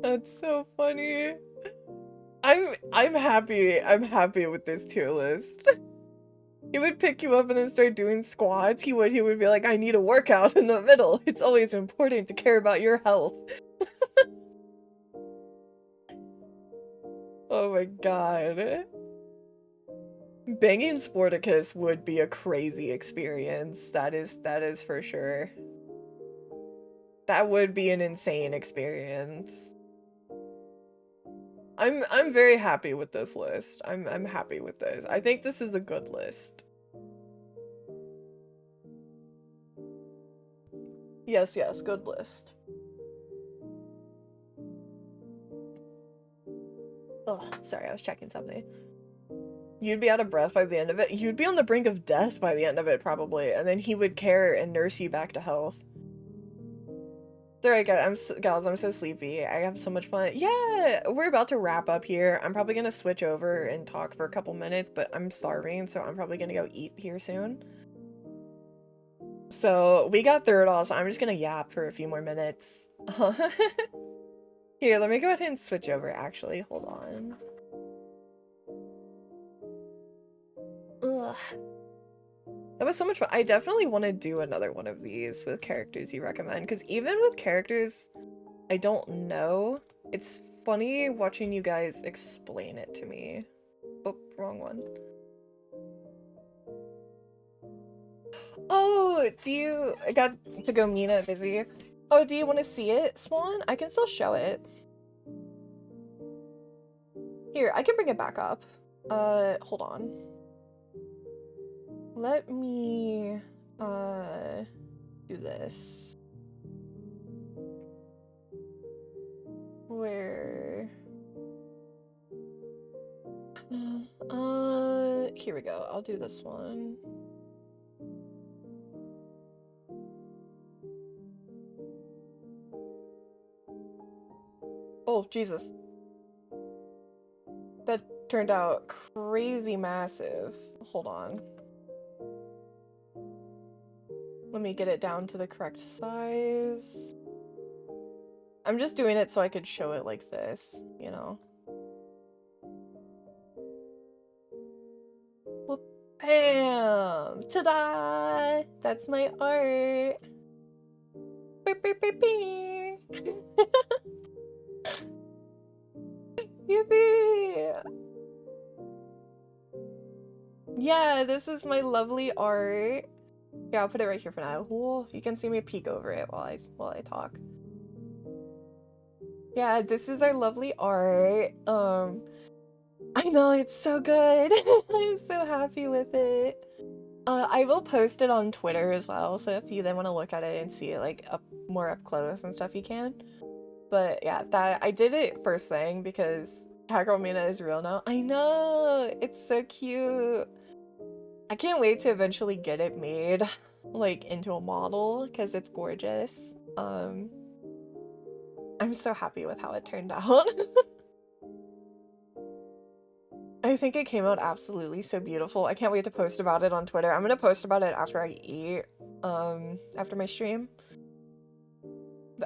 That's so funny. I'm happy with this tier list. He would pick you up and then start doing squats. He would be like, I need a workout in the middle. It's always important to care about your health. Oh my god. Banging Sporticus would be a crazy experience. That is for sure. That would be an insane experience. I'm very happy with this list. I'm happy with this. I think this is a good list. Yes, good list. Oh, sorry, I was checking something. You'd be out of breath by the end of it. You'd be on the brink of death by the end of it, probably. And then he would care and nurse you back to health. Sorry, guys, I'm so sleepy. I have so much fun. Yeah, we're about to wrap up here. I'm probably gonna switch over and talk for a couple minutes, but I'm starving, so I'm probably gonna go eat here soon. So we got through it all, so I'm just gonna yap for a few more minutes. Here, let me go ahead and switch over, actually. Hold on. Ugh. That was so much fun. I definitely want to do another one of these with characters you recommend, because even with characters I don't know, it's funny watching you guys explain it to me. Oh, wrong one. Oh, I got to go Mina busy. Oh, do you want to see it, Swan? I can still show it. Here, I can bring it back up. Hold on. Let me, do this. Where? Here we go. I'll do this one. Oh, Jesus. That turned out crazy massive. Hold on. Let me get it down to the correct size. I'm just doing it so I could show it like this, you know? Whoop. Bam! Ta-da! That's my art! Beep, beep, beep, beep. Yippee! Yeah, this is my lovely art. Yeah, I'll put it right here for now. Ooh, you can see me peek over it while I talk. Yeah, this is our lovely art. I know, it's so good. I'm so happy with it. I will post it on Twitter as well, so if you then want to look at it and see it like more up close and stuff, you can. But yeah, I did it first thing because Catgirl Mina is real now. I know, it's so cute. I can't wait to eventually get it made like into a model because it's gorgeous. I'm so happy with how it turned out. I think it came out absolutely so beautiful. I can't wait to post about it on Twitter. I'm gonna post about it after I eat, after my stream.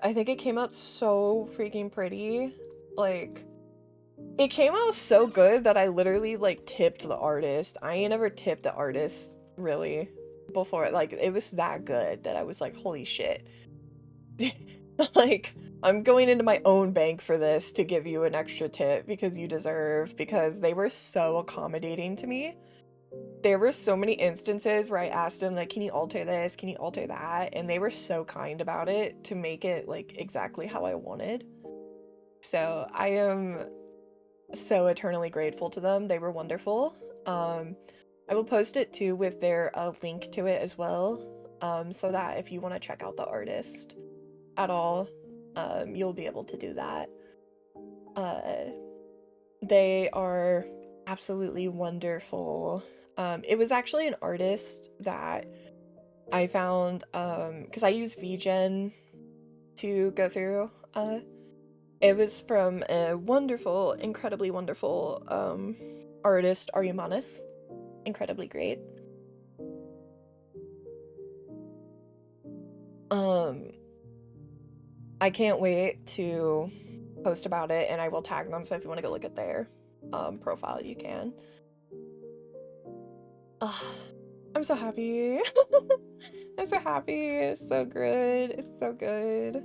I think it came out so freaking pretty. Like, it came out so good that I literally, like, tipped the artist. I ain't never tipped the artist, really, before. Like, it was that good that I was like, holy shit. Like, I'm going into my own bank for this to give you an extra tip because you deserve, because they were so accommodating to me. There were so many instances where I asked them, like, can you alter this? Can you alter that? And they were so kind about it to make it, like, exactly how I wanted. So I am so eternally grateful to them. They were wonderful. I will post it too with their link to it as well, so that if you want to check out the artist at all, you'll be able to do that. They are absolutely wonderful. It was actually an artist that I found, because I use VGen to go through. It was from a wonderful, incredibly wonderful artist, Ariamanis. Incredibly great. I can't wait to post about it, and I will tag them, so if you want to go look at their profile, you can. I'm so happy. I'm so happy. It's so good. It's so good.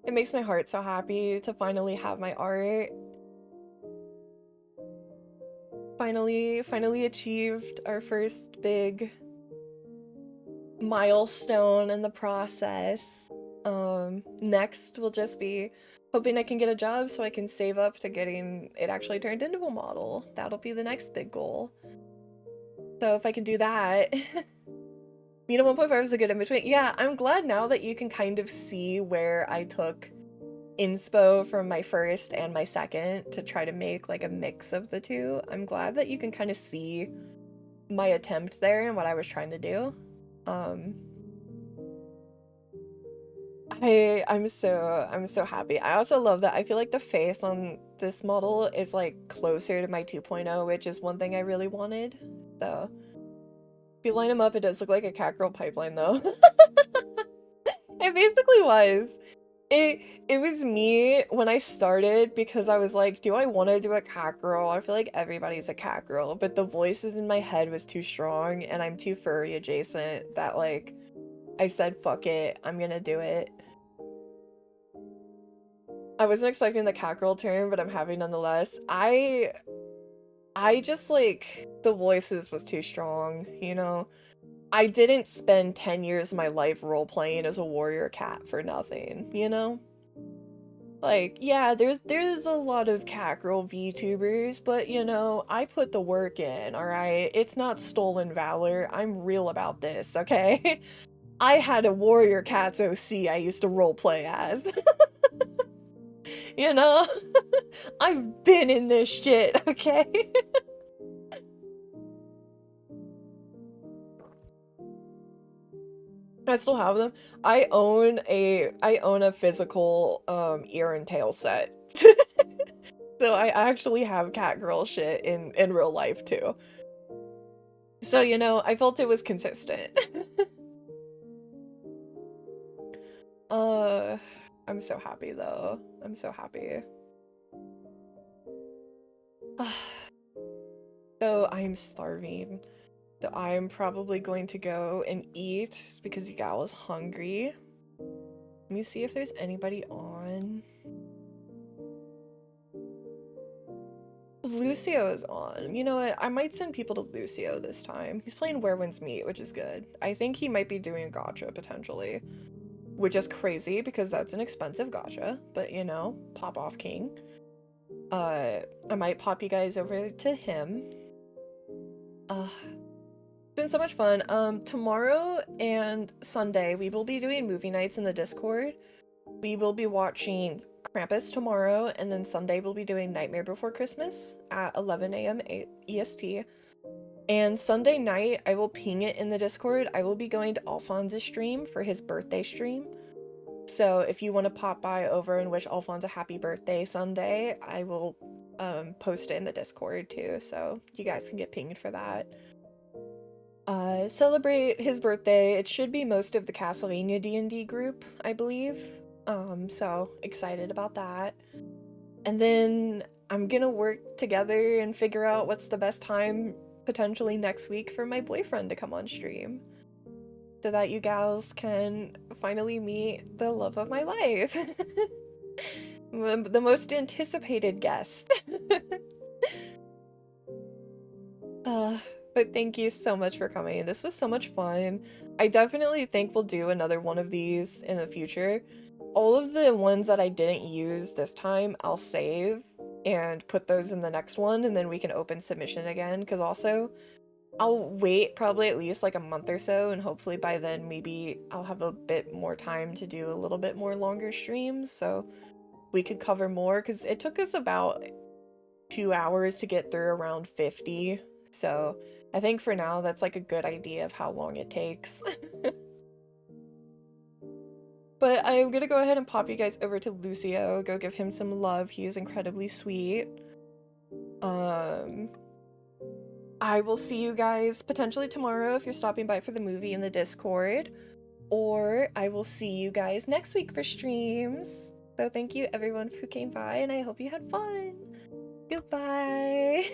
It makes my heart so happy to finally have my art. Finally achieved our first big milestone in the process. Next will just be hoping I can get a job so I can save up to getting it actually turned into a model. That'll be the next big goal. So if I can do that, Mina 1.5 is a good in between. Yeah, I'm glad now that you can kind of see where I took inspo from my first and my second to try to make like a mix of the two. I'm glad that you can kind of see my attempt there and what I was trying to do. I'm so happy. I also love that I feel like the face on this model is like closer to my 2.0, which is one thing I really wanted. So if you line them up, it does look like a catgirl pipeline though. It basically was. It was me when I started because I was like, do I want to do a cat girl? I feel like everybody's a cat girl, but the voices in my head was too strong and I'm too furry adjacent that like I said fuck it, I'm gonna do it. I wasn't expecting the cat girl turn, but I'm happy nonetheless. I just like the voices was too strong, you know? I didn't spend 10 years of my life role playing as a warrior cat for nothing, you know? Like, yeah, there's a lot of catgirl VTubers, but you know, I put the work in, alright? It's not stolen valor. I'm real about this, okay? I had a warrior cat's OC I used to roleplay as. You know? I've been in this shit, okay? I still have them. I own a physical ear and tail set. So I actually have catgirl shit in real life too. So, you know, I felt it was consistent. uh I'm so happy though. I'm so happy. So I'm starving. So I'm probably going to go and eat because the gal is hungry. Let me see if there's anybody on. Lucio is on. You know what? I might send people to Lucio this time. He's playing Where Winds Meet, which is good. I think he might be doing a gacha potentially, which is crazy because that's an expensive gacha, but you know, pop off king. I might pop you guys over to him. It's been so much fun. Tomorrow and Sunday we will be doing movie nights in the Discord. We will be watching Krampus tomorrow, and then Sunday we'll be doing Nightmare Before Christmas at 11 a.m. EST. And Sunday night, I will ping it in the Discord. I will be going to Alphonse's stream for his birthday stream. So if you want to pop by over and wish Alphonse a happy birthday Sunday, I will post it in the Discord too, so you guys can get pinged for that. celebrate his birthday. It should be most of the Castlevania D&D group, I believe. So excited about that. And then I'm gonna work together and figure out what's the best time potentially next week for my boyfriend to come on stream, so that you gals can finally meet the love of my life. The most anticipated guest. But thank you so much for coming. This was so much fun. I definitely think we'll do another one of these in the future. All of the ones that I didn't use this time, I'll save and put those in the next one, and then we can open submission again, because also I'll wait probably at least like a month or so, and hopefully by then maybe I'll have a bit more time to do a little bit more longer streams, so we could cover more, because it took us about 2 hours to get through around 50, so I think for now that's like a good idea of how long it takes. But I'm gonna go ahead and pop you guys over to Lucio, go give him some love, he is incredibly sweet. I will see you guys potentially tomorrow if you're stopping by for the movie in the Discord, or I will see you guys next week for streams. So thank you everyone who came by, and I hope you had fun. Goodbye.